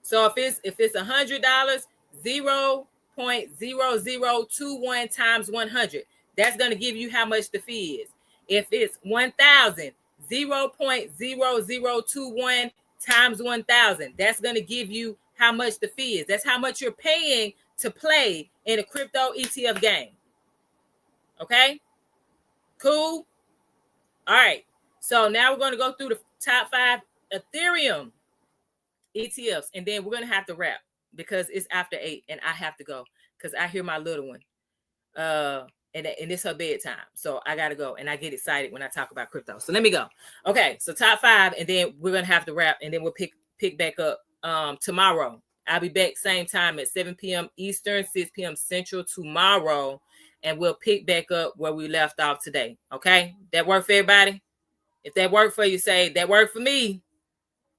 So if it's $100, 0.0021 times 100, that's going to give you how much the fee is. If it's 1,000, 0.0021 times 1,000, that's going to give you how much the fee is. That's how much you're paying to play in a crypto ETF game. Okay? Cool? All right. So now we're going to go through the top 5 Ethereum ETFs, and then we're going to have to wrap because it's after 8 and I have to go because I hear my little one. And it's her bedtime. So I got to go, and I get excited when I talk about crypto. So let me go. Okay. So top 5, and then we're going to have to wrap, and then we'll pick back up tomorrow. I'll be back same time at 7 p.m. Eastern, 6 p.m. Central tomorrow, and we'll pick back up where we left off today. Okay. That work for everybody? If that worked for you, say that worked for me.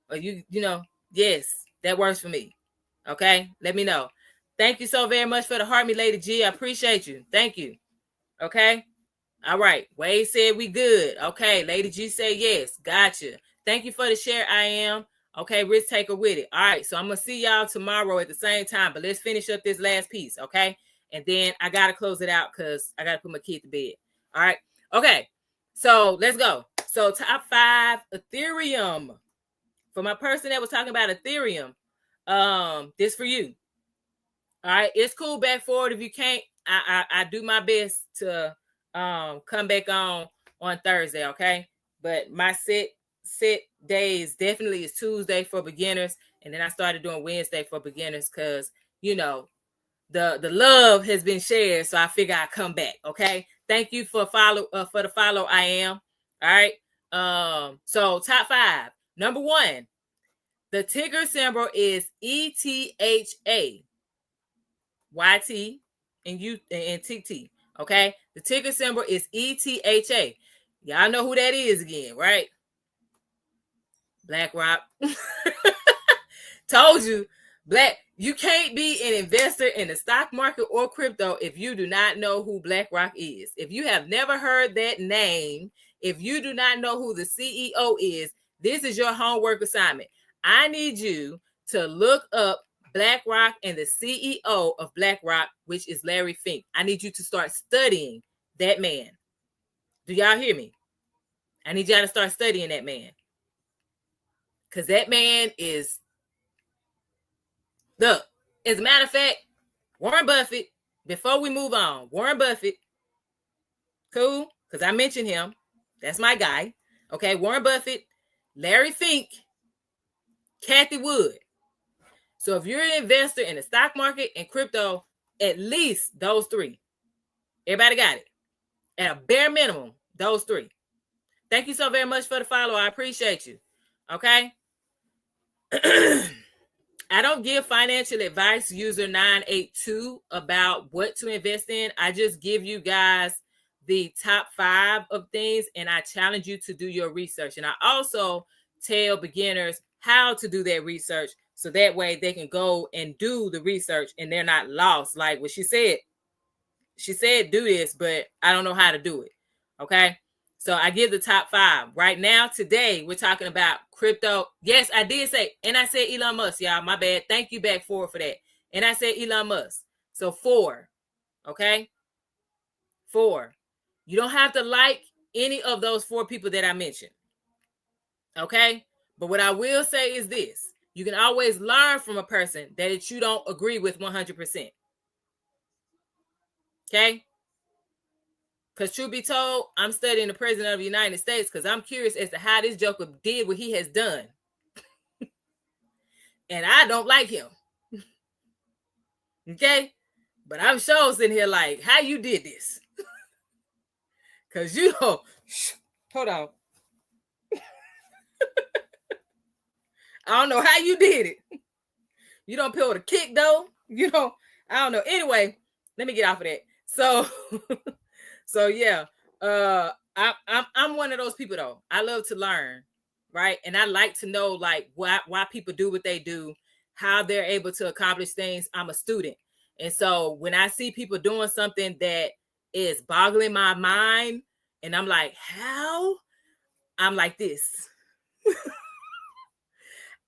Or you know, yes, that works for me. Okay. Let me know. Thank you so very much for the heart, me, Lady G. I appreciate you. Thank you. Okay. All right. Wade said we good. Okay. Lady G said yes. Gotcha. Thank you for the share. I am. Okay. Risk taker with it. All right. So I'm going to see y'all tomorrow at the same time, but let's finish up this last piece. Okay. And then I got to close it out because I got to put my kid to bed. All right. Okay. So let's go. So top 5 Ethereum. For my person that was talking about Ethereum, this for you. All right. It's cool. Back forward. If you can't, I do my best to come back on Thursday, okay? But my set days definitely is Tuesday for beginners, and then I started doing Wednesday for beginners because you know the love has been shared, so I figure I come back, okay? Thank you for the follow. I am all right. So top 5. Number 1, the ticker symbol is ETHA. YT and TT. Okay. The ticker symbol is ETHA. Y'all know who that is again, right? BlackRock. Told you, you can't be an investor in the stock market or crypto if you do not know who BlackRock is. If you have never heard that name, if you do not know who the CEO is, this is your homework assignment. I need you to look up BlackRock and the CEO of BlackRock, which is Larry Fink. I need you to start studying that man. Do y'all hear me? I need y'all to start studying that man. Because that man is, look, as a matter of fact, Warren Buffett, before we move on, Warren Buffett, cool, because I mentioned him. That's my guy. Okay, Warren Buffett, Larry Fink, Kathy Wood. So if you're an investor in the stock market and crypto, at least those 3. Everybody got it? At a bare minimum, those 3. Thank you so very much for the follow. I appreciate you. Okay. I don't give financial advice, user 982, about what to invest in. I just give you guys the top 5 of things, and I challenge you to do your research. And I also tell beginners how to do that research, so that way they can go and do the research and they're not lost. Like what she said do this, but I don't know how to do it. Okay. So I give the top 5. Right now, today, we're talking about crypto. Yes, I did say, and I said Elon Musk, y'all. My bad. Thank you back for that. And I said Elon Musk. So 4. Okay. 4. You don't have to like any of those 4 people that I mentioned. Okay. But what I will say is this. You can always learn from a person that you don't agree with 100%. Okay. Because truth be told, I'm studying the president of the United States because I'm curious as to how this joker did what he has done. And I don't like him. Okay? But I'm sure sitting here like, how you did this? Because you don't... Hold on. I don't know how you did it. You don't pull the kick, though. You don't... I don't know. Anyway, let me get off of that. So yeah, I'm one of those people though. I love to learn, right? And I like to know like why people do what they do, how they're able to accomplish things. I'm a student, and so when I see people doing something that is boggling my mind, and I'm like, how? I'm like this.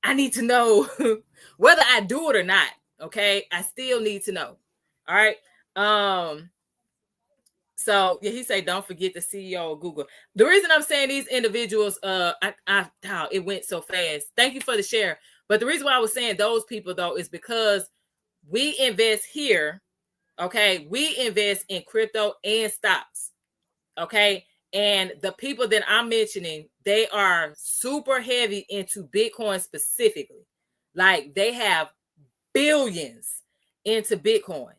I need to know whether I do it or not. Okay, I still need to know. All right. So yeah, he said, don't forget the CEO of Google. The reason I'm saying these individuals, it went so fast. Thank you for the share. But the reason why I was saying those people though is because we invest here. Okay, we invest in crypto and stocks. Okay, and the people that I'm mentioning, they are super heavy into Bitcoin specifically. Like they have billions into Bitcoin.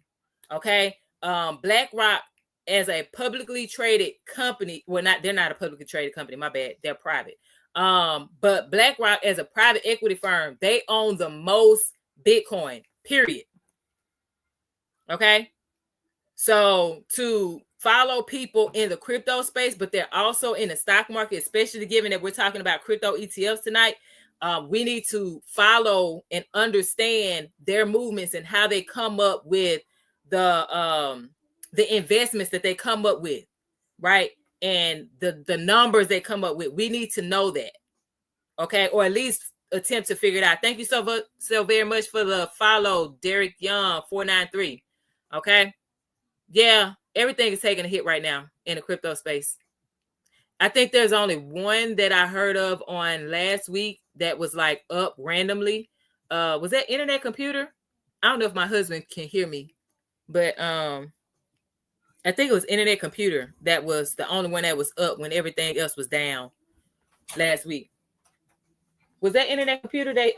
Okay, BlackRock, as a publicly traded company, they're not a publicly traded company, my bad, they're private. But BlackRock, as a private equity firm, they own the most Bitcoin, period. Okay. So to follow people in the crypto space, but they're also in the stock market, especially given that we're talking about crypto ETFs tonight, we need to follow and understand their movements and how they come up with the investments that they come up with, right? And the numbers they come up with. We need to know that, okay? Or at least attempt to figure it out. Thank you so very much for the follow, Derek Young 493. Okay, yeah, everything is taking a hit right now in the crypto space. I think there's only one that I heard of on last week that was like up randomly. Was that Internet Computer? I don't know if my husband can hear me, but I think it was Internet Computer that was the only one that was up when everything else was down last week. Was that Internet Computer they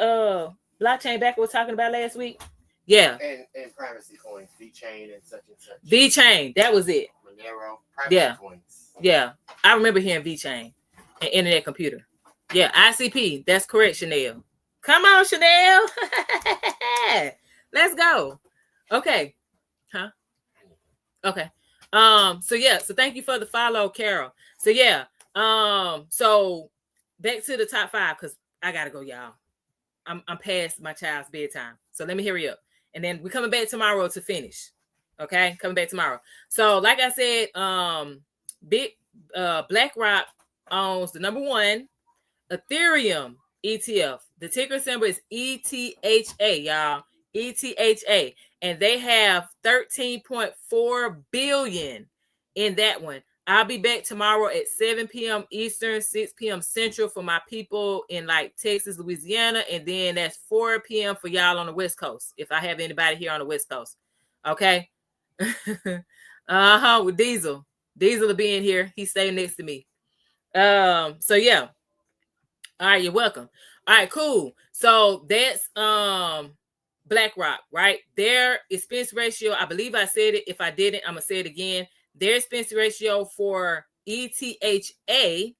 blockchain backer was talking about last week? Yeah. And privacy coins, VeChain and such and such. VeChain, that was it. Monero, privacy coins. Yeah. I remember hearing VeChain and Internet Computer. Yeah, ICP. That's correct, Chanel. Come on, Chanel. Let's go. Okay. Huh? Okay. So yeah, so thank you for the follow, Carol. So yeah, so back to the top 5 because I gotta go, y'all. I'm past my child's bedtime. So let me hurry up. And then we're coming back tomorrow to finish. Okay, coming back tomorrow. So like I said, BlackRock owns the number 1 Ethereum ETF. The ticker symbol is ETHA, y'all. ETHA. And they have 13.4 billion in that one. I'll be back tomorrow at 7 p.m. Eastern, 6 p.m. Central for my people in like Texas, Louisiana. And then that's 4 p.m. for y'all on the West Coast, if I have anybody here on the West Coast. Okay. With Diesel. Diesel will be in here. He's staying next to me. So yeah. All right, you're welcome. All right, cool. So that's BlackRock, right? Their expense ratio, I believe I said it. If I didn't, I'm gonna say it again. their expense ratio for ETHA,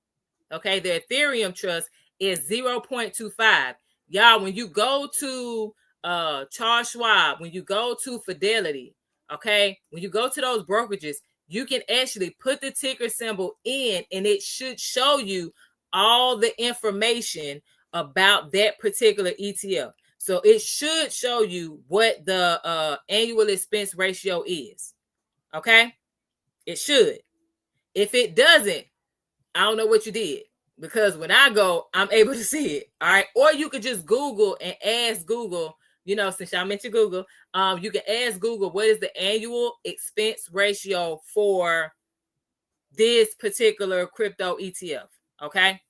okay, the Ethereum trust, is 0.25. Y'all, when you go to Charles Schwab, when you go to Fidelity, okay, when you go to those brokerages, you can actually put the ticker symbol in, and it should show you all the information about that particular ETF. So it should show you what the annual expense ratio is. Okay, it should. If it doesn't, I don't know what you did, because when I go, I'm able to see it. All right. Or you could just Google and ask Google, since y'all mentioned Google, you can ask Google, what is the annual expense ratio for this particular crypto ETF? Okay.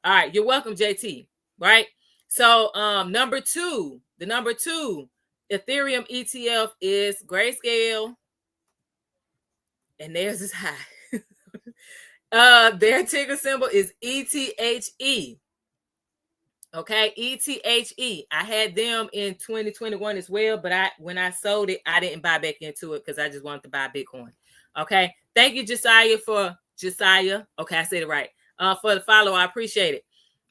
All right. You're welcome, JT. Right. So the number two Ethereum ETF is Grayscale, and theirs is high. Their ticker symbol is ETHE. Okay, ETHE. I had them in 2021 as well, but when I sold it, I didn't buy back into it because I just wanted to buy Bitcoin. Okay, thank you, Josiah, Okay, I said it right. For the follow, I appreciate it.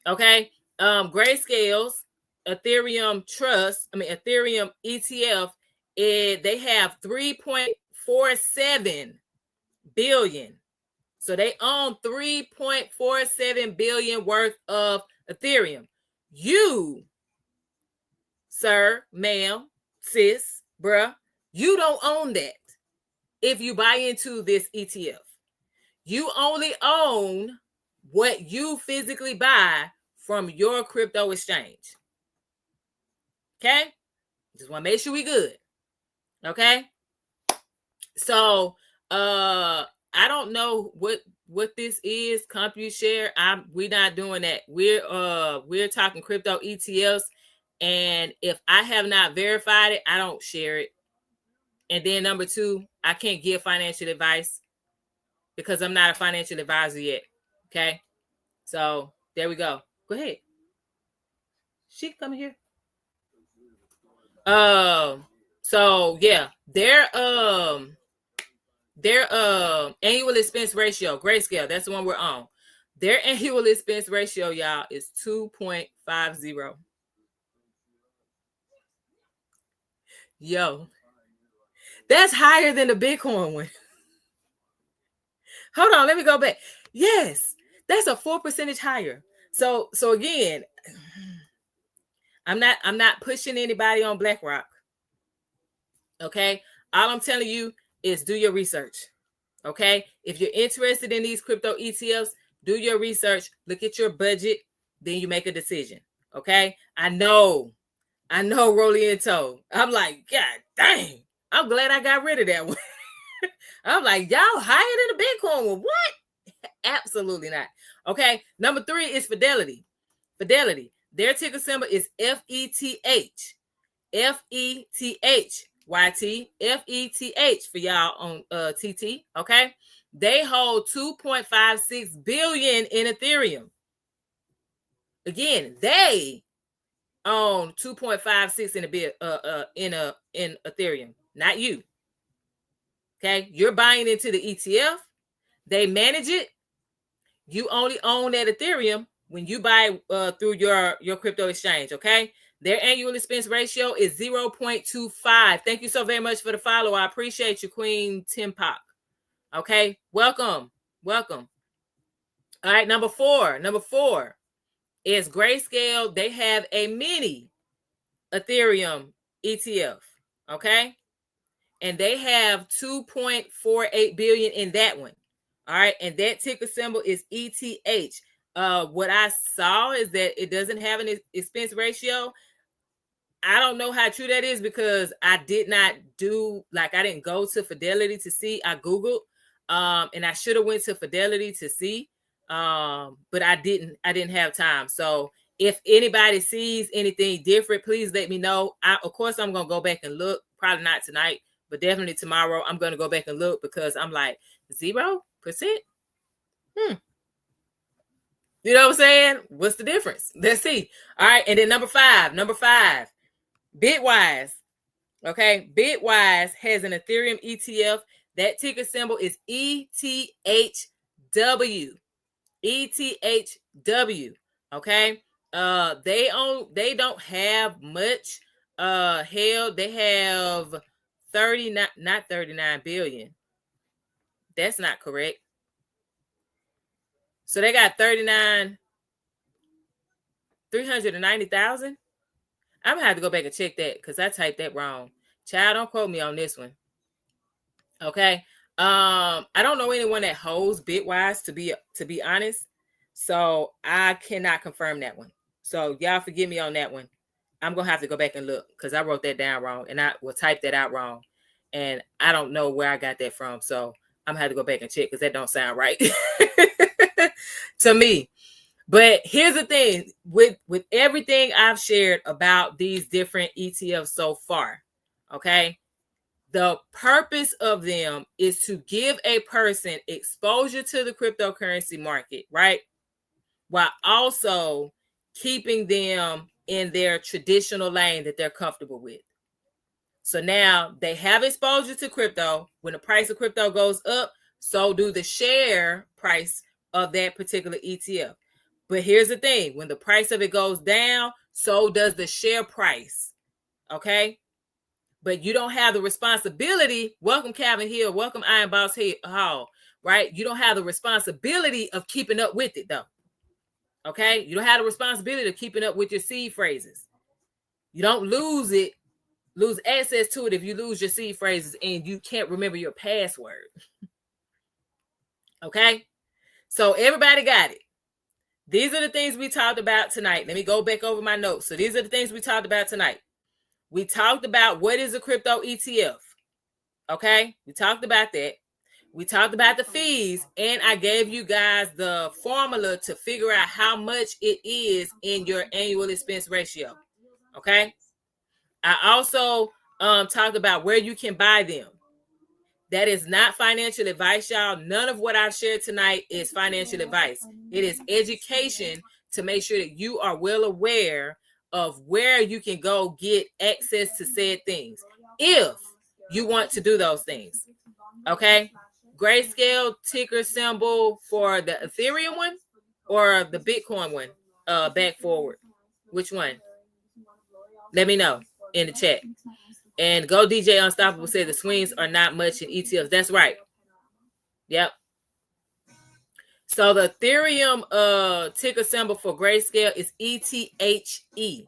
Okay, Grayscale's Ethereum ETF, they have 3.47 billion. So they own 3.47 billion worth of Ethereum. You, sir, ma'am, sis, bruh, you don't own that if you buy into this ETF. You only own what you physically buy from your crypto exchange. Okay? Just want to make sure we good. Okay? So, I don't know what this is, CompuShare. We're not doing that. We're talking crypto ETFs, and if I have not verified it, I don't share it. And then number two, I can't give financial advice because I'm not a financial advisor yet. Okay, so there we go. Go ahead. She can come here. So yeah, their annual expense ratio, Grayscale, that's the one we're on. Their annual expense ratio, y'all, is 2.50. Yo, that's higher than the Bitcoin one. Hold on, let me go back. Yes, that's a 4% higher. So again, I'm not pushing anybody on BlackRock. Okay, all I'm telling you is do your research. Okay, if you're interested in these crypto ETFs, do your research, look at your budget, then you make a decision. Okay, I know, Roliento. I'm like, God dang, I'm glad I got rid of that one. I'm like, y'all higher than the Bitcoin one. What? Absolutely not. Okay, number 3 is Fidelity. Their ticker symbol is FETH. FETH. YT, FETH for y'all on TT. Okay, they hold 2.56 billion in Ethereum. Again, they own 2.56 in Ethereum, not you. Okay, you're buying into the ETF. They manage it. You only own that Ethereum when you buy through your crypto exchange. Okay. Their annual expense ratio is 0.25. Thank you so very much for the follow. I appreciate you, Queen Timpak. Okay, welcome. All right, number four is Grayscale. They have a mini Ethereum ETF. Okay, and they have 2.48 billion in that one. All right, and that ticker symbol is ETH. What I saw is that it doesn't have an expense ratio. I don't know how true that is because I did not I didn't go to Fidelity to see. I Googled, and I should have went to Fidelity to see, but I didn't have time. So if anybody sees anything different, please let me know. Of course, I'm going to go back and look, probably not tonight, but definitely tomorrow. I'm going to go back and look because I'm like 0%. You know what I'm saying? What's the difference? Let's see. All right. And then number five, Bitwise. Okay. Bitwise has an Ethereum ETF. That ticker symbol is ETHW. ETHW. Okay. They don't have much. Hell, they have 39, not 39 billion. That's not correct. So they got 390,000. I'm gonna have to go back and check that because I typed that wrong. Child, don't quote me on this one. Okay. I don't know anyone that holds Bitwise, to be honest. So I cannot confirm that one. So y'all forgive me on that one. I'm gonna have to go back and look because I wrote that down wrong and I will type that out wrong. And I don't know where I got that from. So I'm gonna have to go back and check because that don't sound right to me. But here's the thing with everything I've shared about these different ETFs so far. Okay. The purpose of them is to give a person exposure to the cryptocurrency market, right? While also keeping them in their traditional lane that they're comfortable with. So now they have exposure to crypto. When the price of crypto goes up, so do the share price of that particular ETF. But here's the thing. When the price of it goes down, so does the share price. Okay? But you don't have the responsibility. Welcome, Calvin Hill. Welcome, Iron Boss Hall. Right? You don't have the responsibility of keeping up with it, though. Okay? You don't have the responsibility of keeping up with your seed phrases. You don't lose access to it if you lose your seed phrases and you can't remember your password. Okay? So everybody got it. These are the things we talked about tonight. Let me go back over my notes. So these are the things we talked about tonight. We talked about what is a crypto ETF. Okay? We talked about that. We talked about the fees, and I gave you guys the formula to figure out how much it is in your annual expense ratio. Okay? I also talked about where you can buy them. That is not financial advice, y'all. None of what I've shared tonight is financial advice. It is education to make sure that you are well aware of where you can go get access to said things if you want to do those things. Okay? Grayscale ticker symbol for the Ethereum one or the Bitcoin one? Back forward. Which one? Let me know in the chat. And Go DJ Unstoppable said the swings are not much in ETFs. That's right. Yep. So the Ethereum ticker symbol for Grayscale is ETHE.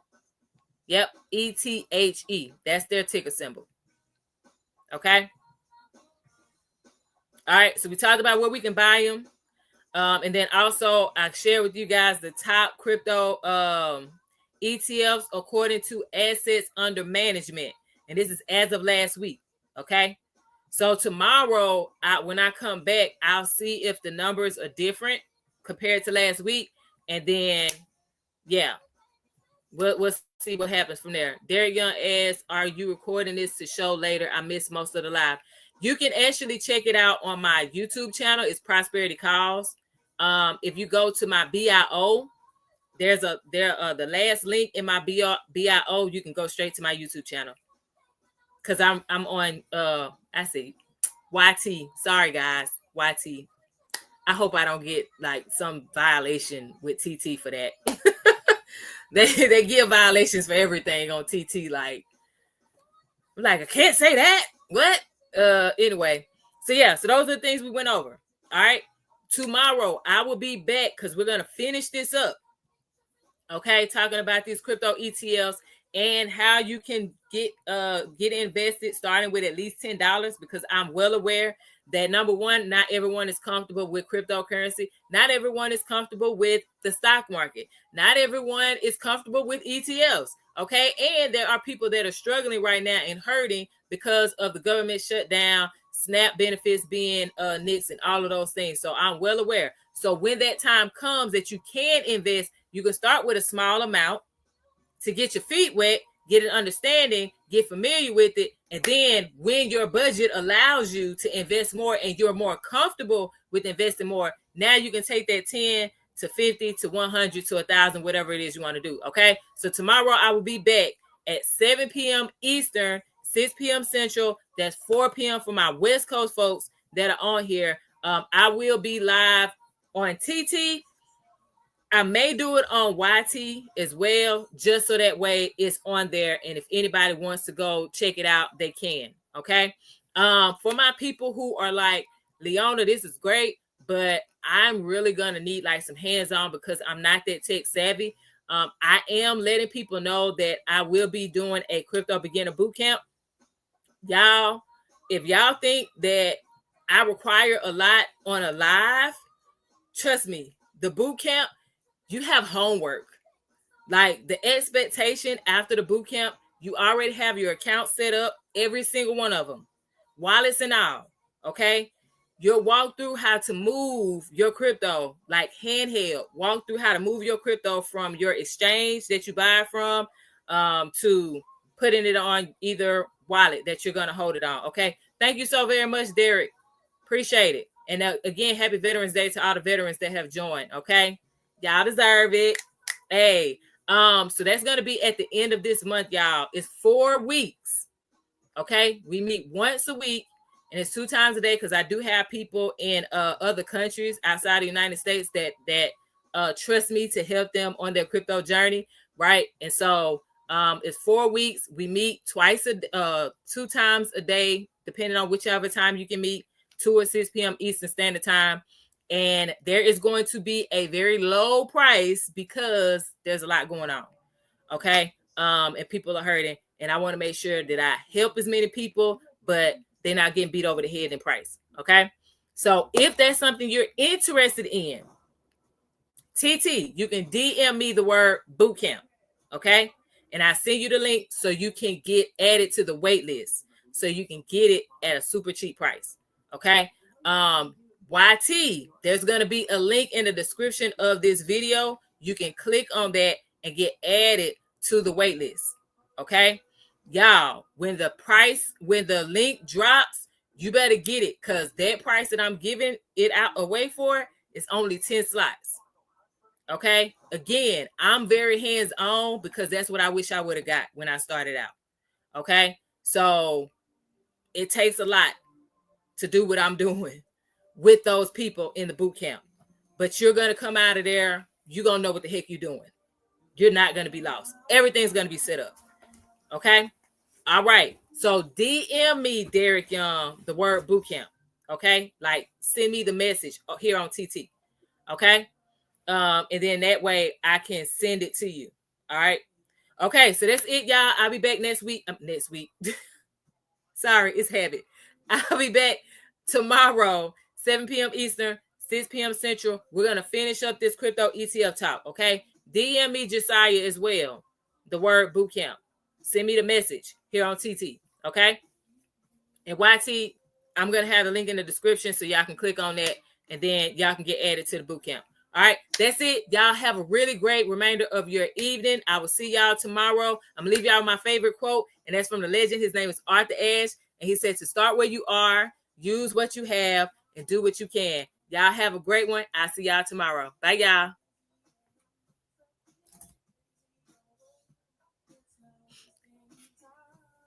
Yep, ETHE. That's their ticker symbol. Okay. All right. So we talked about where we can buy them. And then also I share with you guys the top crypto ETFs according to assets under management. And this is as of last week. Okay. So tomorrow, when I come back, I'll see if the numbers are different compared to last week. And then, yeah, we'll see what happens from there. Derek Young asks, are you recording this to show later? I missed most of the live. You can actually check it out on my YouTube channel. It's Prosperity Calls. If you go to my BIO, the last link in my BIO, you can go straight to my YouTube channel. Because I'm on I see YT. Sorry guys, YT. I hope I don't get like some violation with TT for that. they give violations for everything on TT. Like I can't say that. What? Anyway. So yeah, so those are the things we went over. All right. Tomorrow I will be back because we're gonna finish this up. Okay, talking about these crypto ETFs and how you can get invested starting with at least $10, because I'm well aware that number one, not everyone is comfortable with cryptocurrency. Not everyone is comfortable with the stock market. Not everyone is comfortable with ETFs. Okay, and there are people that are struggling right now and hurting because of the government shutdown, SNAP benefits being nixed, and all of those things. So I'm well aware. So when that time comes that you can invest, you can start with a small amount to get your feet wet, get an understanding, get familiar with it. And then when your budget allows you to invest more and you're more comfortable with investing more, now you can take that 10 to 50 to 100 to 1,000, whatever it is you want to do. Okay. So tomorrow I will be back at 7 p.m. Eastern, 6 p.m. Central. That's 4 p.m. for my West Coast folks that are on here. I will be live on TT. I may do it on YT as well, just so that way it's on there. And if anybody wants to go check it out, they can. Okay. For my people who are like, Leona, this is great, but I'm really going to need like some hands-on because I'm not that tech savvy. I am letting people know that I will be doing a Crypto Beginner Bootcamp. Y'all, if y'all think that I require a lot on a live, trust me, the bootcamp, you have homework. Like the expectation after the bootcamp, you already have your account set up, every single one of them, wallets and all. Okay. You'll walk through how to move your crypto, like handheld, walk through how to move your crypto from your exchange that you buy from to putting it on either wallet that you're going to hold it on. Okay. Thank you so very much, Derek. Appreciate it. And again, happy Veterans Day to all the veterans that have joined. Okay. Y'all deserve it. Hey, so that's going to be at the end of this month, y'all. It's 4 weeks. Okay. We meet once a week and it's 2 times a day because I do have people in other countries outside the United States that trust me to help them on their crypto journey. Right. And so it's 4 weeks. We meet 2 times a day, depending on whichever time you can meet, 2 or 6 p.m. Eastern Standard Time. And there is going to be a very low price because there's a lot going on. Okay. And people are hurting. And I want to make sure that I help as many people, but they're not getting beat over the head in price. Okay. So if that's something you're interested in, TT, you can DM me the word bootcamp. Okay. And I send you the link so you can get added to the wait list. So you can get it at a super cheap price. Okay. YT, there's going to be a link in the description of this video. You can click on that and get added to the wait list. Okay. Y'all, when the link drops, you better get it because that price that I'm giving it out away for is only 10 slots. Okay. Again, I'm very hands-on because that's what I wish I would have got when I started out. Okay. So it takes a lot to do what I'm doing with those people in the boot camp. But you're going to come out of there. You're going to know what the heck you're doing. You're not going to be lost. Everything's going to be set up. Okay. All right. So DM me, Derek Young, the word bootcamp. Okay. Like send me the message here on TT. Okay. And then that way I can send it to you. All right. Okay. So that's it, y'all. I'll be back next week. Sorry, it's habit. I'll be back tomorrow, 7 p.m. Eastern, 6 p.m. Central. We're going to finish up this crypto ETF talk, okay? DM me Josiah as well, the word bootcamp. Send me the message here on TT, okay? And YT, I'm going to have the link in the description so y'all can click on that, and then y'all can get added to the bootcamp. All right, that's it. Y'all have a really great remainder of your evening. I will see y'all tomorrow. I'm going to leave y'all with my favorite quote, and that's from the legend. His name is Arthur Ashe, and he said to start where you are, use what you have, and do what you can. Y'all have a great one. I'll see y'all tomorrow. Bye, y'all.